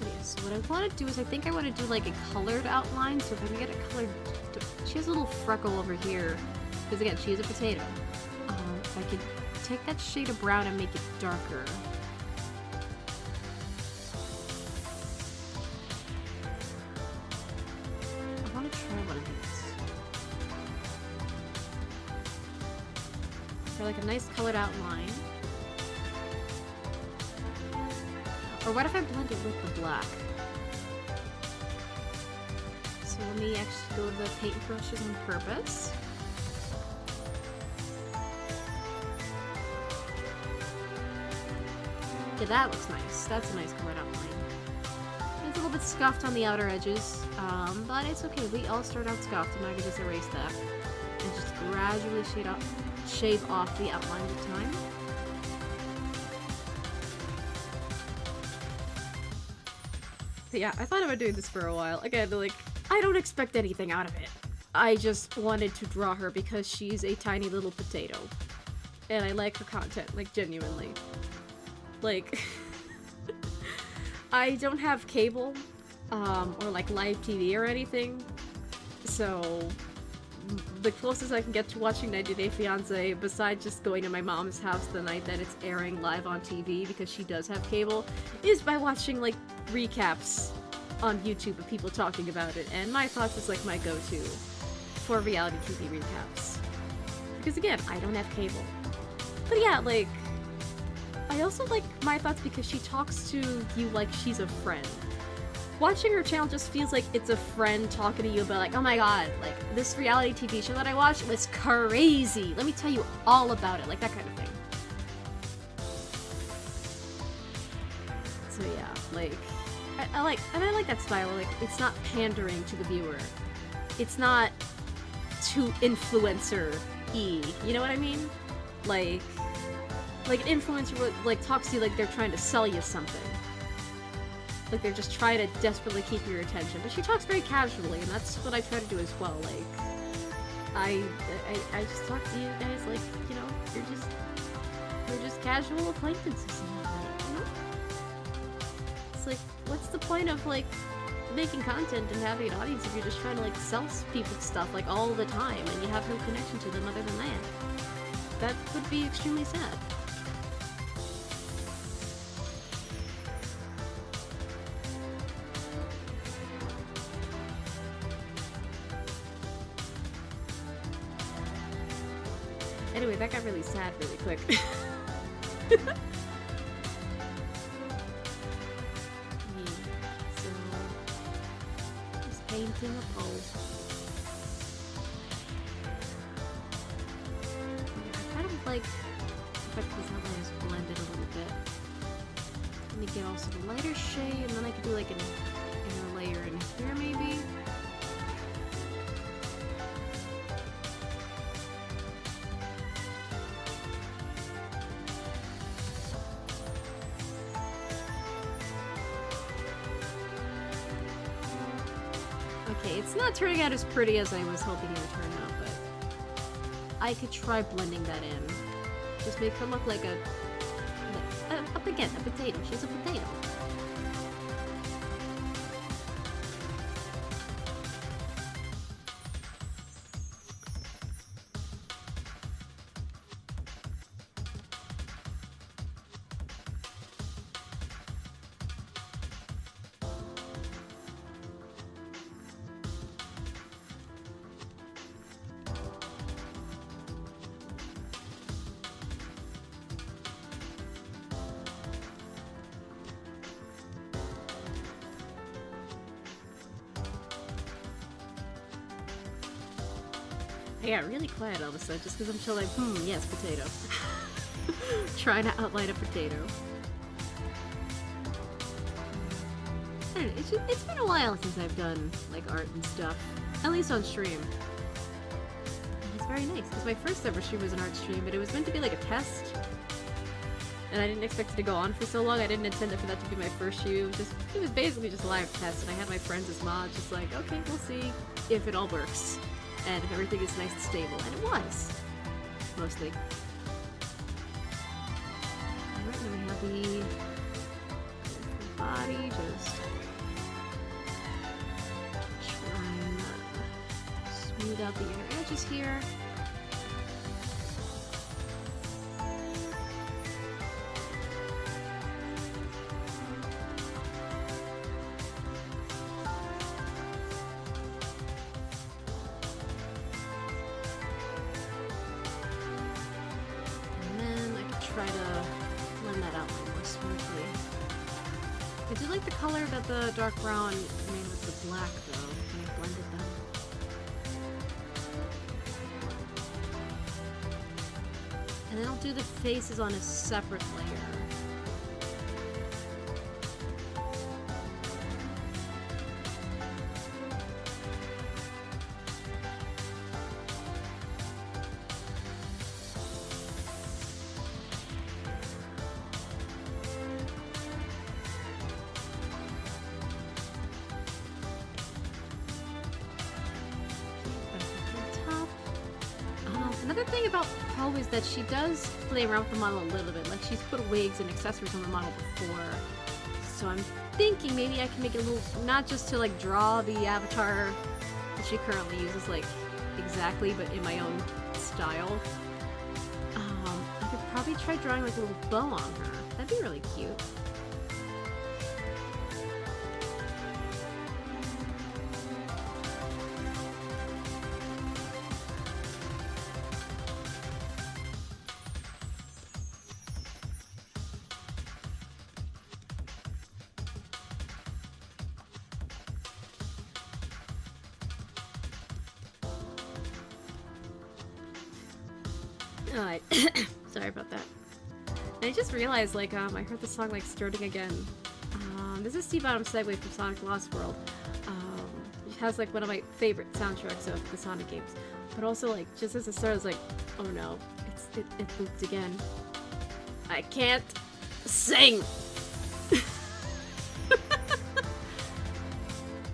Okay, so what I want to do is I think I want to do, like, a colored outline, so if I can get a colored... She has a little freckle over here, because again, she is a potato. If I could take that shade of brown and make it darker. For like a nice colored outline. Or what if I blend it with the black? So let me actually go to the paint brushes on purpose. Yeah, that looks nice. That's a nice colored outline. It's a little bit scuffed on the outer edges, but it's okay. We all start out scuffed, and I can just erase that and just gradually shave off the outline with time. But yeah, I thought about doing this for a while. Again, like, I don't expect anything out of it. I just wanted to draw her because she's a tiny little potato. And I like her content, like, genuinely. Like, I don't have cable, or like live TV or anything, so the closest I can get to watching 90 Day Fiancé, besides just going to my mom's house the night that it's airing live on TV, because she does have cable, is by watching, like, recaps on YouTube of people talking about it, and My Thoughts is, like, my go-to for reality TV recaps. Because, again, I don't have cable. But yeah, like, I also like My Thoughts because she talks to you like she's a friend. Watching her channel just feels like it's a friend talking to you about like, oh my god, like this reality TV show that I watched was crazy. Let me tell you all about it, like that kind of thing. So yeah, like I like that style. Like it's not pandering to the viewer. It's not too influencer-y. You know what I mean? Like an influencer would, like, talks to you like they're trying to sell you something. Like they're just trying to desperately keep your attention. But she talks very casually, and that's what I try to do as well. Like, I just talk to you guys like, you know, you're just casual acquaintances in that way, you know? It's like, what's the point of, like, making content and having an audience if you're just trying to, like, sell people stuff, like, all the time, and you have no connection to them other than that? That would be extremely sad. Anyway, that got really sad really quick. So, just painting a pole. I kind of like the fact these outlines blended a little bit. Let me get also the lighter shade, and then I could do like an inner layer in here maybe. Okay, it's not turning out as pretty as I was hoping it would turn out, but I could try blending that in. Just make her look like a potato. She's a potato. I got really quiet all of a sudden just because I'm still like, yes, potato. Trying to outline a potato. I don't know, it's been a while since I've done, like, art and stuff. At least on stream. And it's very nice, because my first ever stream was an art stream, but it was meant to be like a test. And I didn't expect it to go on for so long. I didn't intend for that to be my first shoot. It was basically just a live test, and I had my friends as mods, just like, okay, we'll see if it all works. And if everything is nice and stable, and it was. Mostly. Alright, then we have the body, just trying to smooth out the inner edges here. Color that the dark brown made with the black, though, and I blended them. And then I'll do the faces on a separate layer. That she does play around with the model a little bit. Like, she's put wigs and accessories on the model before. So I'm thinking maybe I can make it a little, not just to, like, draw the avatar that she currently uses, like, exactly, but in my own style. I could probably try drawing, like, a little bow on her. That'd be really cute. Alright. Sorry about that. And I just realized, like, I heard the song, like, starting again. This is T-Bottom Segue from Sonic Lost World. It has, like, one of my favorite soundtracks of the Sonic games. But also, like, just as it started, I was like, oh no, it looped again. I can't sing!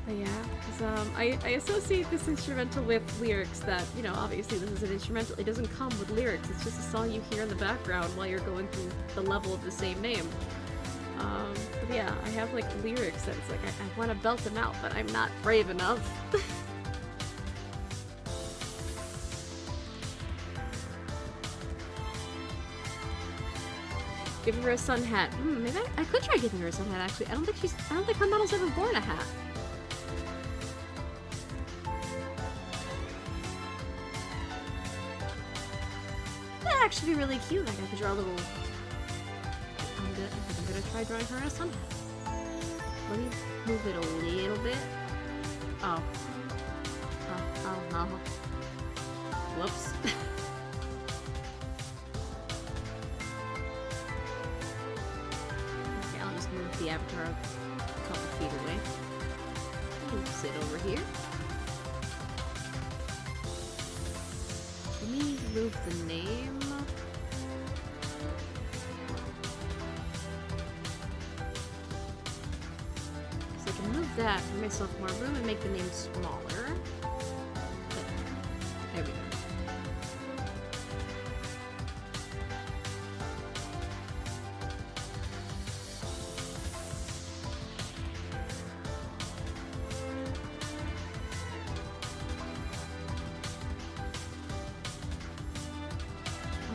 But yeah, because I associate this instrumental with lyrics that, you know, obviously this is an instrumental. It doesn't come with lyrics. It's just a song you hear in the background while you're going through the level of the same name. But yeah, I have like lyrics that it's like I want to belt them out, but I'm not brave enough. Giving her a sun hat. Maybe I could try giving her a sun hat actually. I don't think her model's ever worn a hat. That'd actually be really cute. Like I could draw a little. I'm gonna try drawing her a sun hat. Let me move it a little bit. Oh. Oh. Whoops. Okay, I'll just move the avatar a couple feet away. Sit over here. Let me move the name. So I can move that, give myself more room and make the name smaller. There we go.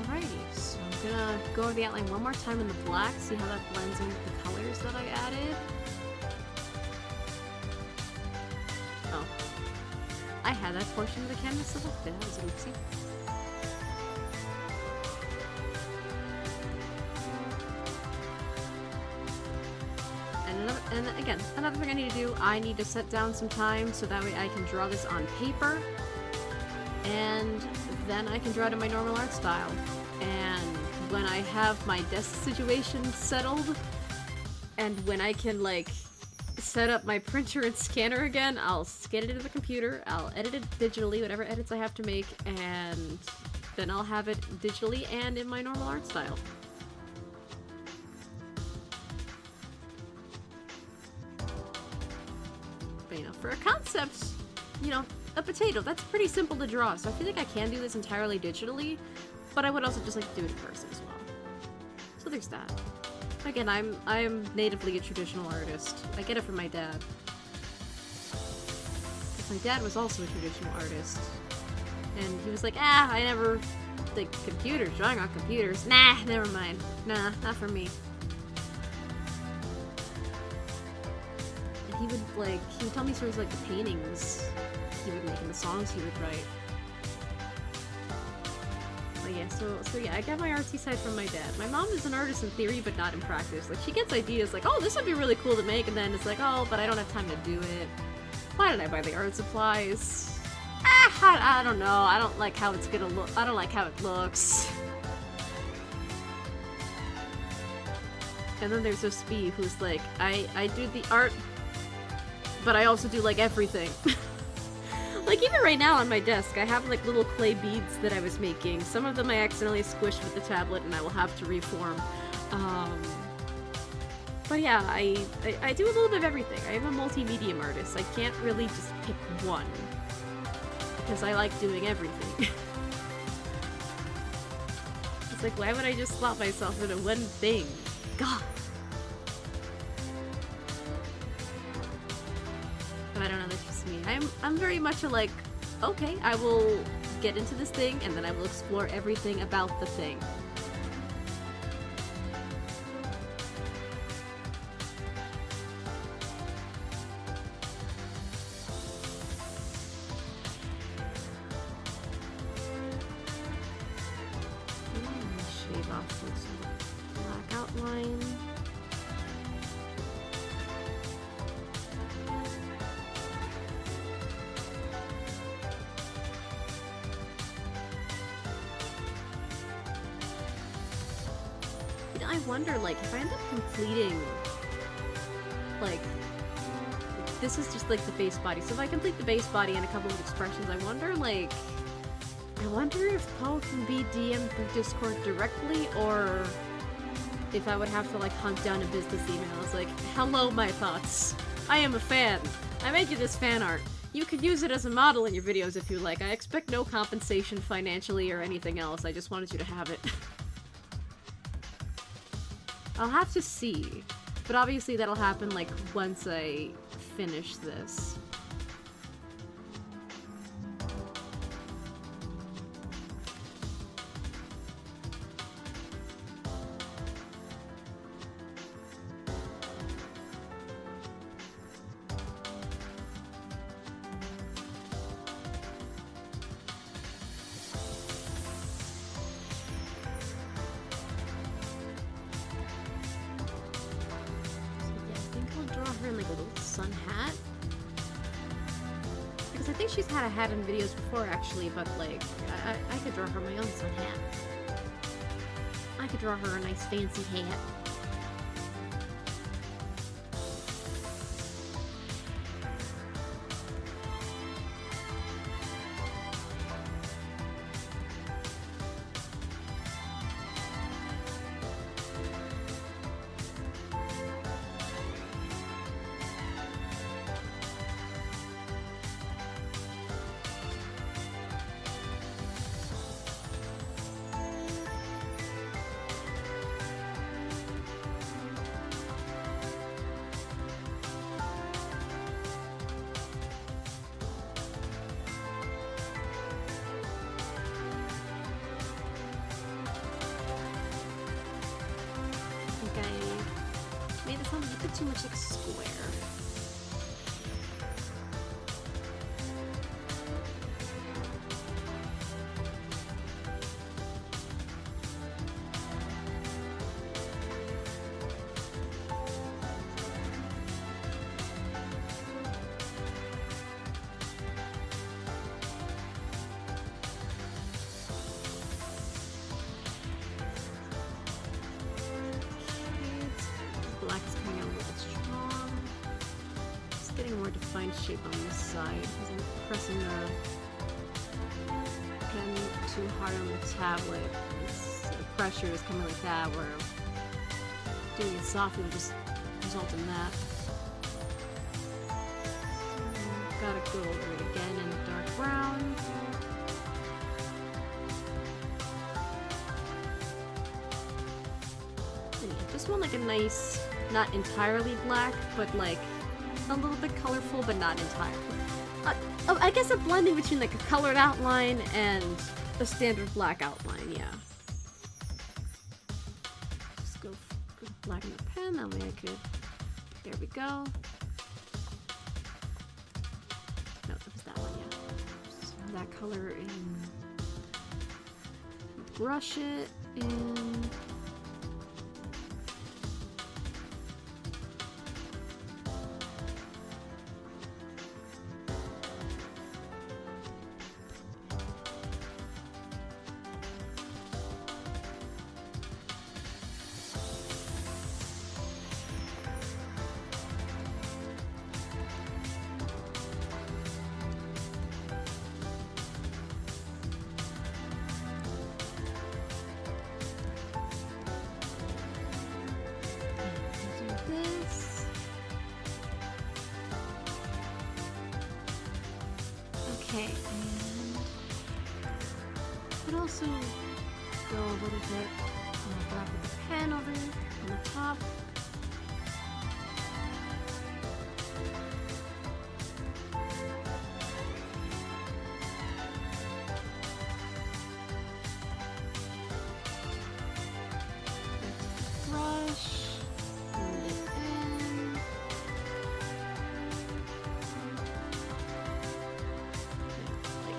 Alrighty, so I'm gonna go over the outline one more time in the black, see how that blends in with the colors that I added. Oh. I had that portion of the canvas selected. That was an oopsie. And again, another thing I need to do, I need to set down some time so that way I can draw this on paper. And then I can draw it in my normal art style. And when I have my desk situation settled, and when I can, like, set up my printer and scanner again, I'll scan it into the computer, I'll edit it digitally, whatever edits I have to make, and then I'll have it digitally and in my normal art style. But, you know, for a concept, you know, a potato, that's pretty simple to draw, so I feel like I can do this entirely digitally, but I would also just like to do it in person as well. So there's that. Again, I'm natively a traditional artist. I get it from my dad. My dad was also a traditional artist. And he was like, I never... Like, computers, drawing on computers. Nah, never mind. Nah, not for me. And he would tell me stories like the paintings he would make and the songs he would write. But yeah, so yeah, I got my artsy side from my dad. My mom is an artist in theory, but not in practice. Like, she gets ideas like, oh, this would be really cool to make, and then it's like, oh, but I don't have time to do it. Why did I buy the art supplies? I don't know. I don't like how it's gonna look. I don't like how it looks. And then there's this Bee who's like, I do the art, but I also do, like, everything. Like, even right now on my desk, I have, like, little clay beads that I was making. Some of them I accidentally squished with the tablet, and I will have to reform. But yeah, I do a little bit of everything. I am a multi-medium artist. I can't really just pick one. Because I like doing everything. It's like, why would I just slot myself into one thing? God! But I don't know, that's just me. I'm very much a, like, okay, I will get into this thing, and then I will explore everything about the thing. Shave off some black outline. But I wonder, like, if I end up completing, like, this is just, like, the base body. So if I complete the base body and a couple of expressions, I wonder, like, if Poe can be DM'd through Discord directly, or if I would have to, like, hunt down a business email. It's like, hello, my thoughts. I am a fan. I made you this fan art. You could use it as a model in your videos if you like. I expect no compensation financially or anything else. I just wanted you to have it. I'll have to see. But obviously that'll happen, like, once I finish this. She's had a hat in videos before, actually, but, like, I could draw her my own sun hat. I could draw her a nice fancy hat. Too much like square. Black is coming out a little strong. Just getting more defined shape on this side because I'm pressing the pen too hard on the tablet. The pressure is coming like that, where doing it softly would just result in that. So, gotta go over it again in the dark brown. Just want like a nice, not entirely black, but like a little bit colorful, but not entirely. I guess a blending between like a colored outline and a standard black outline, yeah. Just go black in the pen, that way I could, there we go. No, it was that one, yeah. Just that color in, brush it in. Okay, and could also go a little bit black with the pen over on the top.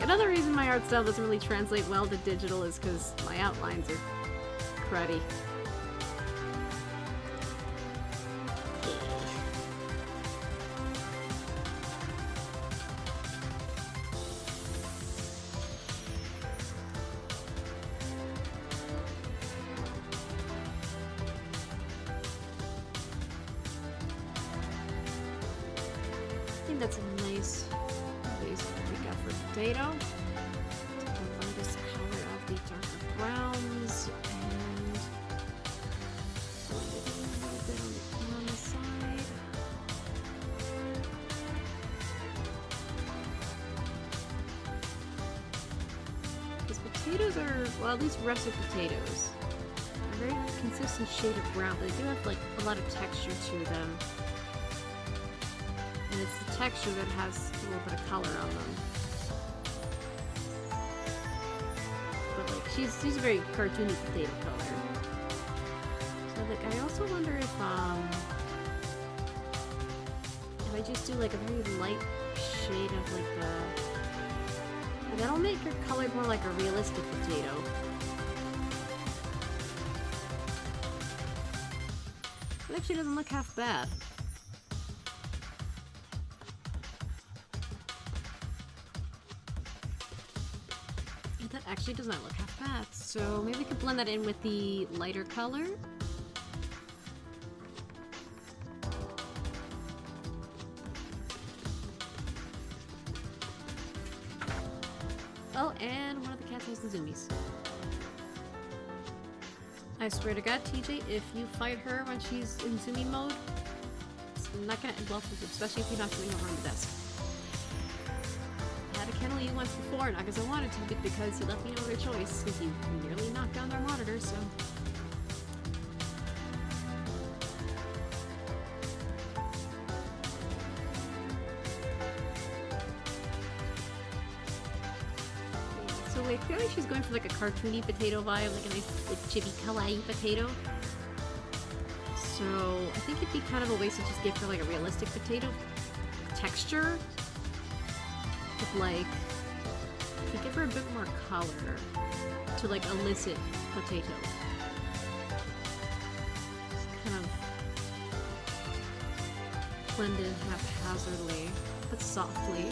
Another reason my art style doesn't really translate well to digital is because my outlines are cruddy. that's a nice base we got for potato. The lightest color of the darker browns and a little bit on the side. Because potatoes are, well, at least russet potatoes, a very consistent shade of brown, but they do have like a lot of texture to them. And it's the texture that has a little bit of color on them. But like, she's a very cartoony potato color. So like, I also wonder if I just do like a very light shade of like the, that'll make her color more like a realistic potato. It actually doesn't look half bad. That actually does not look half bad. So maybe we could blend that in with the lighter color. Oh, and one of the cats has the zoomies. I swear to God, TJ, if you fight her when she's in zoomie mode, it's not gonna end well for you, especially if you're not doing over on the desk. I had to kennel you once before, not because I wanted to, but because you left me no other choice, because you nearly knocked down their monitor, so... So wait, clearly she's going for like a cartoony potato vibe, like a nice like chibi kawaii potato. So I think it'd be kind of a waste to just give her like a realistic potato texture. With like, if you give her a bit more color to like elicit potato. Just kind of blend in haphazardly, but softly.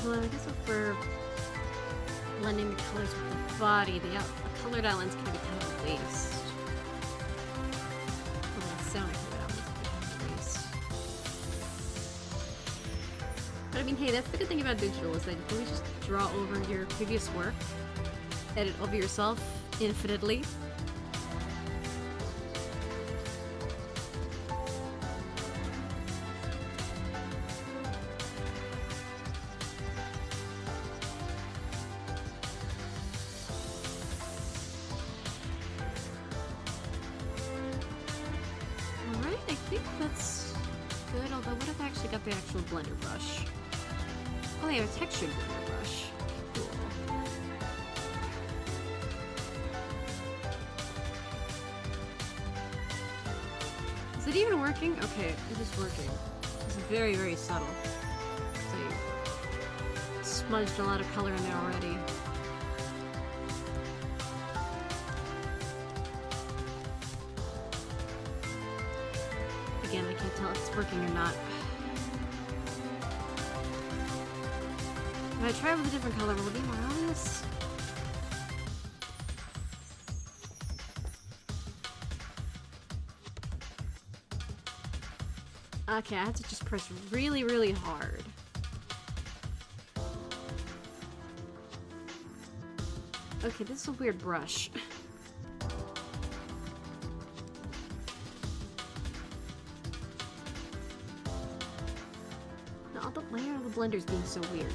Well, I guess if we're blending the colors with the body, the colored outlines can be kind of a waste. Well, the sound colored outlines can be kind of a waste. But I mean, hey, that's the good thing about digital, is that you can always just draw over your previous work, edit over yourself infinitely. The actual blender brush. Oh, they have a textured blender brush. Cool. Is it even working? Okay, it is working. It's very, very subtle. So you smudged a lot of color in there already. Again, I can't tell if it's working or not. If I try with a different color, will it be more obvious? Okay, I have to just press really, really hard. Okay, this is a weird brush. No, the layer of the blender's being so weird.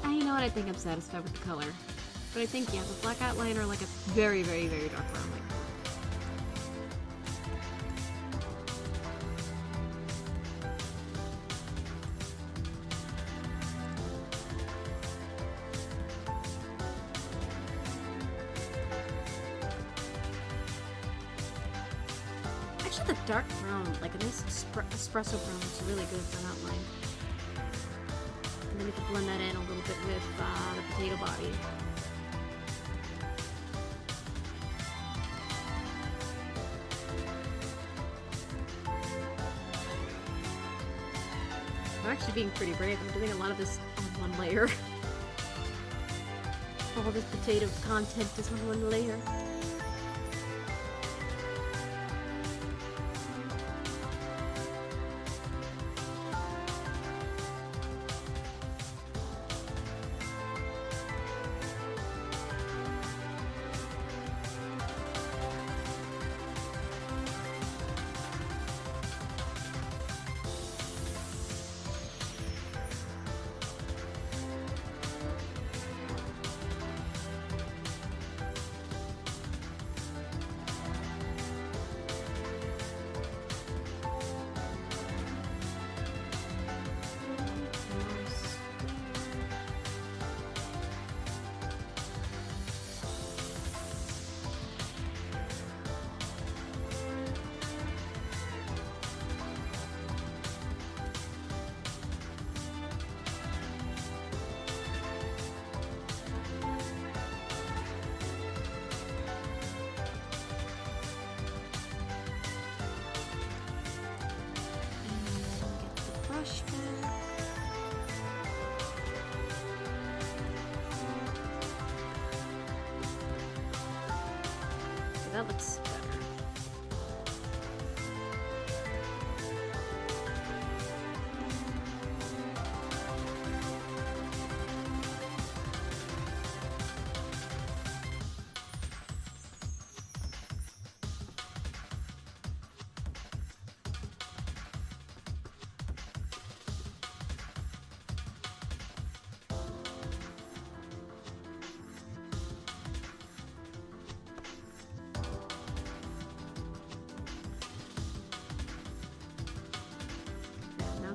You know what, I think I'm satisfied with the color. But I think, yeah, the black outline or like a very, very, very dark brown might work. Actually, the dark brown, like a nice espresso brown, is really good for an outline. And then we can blend that in a little bit with the potato body. I'm actually being pretty brave. I'm doing a lot of this on one layer. All this potato content is on one layer. That looks better.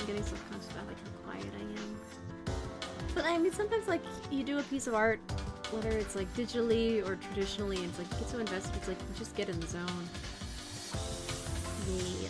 Getting self-conscious about like how quiet I am. But I mean, sometimes like you do a piece of art, whether it's like digitally or traditionally, and it's like you get so invested, it's like you just get in the zone. Yeah.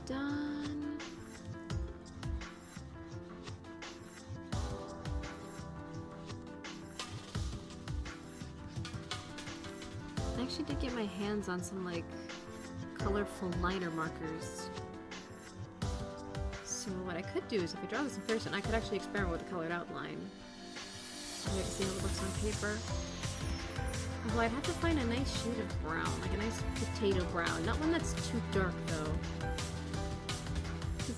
Done. I actually did get my hands on some like colorful liner markers. So what I could do is if I draw this in person, I could actually experiment with a colored outline. So I can see how it looks on paper. Although I'd have to find a nice shade of brown, like a nice potato brown. Not one that's too dark though.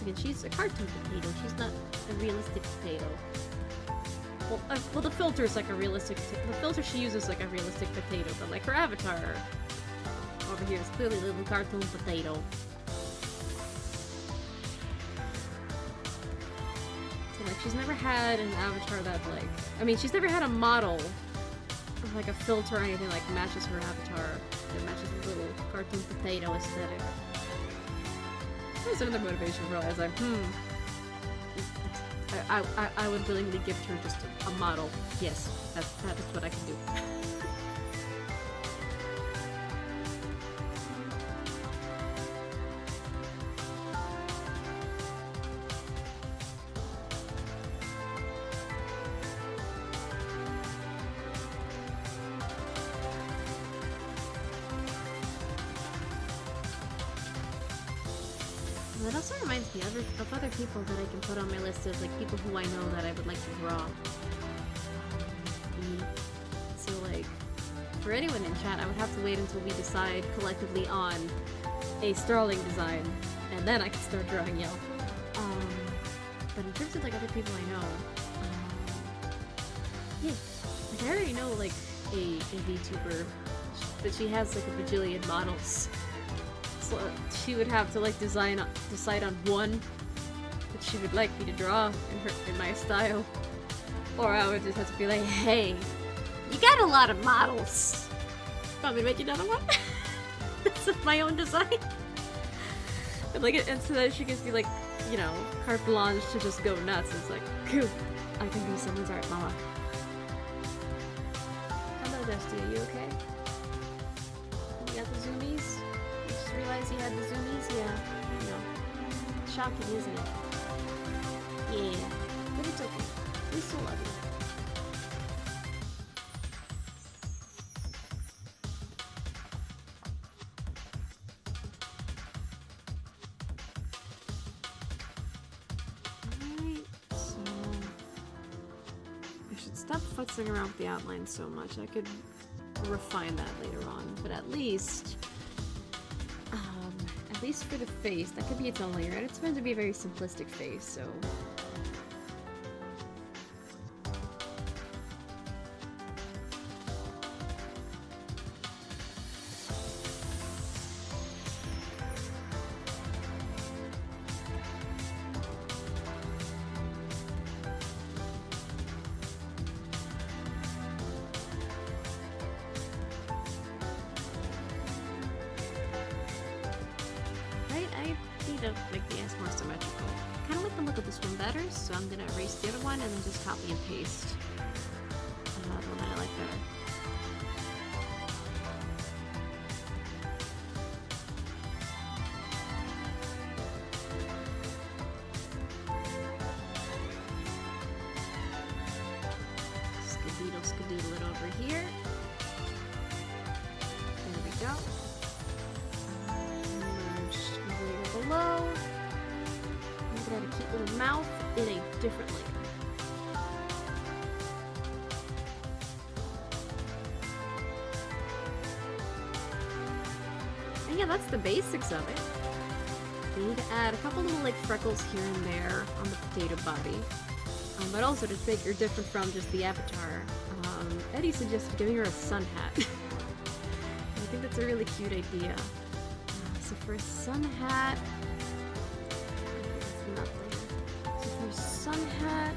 Again, she's a cartoon potato. She's not a realistic potato. Well, the filter's like a realistic. The filter she uses like a realistic potato, but like her avatar over here is clearly a little cartoon potato. So like, she's never had an avatar that like. I mean, she's never had a model or like a filter or anything like matches her avatar. That matches the little cartoon potato aesthetic. There's another motivation to realize I would willingly gift her just a model. Yes, that is what I can do. That also reminds me of other people that I can put on my list of like people who I know that I would like to draw. So like, for anyone in chat, I would have to wait until we decide collectively on a Starling design, and then I can start drawing Yell. But in terms of like other people I know, yeah, like I already know like a VTuber, but she has like a bajillion models. So she would have to like decide on one that she would like me to draw in my style, or I would just have to be like, hey, you got a lot of models. Want me to make you another one? That's my own design. And like, and so that she gives me like, you know, carte blanche to just go nuts. It's like, cool, I can be someone's art mama. Hello, Dusty, are you okay? You got the zoomies? You just realized you had the zoomies? Yeah, I know. Shocking, isn't it? Yeah, but it's okay. We still love you. Stop futzing around with the outline so much. I could refine that later on, but at least for the face, that could be its own layer, and it's meant to be a very simplistic face, so. So I'm gonna erase the other one and then just copy and paste the one that I like better. Skadoodle it over here. There we go. Merged layer below. I'm gonna have a cute little mouth in a different layer. And yeah, that's the basics of it. We need to add a couple little like freckles here and there on the potato body. But also to make her different from just the avatar, Eddie suggested giving her a sun hat. I think that's a really cute idea. So for a sun hat, sun hat.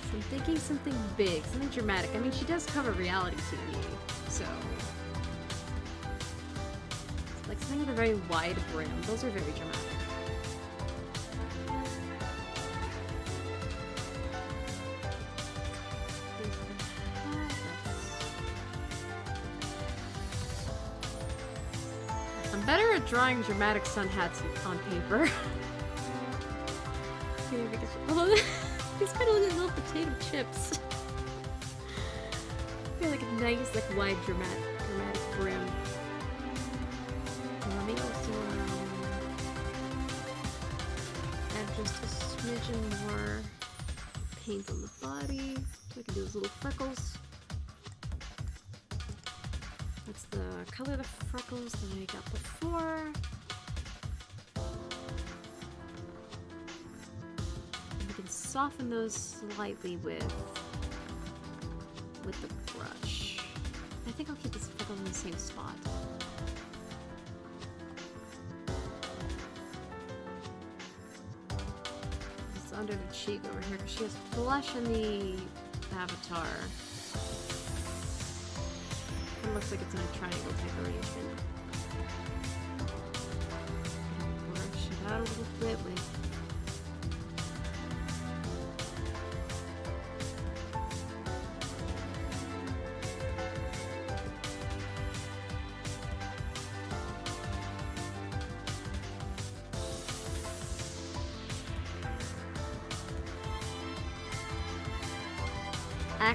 So I'm thinking something big, something dramatic. I mean, she does cover reality TV, so like something with a very wide brim. Those are very dramatic. Better at drawing dramatic sun hats on paper. Yeah, because, although these kind of look like little potato chips. They're like a nice, like wide, dramatic brim. Let me also add just a smidgen more paint on the body, so I can do those little freckles. That's the color of the freckles that I got before. And we can soften those slightly with the brush. I think I'll keep this freckle in the same spot. It's under the cheek over here because she has blush in the avatar. It looks like it's in a triangle type arrangement. Brush it out a little bit with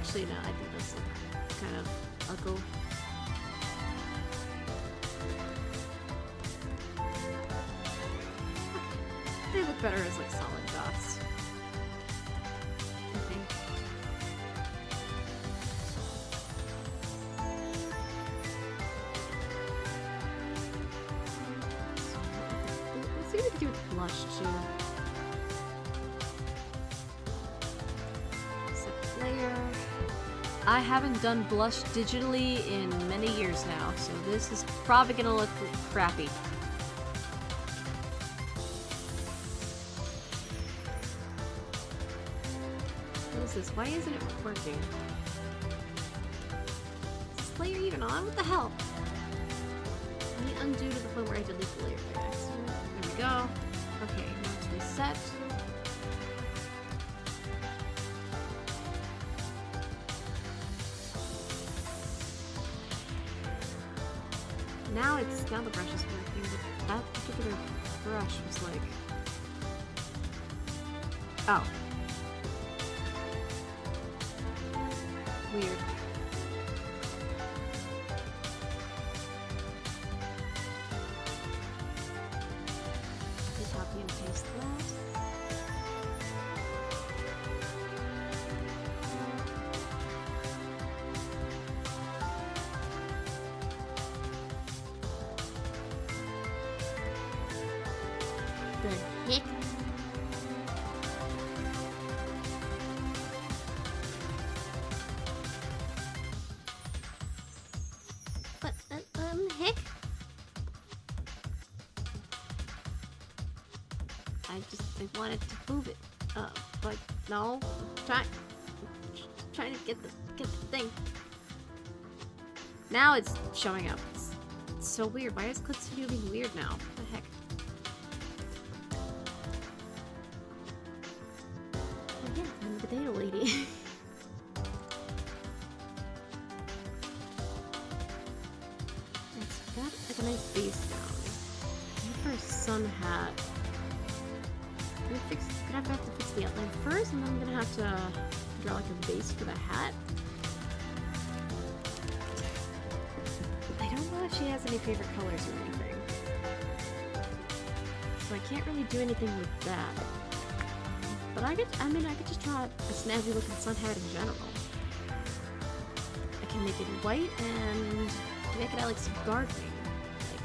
actually, no, I think kind of ugly. They look better as like solid dots, I think. Let's see what we can do with blush too. Set layer. I haven't done blush digitally in many years now, so this is probably gonna look crappy. What is this? Why isn't it working? Is this layer even on? What the hell? Let me undo to the point where I delete the layer by accident. There we go. Okay, now it's reset. Now the brush is working, but that particular brush was like... Oh. Weird. Just copy and paste that. The heck? What, heck? I wanted to move it, but no. Trying to get the thing. Now it's showing up. It's so weird. Why is ClipStudio being weird now? What the heck? Oh yeah, I'm the potato lady. It's got like a nice base down. For a sun hat. I'm gonna have to fix the outline first, and then I'm gonna have to draw like a base for the hat. I don't know if she has any favorite colors or anything, so I can't really do anything with that. But I could just draw a snazzy looking sun hat in general. I can make it white and make it out like some gardening, like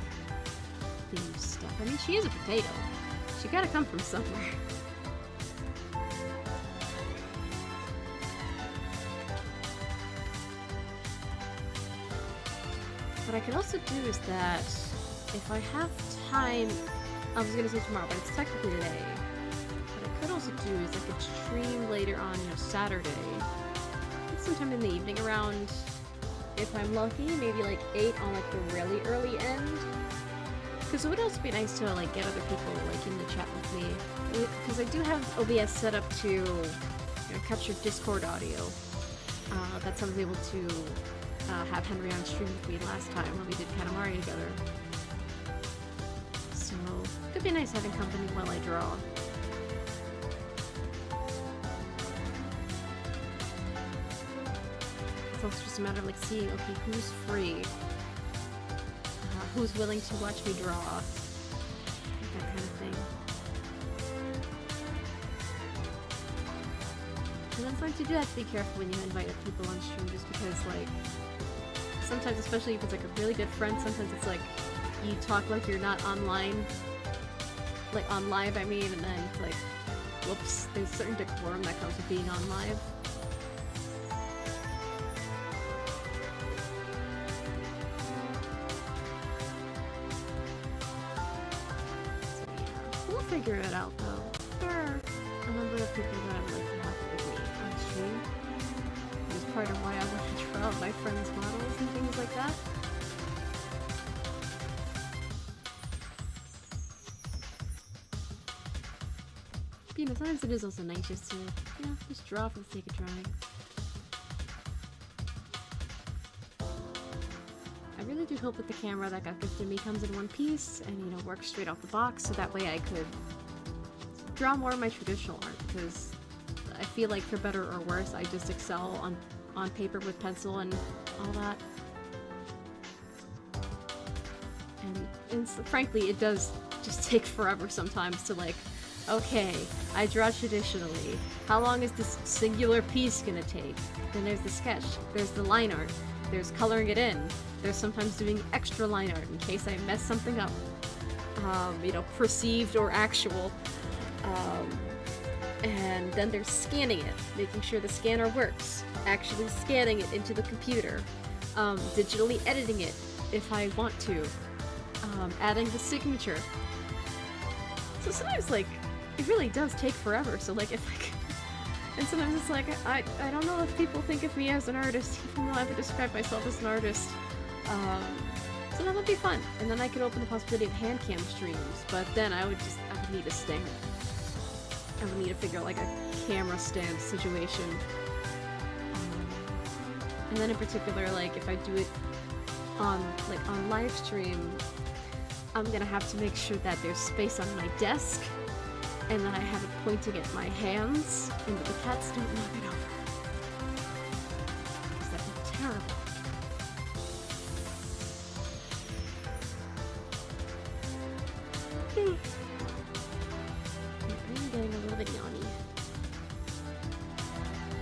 theme stuff. I mean, she is a potato. She gotta come from somewhere. What I could also do is that if I have time, I was gonna say tomorrow, but it's technically today. What I could also do is I could stream later on, Saturday. Sometime in the evening around, if I'm lucky, maybe like 8 on like the really early end. Because it would also be nice to like get other people like in the chat with me. Because I do have OBS set up to capture Discord audio. That's how I was able to have Henry on stream with me last time when we did Katamari together. So, it could be nice having company while I draw. It's also just a matter of like seeing, okay, who's free? Who's willing to watch me draw? That kind of thing. And then sometimes you do have to be careful when you invite people on stream, just because, like, sometimes, especially if it's like a really good friend, sometimes it's like you talk like you're not online, like on live, I mean, and then it's like, whoops, there's certain decorum that comes with being on live. So yeah, we'll figure it out though. There are a number of people that I would like to have with me on stream. It's part of why I want to draw my friends' models and things like that. But, sometimes it is also nice just to, just draw for the sake of drawing. I really do hope that the camera that got gifted me comes in one piece and, works straight off the box, so that way I could draw more of my traditional art, because I feel like for better or worse, I just excel on paper with pencil and all that. And frankly, it does just take forever sometimes to like, okay, I draw traditionally. How long is this singular piece gonna take? Then there's the sketch, there's the line art, there's coloring it in, there's sometimes doing extra line art in case I mess something up. You know, perceived or actual. And then there's scanning it, making sure the scanner works, actually scanning it into the computer, digitally editing it if I want to, adding the signature. So sometimes, like, it really does take forever, so like, if I and sometimes it's like, I don't know if people think of me as an artist, even though I would describe myself as an artist. So that would be fun, and then I could open the possibility of hand cam streams, but then I would need a stand. I would need to figure out like a camera stand situation. And then in particular, like if I do it on live stream, I'm gonna have to make sure that there's space on my desk, and that I have it pointing at my hands, and that the cats don't knock it over. Because that'd be terrible. I'm getting a little bit yawny.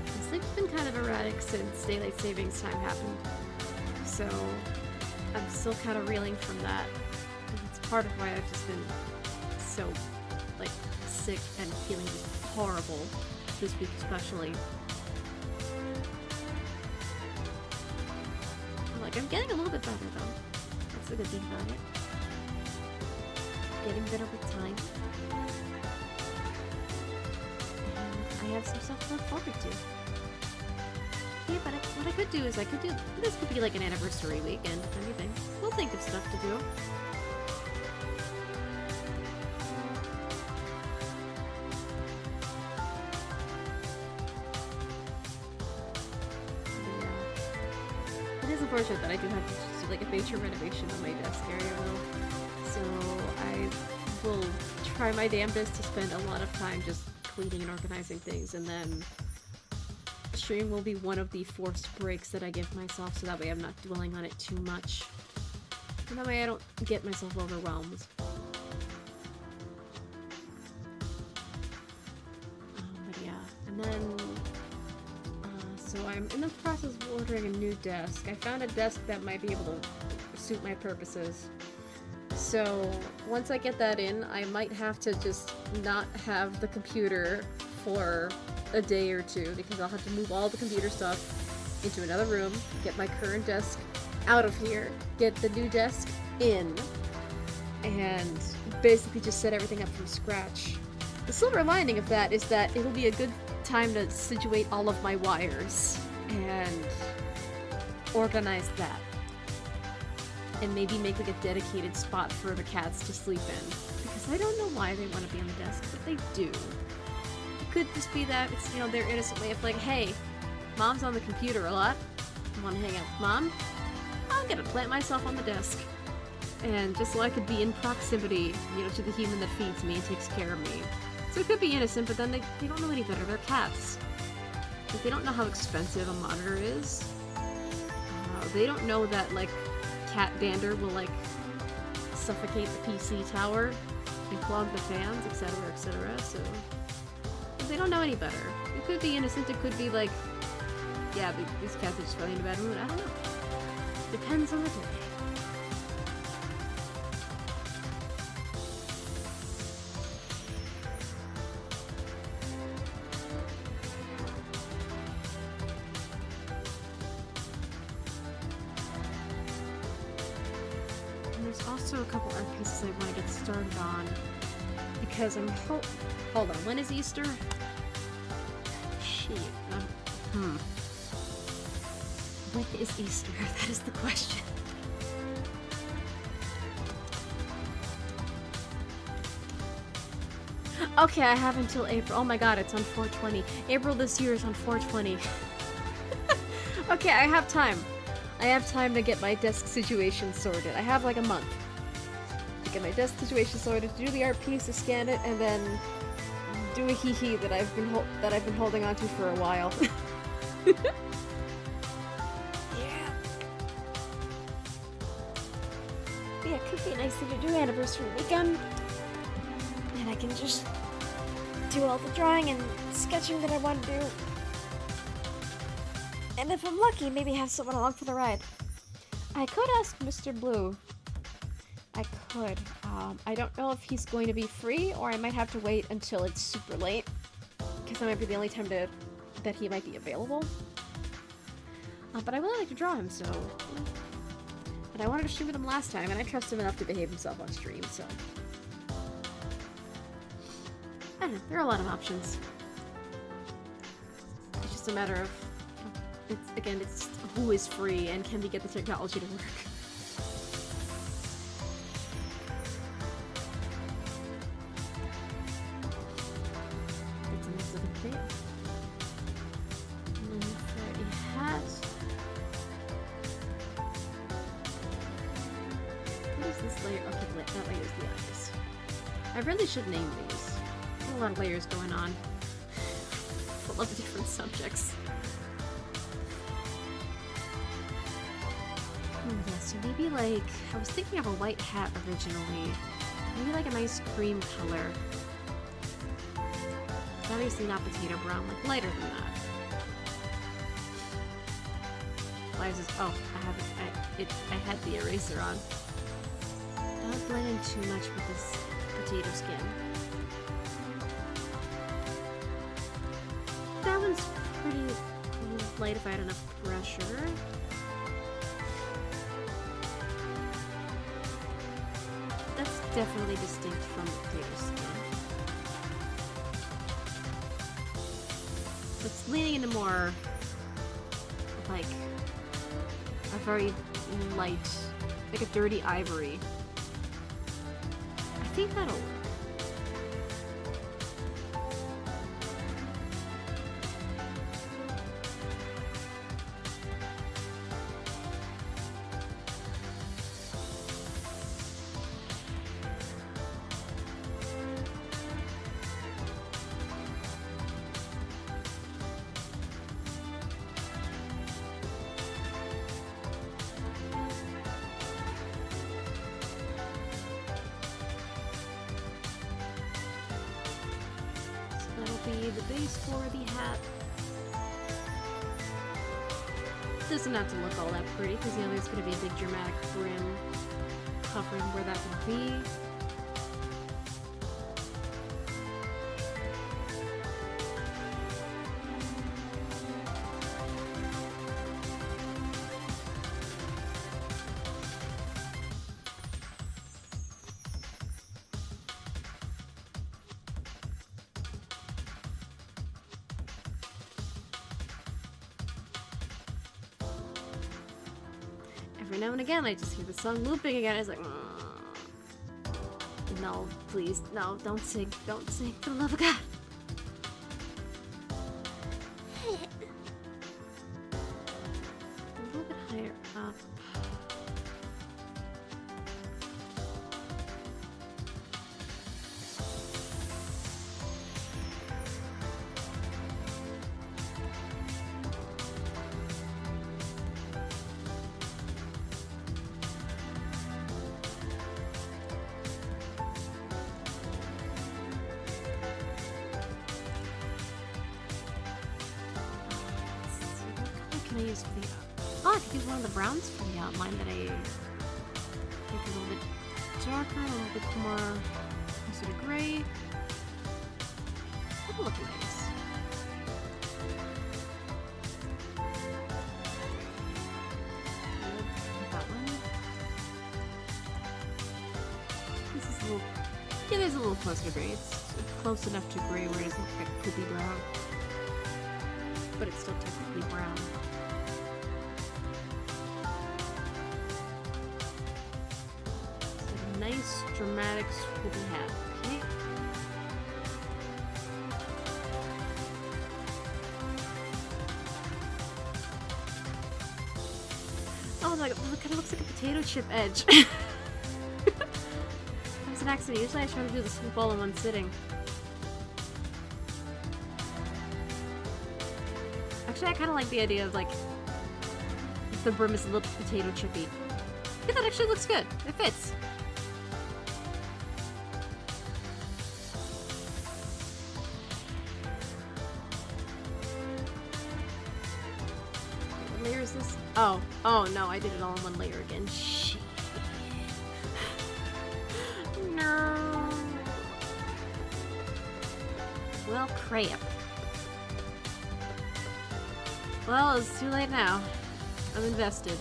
The sleep's been kind of erratic since daylight savings time happened, so I'm still kind of reeling from that. And it's part of why I've just been so, like, sick and feeling just horrible this week especially. Like, I'm getting a little bit better though. That's a good thing about it. Getting better with time. And I have some stuff to look forward to. Yeah, but what I could do is this could be like an anniversary weekend, if anything. We'll think of stuff to do. Yeah. It is unfortunate that I do have to do like a major renovation on my desk area though. So I will try my damnedest to spend a lot of time just cleaning and organizing things, and then stream will be one of the forced breaks that I give myself, so that way I'm not dwelling on it too much. And that way I don't get myself overwhelmed. But yeah, and then so I'm in the process of ordering a new desk. I found a desk that might be able to suit my purposes. So once I get that in, I might have to just not have the computer for a day or two, because I'll have to move all the computer stuff into another room, get my current desk out of here, get the new desk in, and basically just set everything up from scratch. The silver lining of that is that it'll be a good time to situate all of my wires and organize that. And maybe make like a dedicated spot for the cats to sleep in. Because I don't know why they want to be on the desk, but they do. It could just be that it's, you know, their innocent way of like, hey, mom's on the computer a lot. I want to hang out with mom? I'm gonna plant myself on the desk. And just so I could be in proximity, you know, to the human that feeds me and takes care of me. So it could be innocent, but then they don't know any better. They're cats. Like, they don't know how expensive a monitor is. They don't know that, like, cat dander will, like, suffocate the PC tower and clog the fans, etc., etc., so they don't know any better. It could be innocent, it could be like, yeah, these cats are just really in a bad mood, I don't know. Depends on the day. There's also a couple art pieces I want to get started on, because I'm hold on, when is Easter? Shit. When is Easter? That is the question. Okay, I have until April. Oh my god, it's on 4/20. April this year is on 4/20. Okay, I have time. I have time to get my desk situation sorted. I have like a month to get my desk situation sorted, to do the art piece, to scan it, and then do a hee-hee that I've been holding on to for a while. Yeah. Could be a nice thing to do anniversary weekend. And I can just do all the drawing and sketching that I want to do. And if I'm lucky, maybe have someone along for the ride. I could ask Mr. Blue. I could. I don't know if he's going to be free, or I might have to wait until it's super late. Because that might be the only time that he might be available. But I really like to draw him, so... And I wanted to stream with him last time, and I trust him enough to behave himself on stream, so... I don't know, there are a lot of options. It's just a matter of... it's who is free, and can we get the technology to work. That's a nice looking thing. And then for a hat... What is this layer? Okay, that layer is the eyes. I really should name these. There's a lot of layers going on. Full of different subjects. Yeah, so maybe like... I was thinking of a white hat originally. Maybe like a nice cream color. Obviously not potato brown, like lighter than that. Why is this? Oh, I had the eraser on. Don't blend in too much with this potato skin. That one's pretty light if I had enough pressure. That's definitely distinct from the potato skin. It's leaning into more like a very light, like a dirty ivory. I think that'll work. The base for the hat. Doesn't have to look all that pretty because you know there's going to be a big dramatic brim covering where that would be. Every now and again, I just hear the song looping again. It's like, no, please, no, don't sing, for the love of God. A little bit higher up. I use for the... Oh, I could use one of the browns for the outline that I make a little bit darker, a little bit more sort of gray. That'll look nice. That one. This is a little... Yeah, there's a little closer to gray. It's close enough to gray where it doesn't look like poopy brown. But it's still technically brown. Nice, dramatic, swoopy hat. Okay. Oh my god, it kind of looks like a potato chip edge. That was an accident. Usually I try to do the swoop all in one sitting. Actually, I kind of like the idea of like the brim is a little potato chippy. Yeah, that actually looks good. It fits. Oh, oh no, I did it all in one layer again. Shit. No. Well, crap. Well, it's too late now. I'm invested.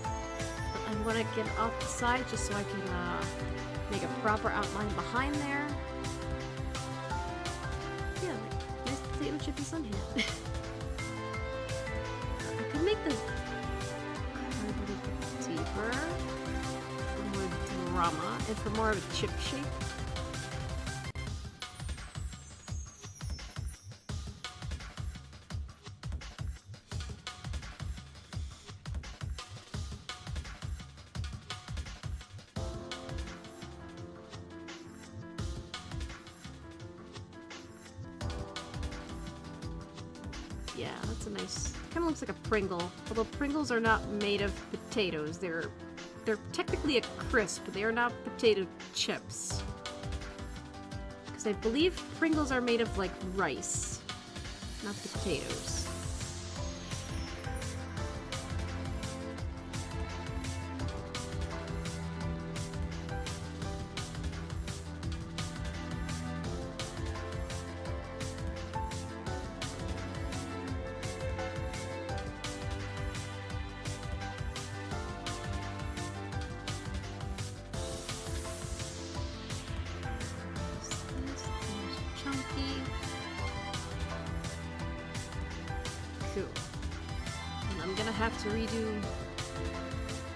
But I want to get off the side just so I can make a proper outline behind there. Yeah, like nice potato chippy sun hat. I could make the curve a little bit deeper for more drama and for more of a chip shape. Yeah, that's a nice... kind of looks like a Pringle. Although Pringles are not made of potatoes. They're technically a crisp, but they are not potato chips. Because I believe Pringles are made of, like, rice, not potatoes. Cool. And I'm gonna have to redo...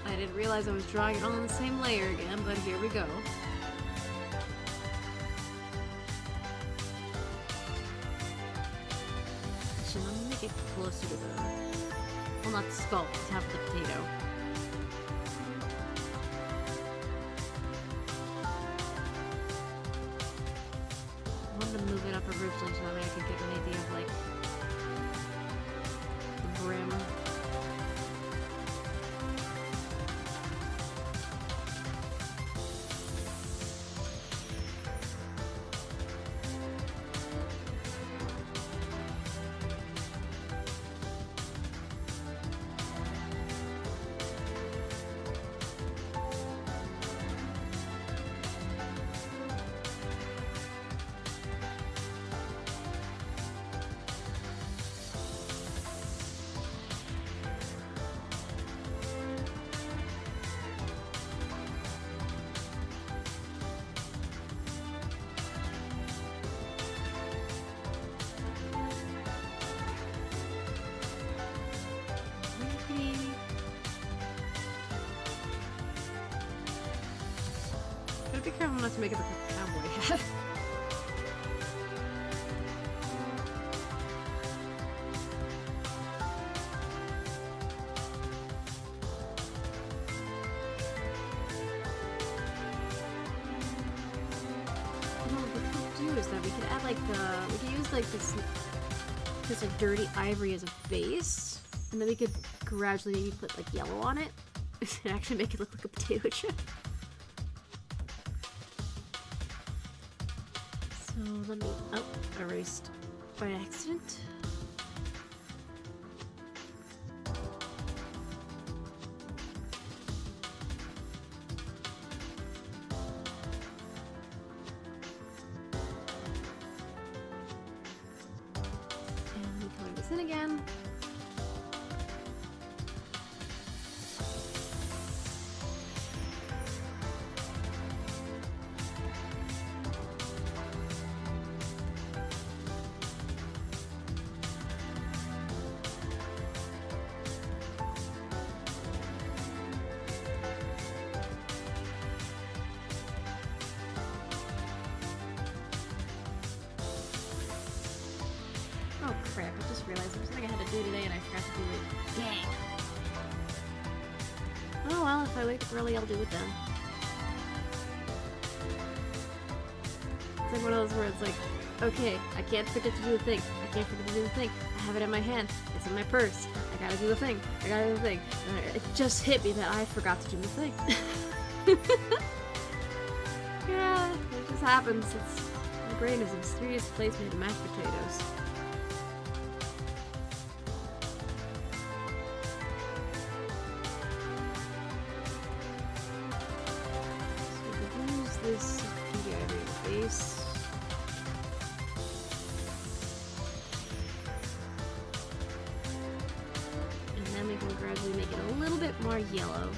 I didn't realize I was drawing it all on the same layer again, but here we go. Actually, let me make it closer to the... well, not the skull, but half the potato. I wanted to move it up originally so that way I could get an idea of, like, the brim. Gotta be careful not to make it look like a cowboy hat. What we could do is that we could add like we could use like this like dirty ivory as a base, and then we could gradually maybe put like yellow on it and actually make it look like a potato chip. So let me... oh, erased by accident. And we color this in again. Oh crap, I just realized there was something I had to do today and I forgot to do it. Dang! Oh well, if I wake up early, I'll do it then. It's like one of those where it's like, okay, I can't forget to do the thing. I can't forget to do the thing. I have it in my hand. It's in my purse. I gotta do the thing. I gotta do the thing. It just hit me that I forgot to do the thing. Yeah, it just happens. My brain is a mysterious place made of mashed potatoes. more yellow.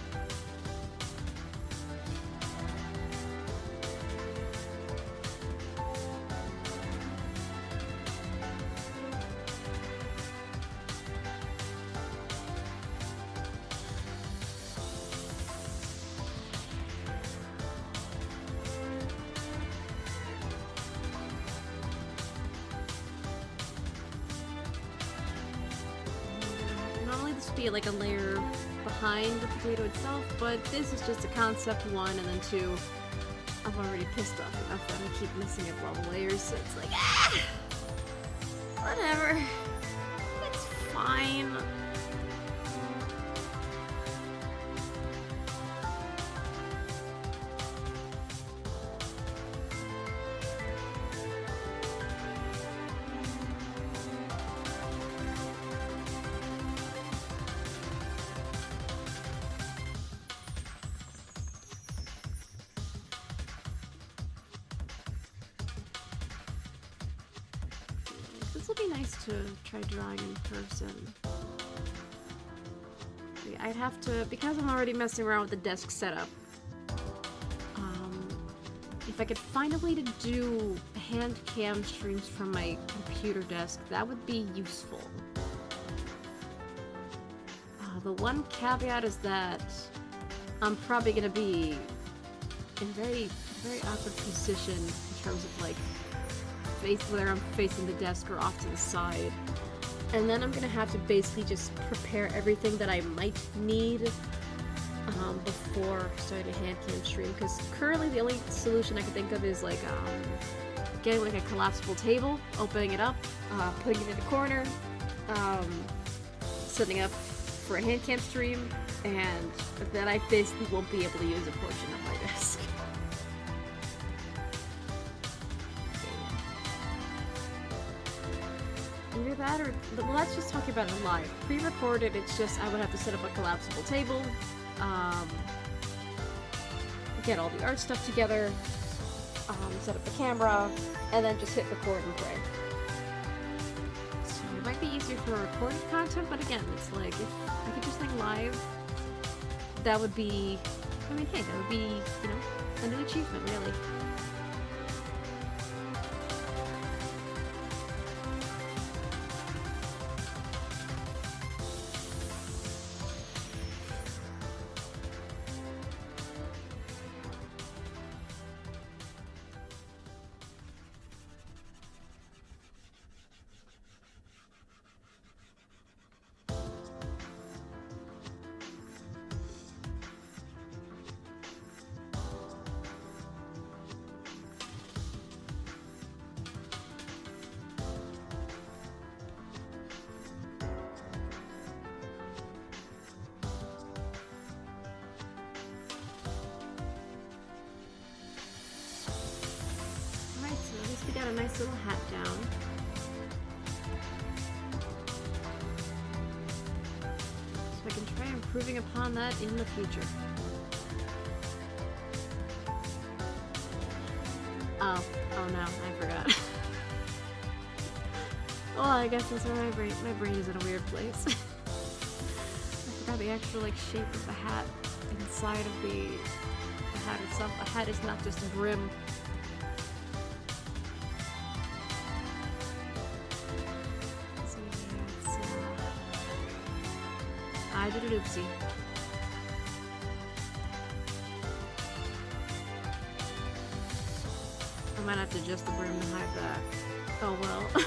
Normally this would be like a layer behind the potato itself, but this is just a concept one, and then two, I'm already pissed off enough that I keep messing up all the layers, so it's like, ah! Whatever. It's fine. This will be nice to try drawing in person. Yeah, I'd have to, because I'm already messing around with the desk setup, if I could find a way to do hand cam streams from my computer desk, that would be useful. The one caveat is that I'm probably going to be in very, very awkward position in terms of like whether I'm facing the desk or off to the side. And then I'm gonna have to basically just prepare everything that I might need before starting a hand cam stream, because currently the only solution I can think of is like getting like a collapsible table, opening it up, putting it in a corner, setting up for a hand cam stream, and then I basically won't be able to use a portion of my desk. Either that or, well, let's just talk about it live. Pre-recorded, it's just I would have to set up a collapsible table, get all the art stuff together, set up the camera, and then just hit record and play. So it might be easier for recorded content, but again, it's like, if I could just think live, that would be, I mean, hey, that would be, you know, a new achievement, really. We got a nice little hat down. So I can try improving upon that in the future. Oh no, I forgot. Well, I guess that's why my brain is in a weird place. I forgot the actual like shape of the hat inside of the hat itself. A hat is not just a brim. I did an oopsie. I might have to adjust the brim to hide that. Oh well.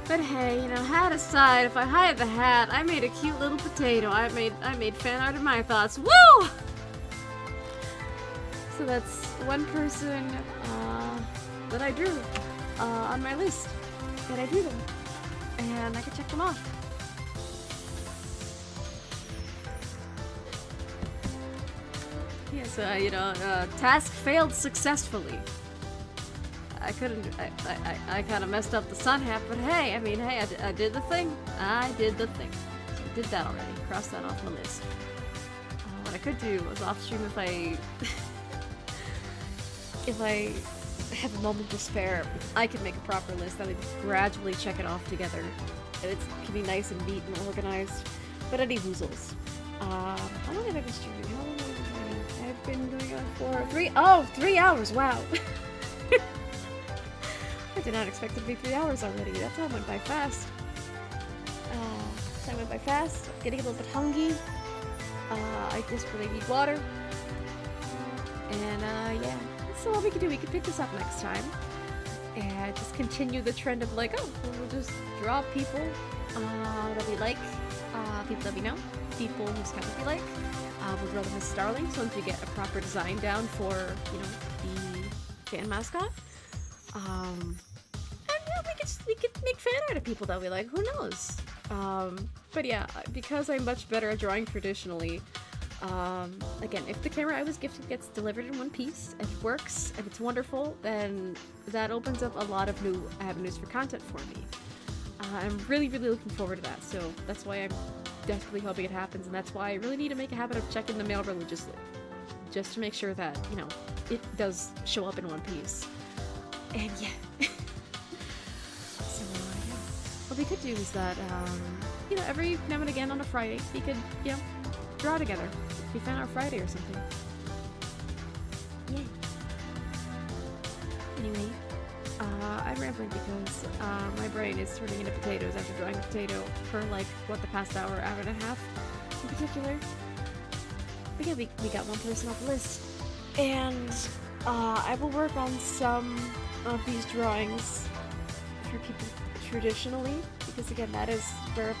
But hey, you know, hat aside, if I hide the hat, I made a cute little potato. I made fan art of my thoughts. Woo! So that's one person that I drew on my list that I drew them, and I can check them off. Yeah, so, you know, task failed successfully. I kind of messed up the sun hat, but hey, I mean, hey, I did the thing. I did the thing. So I did that already. Crossed that off my list. What I could do was off stream if I have a moment to spare, I could make a proper list. I would gradually check it off together. It can be nice and neat and organized. But any woozles. How long have I been streaming? How long have I been streaming? I've been doing it for 3 hours, wow! I did not expect it to be 3 hours already. That time went by fast. Time went by fast. Getting a little bit hungry. I desperately need water. And, yeah. So what we could do, we could pick this up next time. And just continue the trend of like, oh, we'll just draw people that we like, people that we know, people whose kind we like. We'll draw them as starlings once we get a proper design down for, you know, the fan mascot. And yeah, we could make fan art of people that we like. Who knows? But yeah, because I'm much better at drawing traditionally. Again, if the camera I was gifted gets delivered in one piece and it works and it's wonderful, then that opens up a lot of new avenues for content for me. I'm really, really looking forward to that. So that's why I'm desperately hoping it happens, and that's why I really need to make a habit of checking the mail religiously, just to make sure that, you know, it does show up in one piece. And yeah. So yeah. What we could do is that, you know, every now and again on a Friday, we could, you know, draw together. We found our Friday or something. Yeah. Anyway, I'm rambling because my brain is turning into potatoes after drawing a potato for like, what, the past hour and a half in particular. But yeah, we got one person off the list. And I will work on some of these drawings for people traditionally, because again, that is where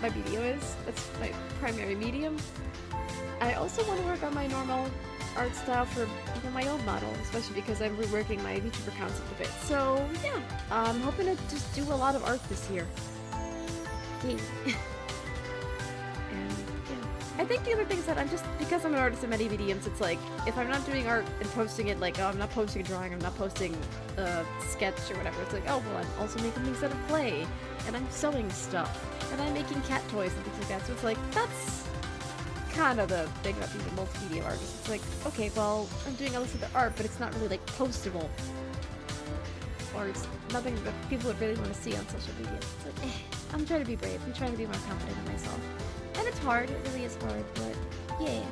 my video is. That's my primary medium. I also want to work on my normal art style for, you know, my own model, especially because I'm reworking my Vtuber concept a bit. So yeah, I'm hoping to just do a lot of art this year. Yay. And yeah, I think the other thing is that I'm just, because I'm an artist in many mediums, it's like, if I'm not doing art and posting it, like, oh, I'm not posting a drawing, I'm not posting a sketch or whatever, it's like, oh, well, I'm also making things out of clay, and I'm sewing stuff, and I'm making cat toys and things like that, so it's like, that's kind of the thing about being a multimedia artist. It's like, okay, well, I'm doing all this other art, but it's not really, like, postable. Or it's nothing that people would really want to see on social media. It's like, I'm trying to be brave. I'm trying to be more confident in myself. And it's hard. It really is hard, but yeah.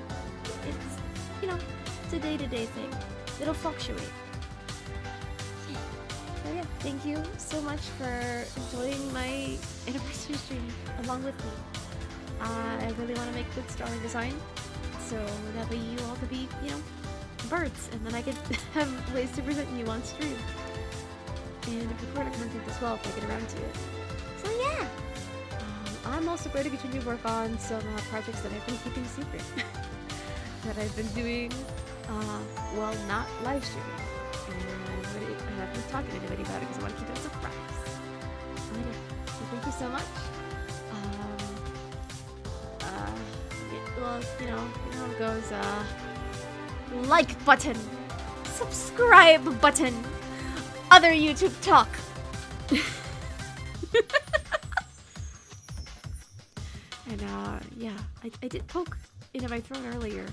It's, you know, it's a day-to-day thing. It'll fluctuate. So yeah, thank you so much for enjoying my anniversary stream along with me. I really want to make good starring design, so that way you all could be, you know, birds, and then I could have ways to present you on stream. And record content as well if I get around to it. So yeah! I'm also going to continue to work on some projects that I've been keeping secret. That I've been doing, well, not live streaming. And I haven't been talking to anybody about it because I want to keep it a surprise. So yeah, so thank you so much. Well, you know how it goes, like button, subscribe button, other YouTube talk. And, yeah, I did poke into my throne earlier.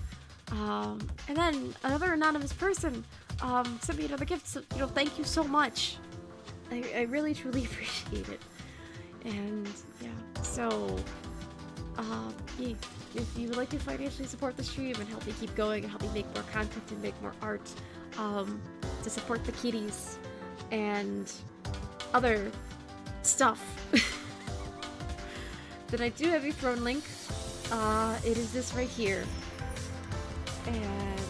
And then another anonymous person, sent me another gift, so, you know, thank you so much. I really, truly appreciate it. And, yeah, so, yeah, if you would like to financially support the stream and help me keep going and help me make more content and make more art, to support the kitties and other stuff, then I do have a throne link. It is this right here. And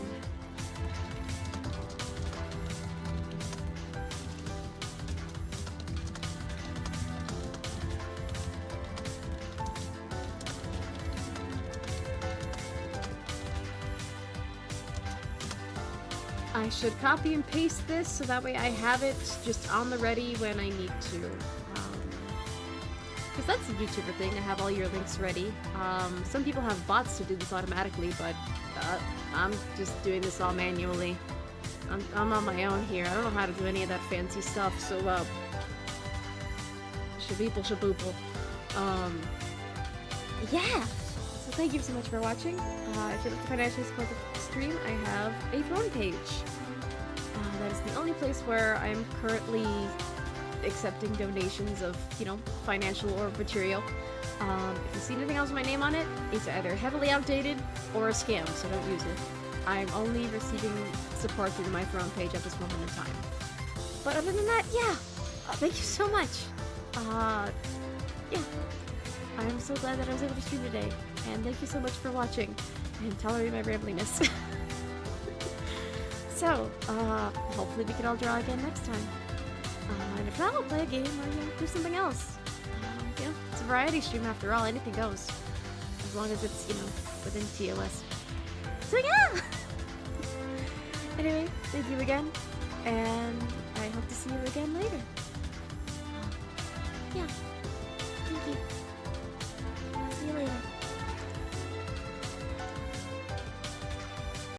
I should copy and paste this so that way I have it just on the ready when I need to. Because that's a YouTuber thing, to have all your links ready. Some people have bots to do this automatically, but I'm just doing this all manually. I'm on my own here. I don't know how to do any of that fancy stuff, so, shabeeple shaboople. Yeah! So thank you so much for watching. If you'd like to financially support the stream, I have a throne page. That is the only place where I'm currently accepting donations of, you know, financial or material. If you see anything else with my name on it, it's either heavily outdated or a scam, so don't use it. I'm only receiving support through my front page at this moment in time. But other than that, yeah, thank you so much. Yeah, I'm so glad that I was able to stream today, and thank you so much for watching and tolerating my rambliness. So, hopefully we can all draw again next time. And if not, we'll play a game or do something else. You know, it's a variety stream after all, anything goes. As long as it's, within TOS. So yeah! Anyway, thank you again, and I hope to see you again later. Yeah.